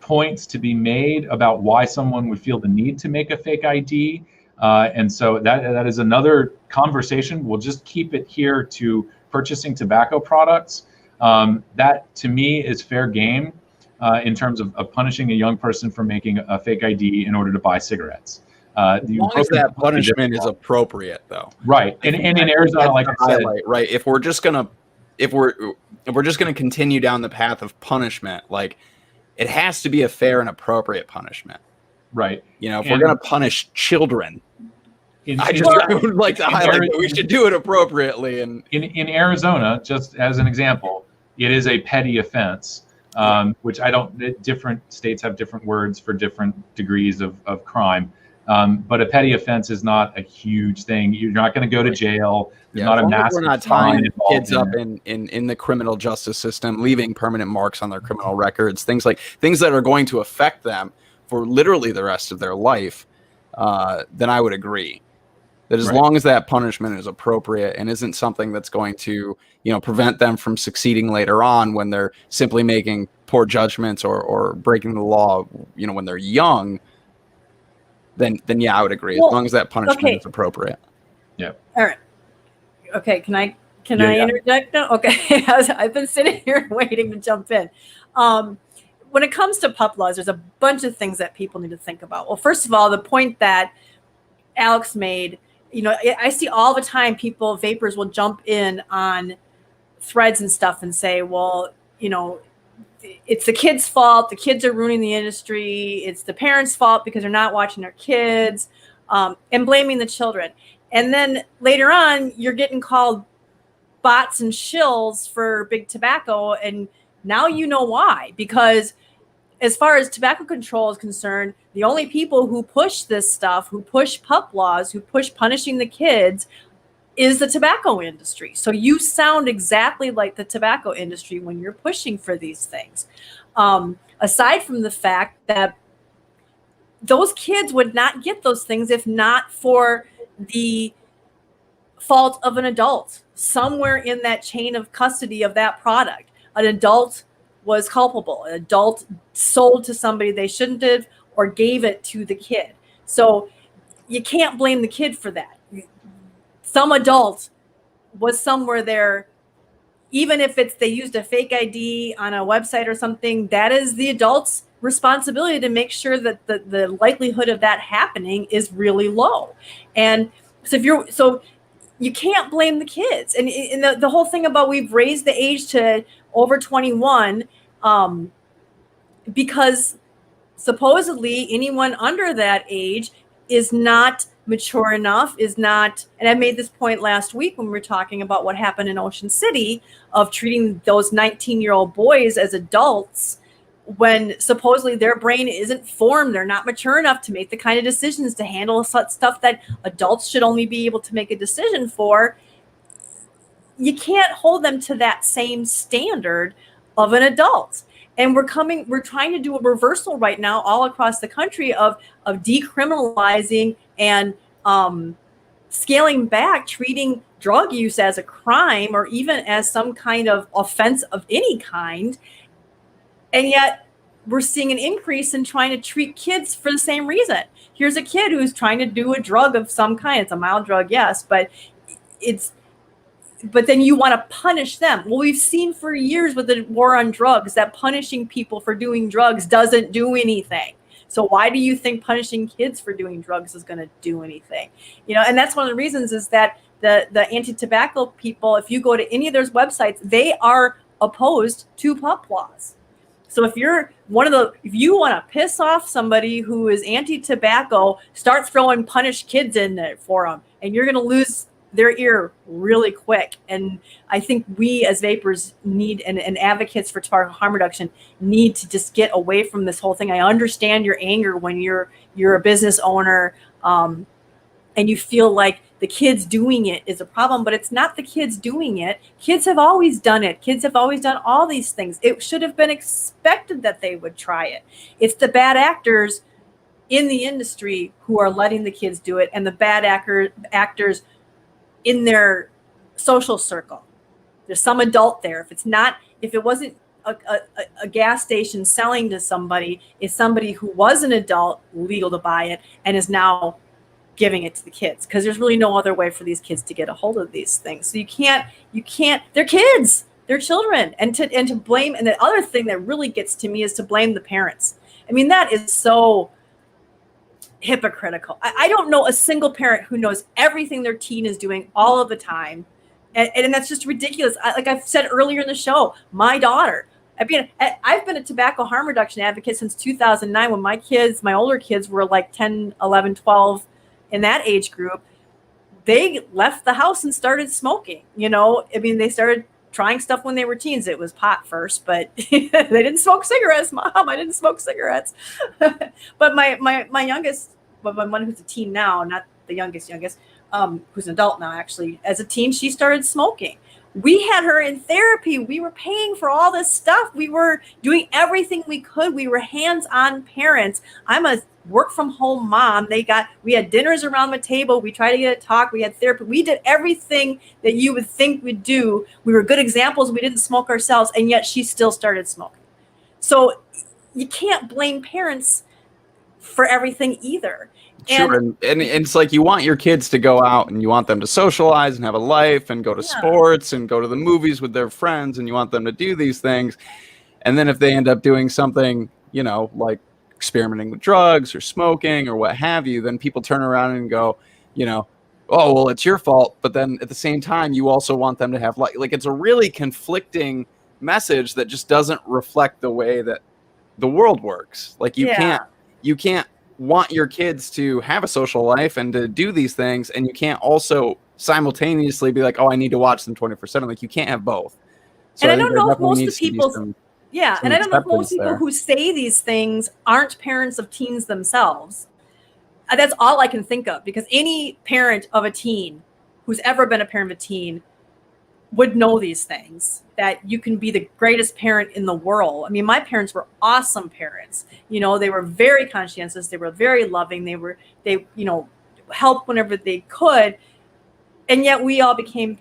points to be made about why someone would feel the need to make a fake ID. And so that is another conversation. We'll just keep it here to purchasing tobacco products. That to me is fair game in terms of punishing a young person for making a fake ID in order to buy cigarettes. As long as that punishment is appropriate, though. Right. And in Arizona, like I said, right. If we're just gonna continue down the path of punishment, like, it has to be a fair and appropriate punishment. Right. If we're gonna punish children, I would like to highlight that we should do it appropriately. And in Arizona, just as an example, it is a petty offense which different states have different words for different degrees of crime. But a petty offense is not a huge thing. You're not going to go to jail. There's not a massive we're not fine tying involved kids up in the criminal justice system, leaving permanent marks on their criminal records, things that are going to affect them for literally the rest of their life, then I would agree that as long as that punishment is appropriate and isn't something that's going to, prevent them from succeeding later on when they're simply making poor judgments or breaking the law, when they're young, then yeah, I would agree. As long as that punishment is appropriate. Yeah. All right. Okay. Can I interject now? Okay. I've been sitting here waiting to jump in. When it comes to PUP laws, there's a bunch of things that people need to think about. Well, first of all, the point that Alex made, I see all the time vapors will jump in on threads and stuff and say, well, it's the kids' fault. The kids are ruining the industry. It's the parents' fault because they're not watching their kids, and blaming the children. And then later on, you're getting called bots and shills for big tobacco. And now you know why, because as far as tobacco control is concerned, the only people who push this stuff, who push PUP laws, who push punishing the kids, is the tobacco industry. So you sound exactly like the tobacco industry when you're pushing for these things. Aside from the fact that those kids would not get those things if not for the fault of an adult somewhere in that chain of custody of that product. An adult was culpable. An adult sold to somebody they shouldn't have or gave it to the kid. So you can't blame the kid for that. Some adult was somewhere there, even if they used a fake ID on a website or something, that is the adult's responsibility to make sure that the likelihood of that happening is really low. And so you can't blame the kids. And the whole thing about we've raised the age to over 21, because supposedly anyone under that age is not mature enough, and I made this point last week when we were talking about what happened in Ocean City of treating those 19-year-old boys as adults when supposedly their brain isn't formed. They're not mature enough to make the kind of decisions to handle such stuff that adults should only be able to make a decision for. You can't hold them to that same standard of an adult. And we're trying to do a reversal right now all across the country of decriminalizing and scaling back treating drug use as a crime or even as some kind of offense of any kind. And yet we're seeing an increase in trying to treat kids for the same reason. Here's a kid who's trying to do a drug of some kind. It's a mild drug, yes, but then you want to punish them. Well, we've seen for years with the war on drugs that punishing people for doing drugs doesn't do anything. So why do you think punishing kids for doing drugs is going to do anything? And that's one of the reasons is that the anti-tobacco people, if you go to any of those websites, they are opposed to PUP laws. So if you want to piss off somebody who is anti-tobacco, start throwing punish kids in there for them, and you're going to lose their ear really quick. And I think we as vapors need and advocates for tobacco harm reduction need to just get away from this whole thing. I understand your anger when you're a business owner and you feel like the kids doing it is a problem, but it's not the kids doing it. Kids have always done it. Kids have always done all these things. It should have been expected that they would try it. It's the bad actors in the industry who are letting the kids do it, and the bad actors in their social circle. There's some adult there. If it wasn't a gas station selling to somebody, it's somebody who was an adult legal to buy it and is now giving it to the kids, because there's really no other way for these kids to get a hold of these things. So you can't, they're kids, they're children. And to blame, and the other thing that really gets to me is to blame the parents. I mean, that is so hypocritical. I don't know a single parent who knows everything their teen is doing all of the time. And that's just ridiculous. Like I've said earlier in the show, my daughter, I've been a tobacco harm reduction advocate since 2009 when my older kids were like 10, 11, 12 in that age group. They left the house and started smoking. They started trying stuff when they were teens. It was pot first, but they didn't smoke cigarettes. Mom, I didn't smoke cigarettes. But my youngest, but my one who's a teen now, not the youngest, who's an adult now, actually, as a teen, she started smoking. We had her in therapy. We were paying for all this stuff. We were doing everything we could. We were hands-on parents. I'm a work from home mom. We had dinners around the table. We tried to get a talk. We had therapy. We did everything that you would think we'd do. We were good examples. We didn't smoke ourselves, and yet she still started smoking. So you can't blame parents for everything either. Sure, and it's like you want your kids to go out and you want them to socialize and have a life and go to sports and go to the movies with their friends, and you want them to do these things. And then if they end up doing something, like experimenting with drugs or smoking or what have you, then people turn around and go, oh, well, it's your fault. But then at the same time, you also want them to have like it's a really conflicting message that just doesn't reflect the way that the world works. Like you can't want your kids to have a social life and to do these things, and you can't also simultaneously be like, oh, I need to watch them 24/7. Like you can't have both. So and I don't know if most of the people and I don't know if most people who say these things aren't parents of teens themselves. That's all I can think of, because any parent of a teen who's ever been a parent of a teen would know these things, that you can be the greatest parent in the world. I mean, my parents were awesome parents. They were very conscientious. They were very loving. They helped whenever they could. And yet we all became,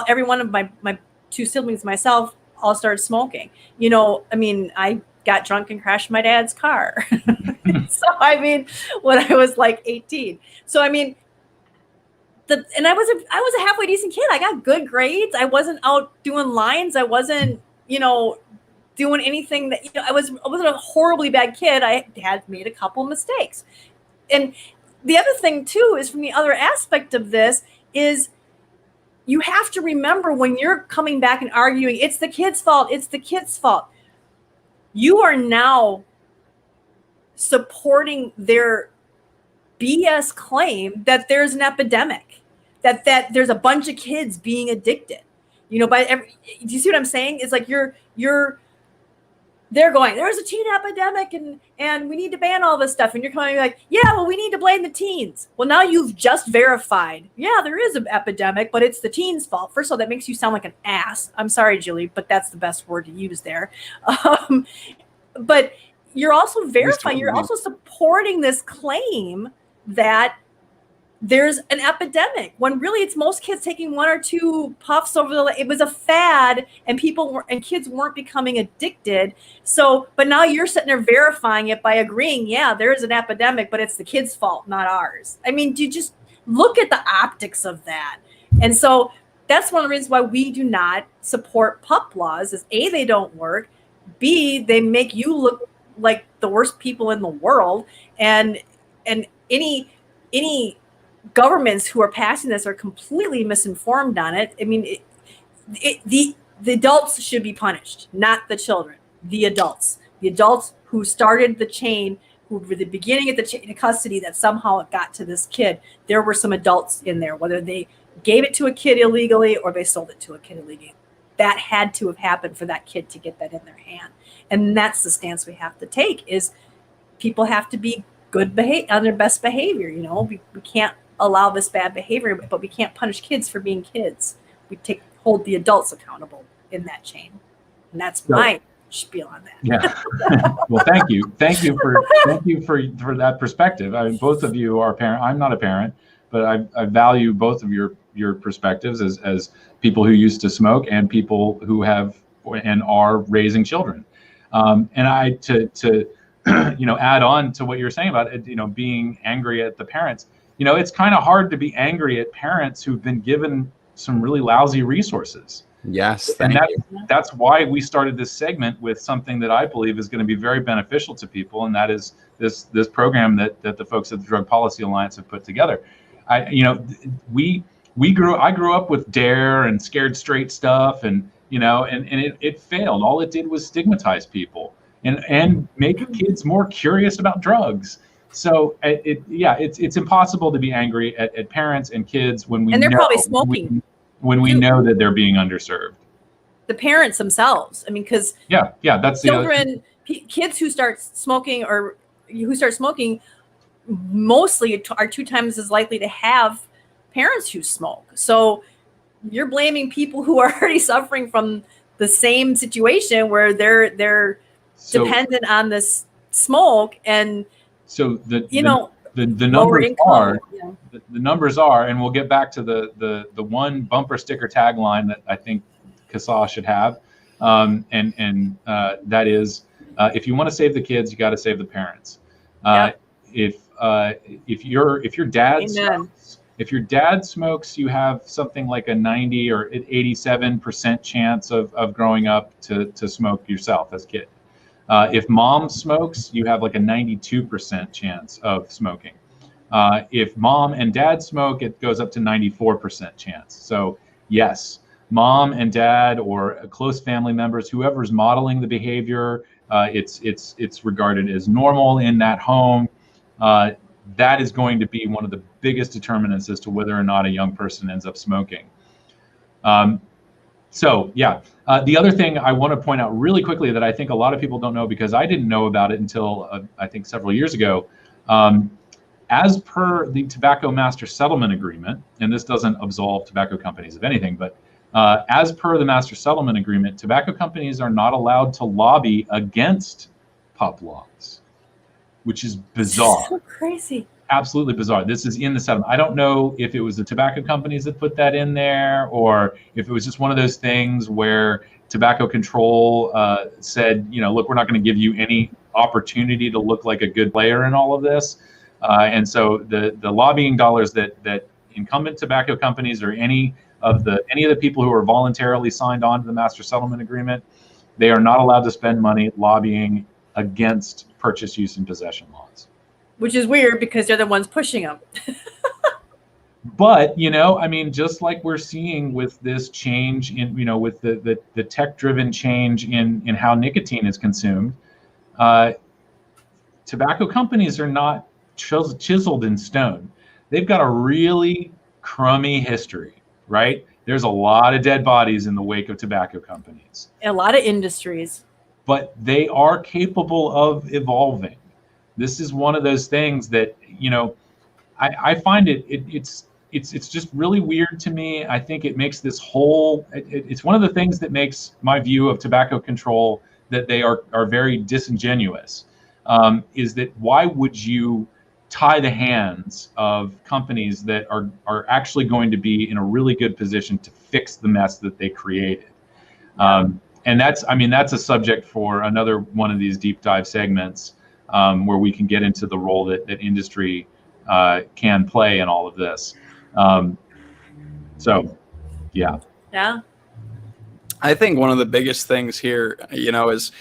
every one of my two siblings, myself, all started smoking. I got drunk and crashed my dad's car. When I was like 18. So, and I was a halfway decent kid. I got good grades. I wasn't out doing lines. I wasn't, doing anything that, I wasn't a horribly bad kid. I had made a couple of mistakes. And the other thing too is, from the other aspect of this, is you have to remember, when you're coming back and arguing, it's the kid's fault. It's the kid's fault. You are now supporting their BS claim that there's an epidemic, that there's a bunch of kids being addicted. Do you see what I'm saying? It's like they're going, there's a teen epidemic and we need to ban all this stuff. And you're coming like, yeah, well, we need to blame the teens. Well, now you've just verified, yeah, there is an epidemic, but it's the teens' fault. First of all, that makes you sound like an ass. I'm sorry, Julie, but that's the best word to use there. But you're also verifying, you're also supporting this claim that there's an epidemic, when really it's most kids taking one or two puffs it was a fad, and kids weren't becoming addicted. So, but now you're sitting there verifying it by agreeing, yeah, there is an epidemic, but it's the kids' fault, not ours. Do you just look at the optics of that? And so that's one of the reasons why we do not support PUP laws, is A, they don't work, B, they make you look like the worst people in the world, and any governments who are passing this are completely misinformed on it. The adults should be punished, not the children. The adults who started the chain, who were the beginning of the chain of custody, that somehow it got to this kid. There were some adults in there, whether they gave it to a kid illegally or they sold it to a kid illegally. That had to have happened for that kid to get that in their hand. And that's the stance we have to take, is people have to be good on their best behavior. We can't allow this bad behavior, but we can't punish kids for being kids. We hold the adults accountable in that chain. And that's my spiel on that. Yeah. Well, thank you for that perspective. Both of you are parent. I'm not a parent, but I value both of your perspectives as people who used to smoke and people who have and are raising children. And to add on to what you're saying about it, being angry at the parents. It's kind of hard to be angry at parents who've been given some really lousy resources. Yes, that's why we started this segment with something that I believe is going to be very beneficial to people, and that is this program that the folks at the Drug Policy Alliance have put together. I grew up with DARE and Scared Straight stuff, and it failed. All it did was stigmatize people and make kids more curious about drugs. So it's impossible to be angry at parents and kids when we know, probably smoking when we know that they're being underserved. the parents themselves. I mean, because that's children, kids who start smoking mostly are 2 times as likely to have parents who smoke. So you're blaming people who are already suffering from the same situation where they're dependent on this smoke, and so the lower numbers income, are the numbers are, and we'll get back to the one bumper sticker tagline that I think CASA should have, and that is, if you want to save the kids, you got to save the parents. If your dad smokes, if your dad smokes, you have something like a 90 or 87% chance of growing up to smoke yourself as a kid. If mom smokes, you have like a 92% chance of smoking. If mom and dad smoke, it goes up to 94% chance. So yes, mom and dad or close family members, whoever's modeling the behavior, it's regarded as normal in that home. That is going to be one of the biggest determinants as to whether or not a young person ends up smoking. The other thing I want to point out really quickly that I think a lot of people don't know, because I didn't know about it until I think several years ago, as per the Tobacco Master Settlement Agreement, and this doesn't absolve tobacco companies of anything, but as per the Master Settlement Agreement, tobacco companies are not allowed to lobby against PUP laws, which is bizarre. So crazy. Absolutely bizarre. This is in the settlement. I don't know if it was the tobacco companies that put that in there, or if it was just one of those things where tobacco control said, look, we're not going to give you any opportunity to look like a good player in all of this. And so the lobbying dollars that incumbent tobacco companies or any of the people who are voluntarily signed on to the Master Settlement Agreement, they are not allowed to spend money lobbying against purchase, use, and possession laws. Which is weird because they're the ones pushing them. But, just like we're seeing with this change in, with the tech-driven change in how nicotine is consumed, tobacco companies are not chiseled in stone. They've got a really crummy history, right? There's a lot of dead bodies in the wake of tobacco companies. A lot of industries. But they are capable of evolving. This is one of those things that, I find it's just really weird to me. I think it makes this whole, it's one of the things that makes my view of tobacco control that they are very disingenuous, is that why would you tie the hands of companies that are actually going to be in a really good position to fix the mess that they created? And that's a subject for another one of these deep dive segments, where we can get into the role that industry can play in all of this. Yeah. I think one of the biggest things here, is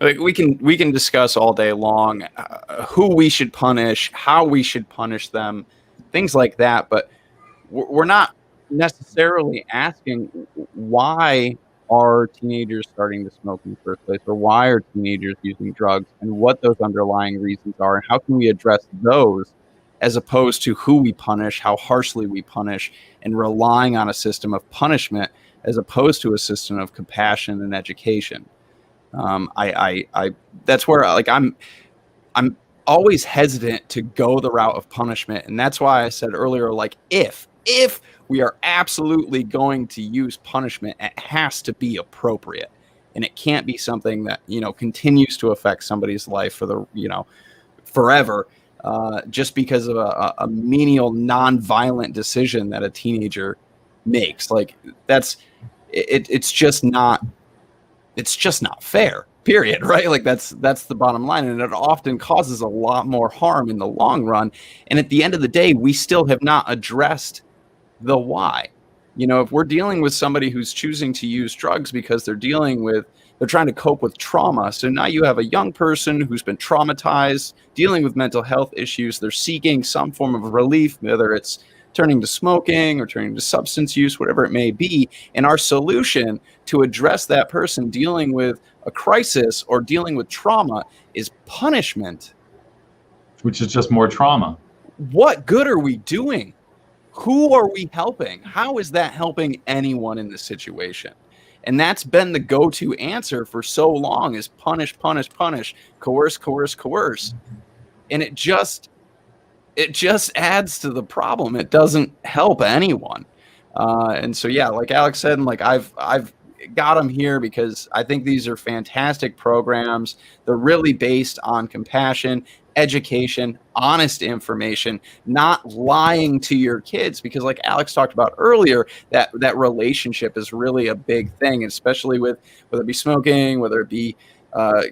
like we can discuss all day long who we should punish, how we should punish them, things like that. But we're not necessarily asking why are teenagers starting to smoke in the first place, or why are teenagers using drugs, and what those underlying reasons are, and how can we address those, as opposed to who we punish, how harshly we punish, and relying on a system of punishment as opposed to a system of compassion and education. That's where I'm always hesitant to go the route of punishment, and that's why I said earlier, like if we are absolutely going to use punishment, it has to be appropriate, and it can't be something that continues to affect somebody's life for the forever, just because of a menial, non-violent decision that a teenager makes. Like it's just not fair. Period. Right? Like that's the bottom line, and it often causes a lot more harm in the long run. And at the end of the day, we still have not addressed the why. If we're dealing with somebody who's choosing to use drugs because they're trying to cope with trauma. So now you have a young person who's been traumatized, dealing with mental health issues. They're seeking some form of relief, whether it's turning to smoking or turning to substance use, whatever it may be. And our solution to address that person dealing with a crisis or dealing with trauma is punishment. Which is just more trauma. What good are we doing? Who are we helping? How is that helping anyone in this situation? And that's been the go-to answer for so long, is punish, punish, punish, coerce, coerce, coerce. And it just adds to the problem. It doesn't help anyone. And so, yeah, like Alex said, and like I've got them here because I think these are fantastic programs. They're really based on compassion, education, honest information, not lying to your kids, because like Alex talked about earlier, that relationship is really a big thing, especially with whether it be smoking, whether it be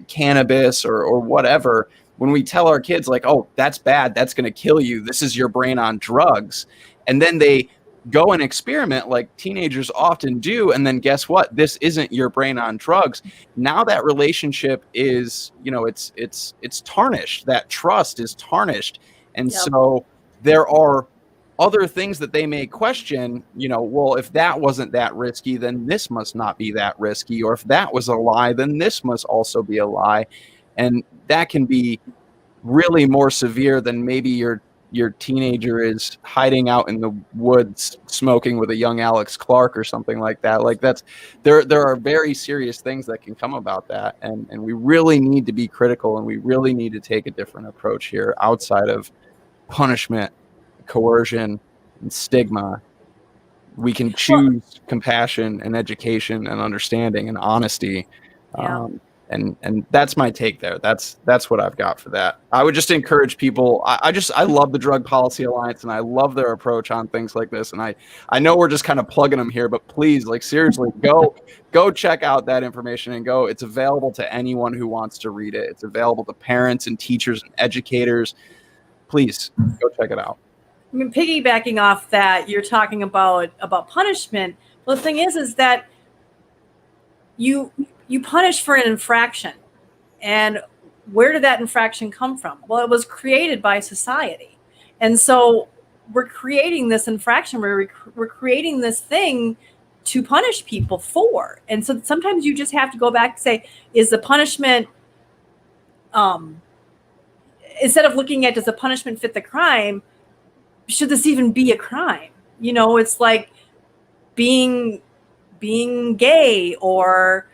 cannabis or whatever. When we tell our kids like, oh, that's bad, that's going to kill you, this is your brain on drugs, and then they go and experiment like teenagers often do, and then guess what, this isn't your brain on drugs. Now that relationship is, it's tarnished. That trust is tarnished. And so there are other things that they may question, well, if that wasn't that risky, then this must not be that risky, or if that was a lie, then this must also be a lie. And that can be really more severe than maybe your teenager is hiding out in the woods smoking with a young Alex Clark or something like that. Like there are very serious things that can come about that. And we really need to be critical, and we really need to take a different approach here outside of punishment, coercion, and stigma. We can choose compassion and education and understanding and honesty. And that's my take there. That's what I've got for that. I would just encourage people. I love the Drug Policy Alliance, and I love their approach on things like this. And I know we're just kind of plugging them here, but please, like, seriously, go check out that information and go. It's available to anyone who wants to read it. It's available to parents and teachers and educators. Please go check it out. I mean, piggybacking off that, you're talking about punishment. Well, the thing is that you punish for an infraction. And where did that infraction come from? Well, it was created by society. And so we're creating this infraction, we're creating this thing to punish people for. And so sometimes you just have to go back and say, is the punishment, instead of looking at does the punishment fit the crime, should this even be a crime? It's like being gay or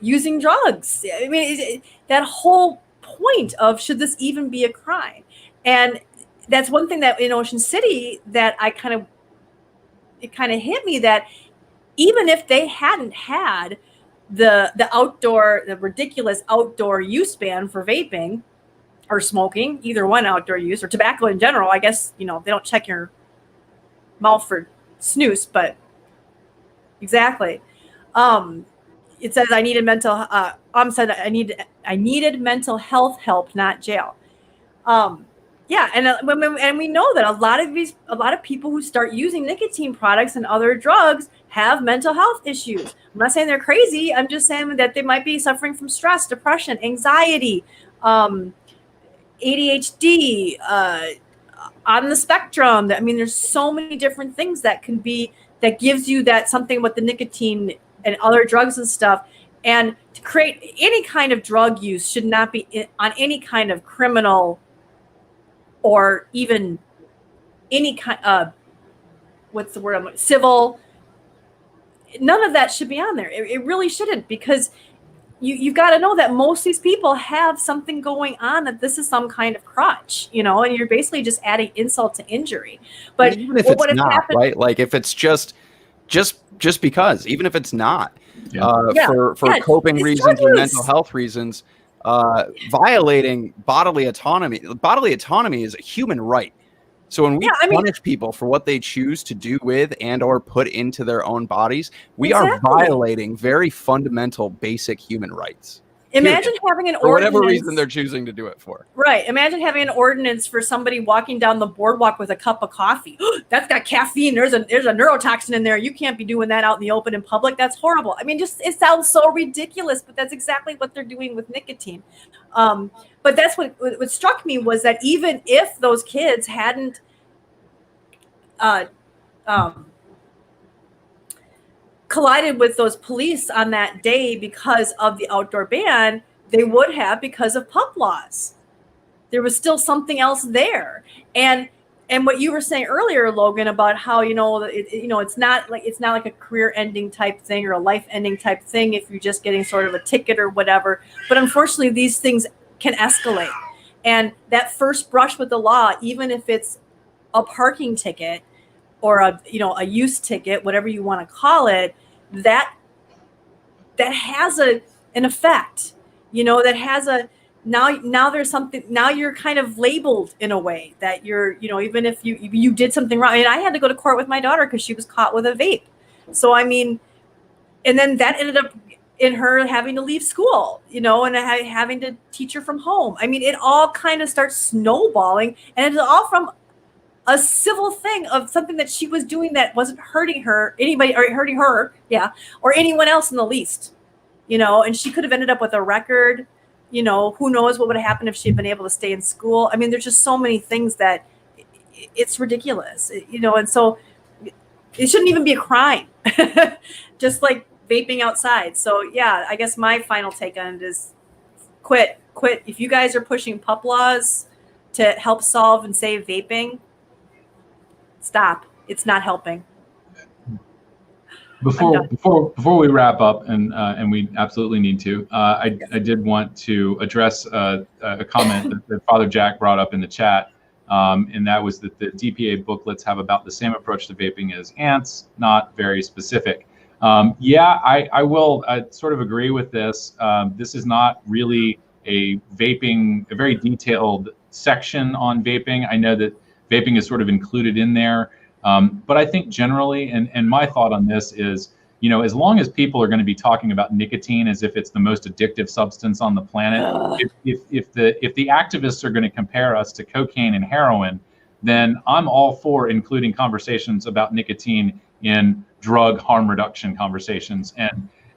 using drugs. I mean, that whole point of should this even be a crime? And that's one thing that in Ocean City that it kind of hit me, that even if they hadn't had the ridiculous outdoor use ban for vaping or smoking, either one, outdoor use or tobacco in general, I guess, they don't check your mouth for snus, but exactly. It says I needed said I needed mental health help, not jail. And we know that a lot of people who start using nicotine products and other drugs have mental health issues. I'm not saying they're crazy. I'm just saying that they might be suffering from stress, depression, anxiety, ADHD, on the spectrum. I mean, there's so many different things that gives you that something with the nicotine and other drugs and stuff. And to create any kind of drug use should not be on any kind of criminal or even any kind of, civil. None of that should be on there. It really shouldn't, because you've got to know that most of these people have something going on, that this is some kind of crutch, and you're basically just adding insult to injury. But even if it's not, right? Like if it's just because, even if it's not, for coping reasons and mental health reasons, violating bodily autonomy is a human right. So when we punish people for what they choose to do with and or put into their own bodies, we are violating very fundamental, basic human rights. Imagine having an ordinance. For whatever reason they're choosing to do it for. Right. Imagine having an ordinance for somebody walking down the boardwalk with a cup of coffee. That's got caffeine. There's a neurotoxin in there. You can't be doing that out in the open in public. That's horrible. I mean, it sounds so ridiculous, but that's exactly what they're doing with nicotine. But that's what struck me, was that even if those kids hadn't collided with those police on that day because of the outdoor ban, they would have because of PUP laws. There was still something else there. And And what you were saying earlier, Logan, about how, it's not like a career-ending type thing or a life-ending type thing if you're just getting sort of a ticket or whatever. But unfortunately, these things can escalate. And that first brush with the law, even if it's a parking ticket or a use ticket, whatever you want to call it, that has an effect. That has a now there's something, now you're kind of labeled in a way that you're, even if you did something wrong. I mean, I had to go to court with my daughter because she was caught with a vape. So, I mean, and then that ended up in her having to leave school, and having to teach her from home. I mean, it all kind of starts snowballing, and it's all from a civil thing of something that she was doing that wasn't hurting her, or anyone else in the least, and she could have ended up with a record. Who knows what would have happened if she'd been able to stay in school. I mean, there's just so many things that it's ridiculous, and so it shouldn't even be a crime, just like vaping outside. So yeah, I guess my final take on it is quit. If you guys are pushing PUP laws to help solve and save vaping, stop. It's not helping. Before we wrap up, and we absolutely need to, I did want to address a comment that Father Jack brought up in the chat, and that was that the DPA booklets have about the same approach to vaping as ants, not very specific. I will sort of agree with this. This is not really a very detailed section on vaping. I know that vaping is sort of included in there. But I think generally, and my thought on this is, as long as people are going to be talking about nicotine as if it's the most addictive substance on the planet, if the activists are going to compare us to cocaine and heroin, then I'm all for including conversations about nicotine in drug harm reduction conversations.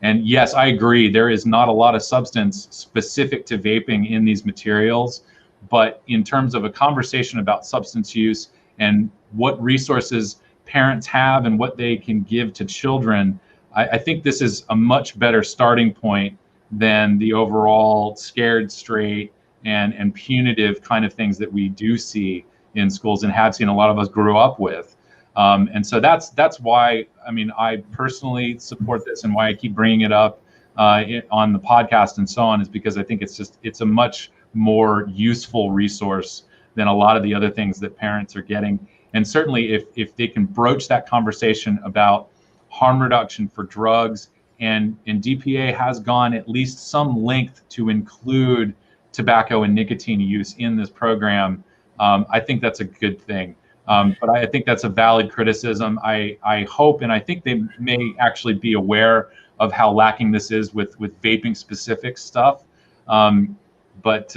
And yes, I agree, there is not a lot of substance specific to vaping in these materials, but in terms of a conversation about substance use and what resources parents have and what they can give to children, I think this is a much better starting point than the overall scared straight and punitive kind of things that we do see in schools and have seen, a lot of us grew up with. And so that's why, I mean, I personally support this, and why I keep bringing it up on the podcast and so on, is because I think it's a much more useful resource than a lot of the other things that parents are getting. And certainly if they can broach that conversation about harm reduction for drugs, and DPA has gone at least some length to include tobacco and nicotine use in this program, I think that's a good thing. But I think that's a valid criticism. I hope, and I think they may actually be aware of how lacking this is with vaping specific stuff. But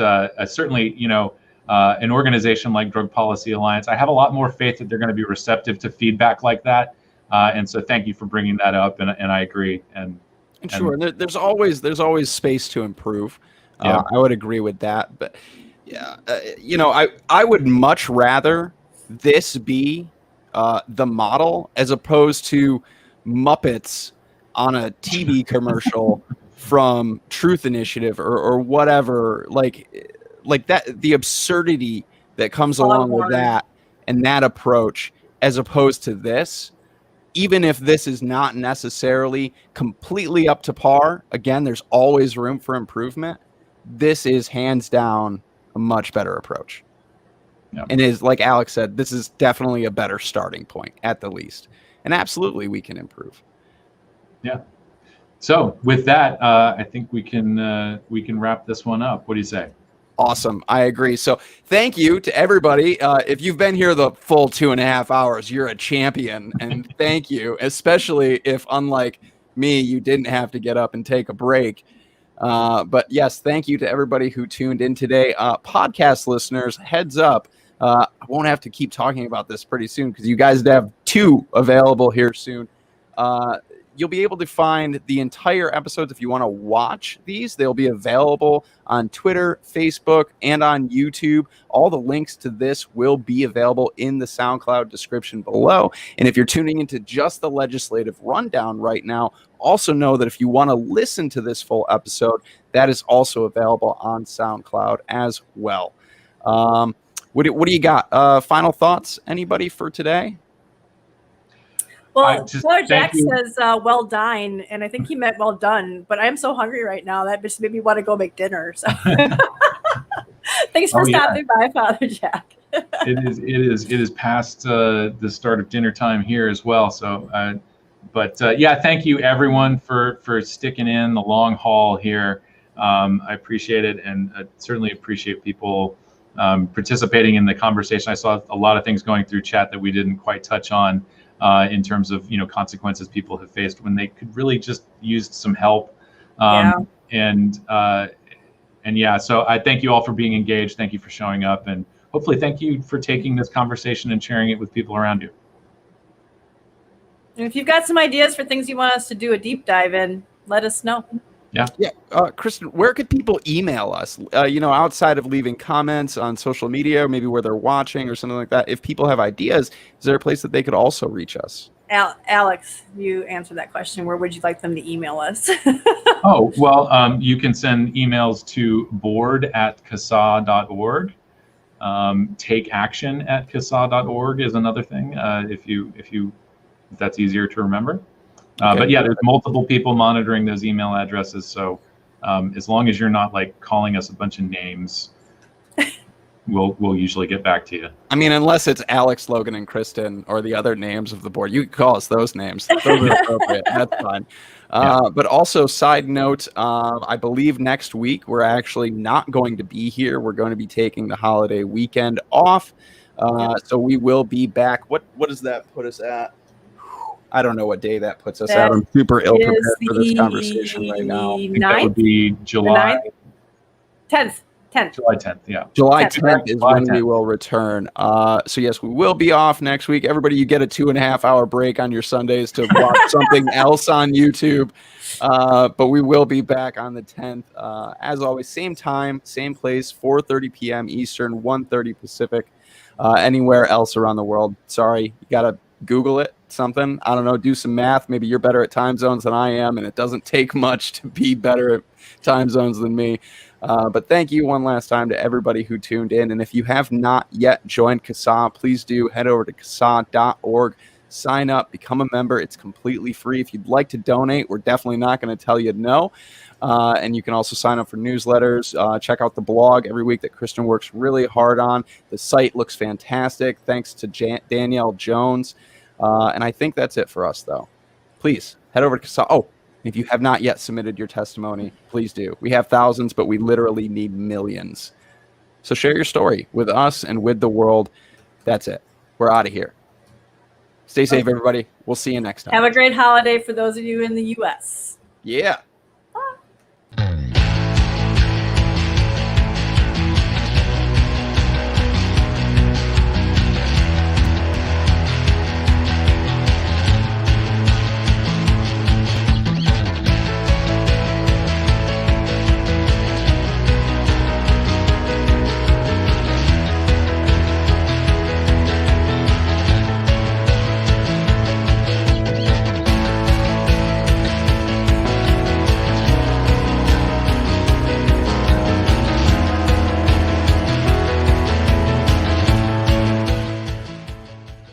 certainly, an organization like Drug Policy Alliance, I have a lot more faith that they're going to be receptive to feedback like that. And so thank you for bringing that up. And I agree. And sure, there's always space to improve. I would agree with that. But yeah, I would much rather this be the model as opposed to Muppets on a TV commercial from Truth Initiative or whatever, like that, the absurdity that comes along with that and that approach, as opposed to this. Even if this is not necessarily completely up to par, again, there's always room for improvement. This is hands down a much better approach. Yep. And is, like Alex said, this is definitely a better starting point at the least. And absolutely we can improve. Yeah. So with that, I think we can wrap this one up. What do you say? Awesome. I agree. So thank you to everybody. If you've been here the full 2.5 hours, you're a champion. And thank you, especially if, unlike me, you didn't have to get up and take a break. But yes, thank you to everybody who tuned in today. Podcast listeners, heads up. I won't have to keep talking about this pretty soon because you guys have 2 available here soon. You'll be able to find the entire episodes if you want to watch these. They'll be available on Twitter, Facebook, and on YouTube. All the links to this will be available in the SoundCloud description below. And if you're tuning into just the legislative rundown right now, also know that if you want to listen to this full episode, that is also available on SoundCloud as well. What do you got? Final thoughts, anybody, for today? Well, Jack says, well done, and I think he meant well done, but I'm so hungry right now that just made me want to go make dinner. So thanks for stopping by, Father Jack. It is past the start of dinner time here as well. So, yeah, thank you everyone for sticking in the long haul here. I appreciate it, and I certainly appreciate people participating in the conversation. I saw a lot of things going through chat that we didn't quite touch on. In terms of consequences people have faced when they could really just use some help, and yeah. So I thank you all for being engaged. Thank you for showing up, and hopefully thank you for taking this conversation and sharing it with people around you. And if you've got some ideas for things you want us to do a deep dive in, let us know. Yeah. Kristin, where could people email us? Outside of leaving comments on social media, or maybe where they're watching or something like that. If people have ideas, is there a place that they could also reach us? Alex, you answer that question. Where would you like them to email us? Oh, well, you can send emails to board@casa.org. takeaction@casa.org is another thing. If that's easier to remember. Okay. But yeah, there's multiple people monitoring those email addresses. So as long as you're not like calling us a bunch of names, we'll usually get back to you. I mean, unless it's Alex, Logan, and Kristin, or the other names of the board, you can call us those names. Those are appropriate. That's fine. But also, side note, I believe next week we're actually not going to be here. We're going to be taking the holiday weekend off. So we will be back. What does that put us at? I don't know what day that puts us at. I'm super ill prepared for this conversation right now. I think that would be July 10th. July 10th, yeah. July 10th is when we will return. So yes, we will be off next week. Everybody, you get a 2.5-hour break on your Sundays to watch something else on YouTube. But we will be back on the 10th. As always, same time, same place, 4:30 p.m. Eastern, 1:30 Pacific. Anywhere else around the world. Sorry, you got to Google it, something. I don't know, do some math. Maybe you're better at time zones than I am, and it doesn't take much to be better at time zones than me. But thank you one last time to everybody who tuned in. And if you have not yet joined CASA, please do head over to CASA.org, sign up, become a member. It's completely free. If you'd like to donate, we're definitely not going to tell you no. And you can also sign up for newsletters. Check out the blog every week that Kristin works really hard on. The site looks fantastic. Thanks to Danielle Jones. And I think that's it for us, though. Please head over to CASA. Oh, if you have not yet submitted your testimony, please do. We have thousands, but we literally need millions. So share your story with us and with the world. That's it. We're out of here. Stay safe, everybody. We'll see you next time. Have a great holiday for those of you in the U.S. Yeah.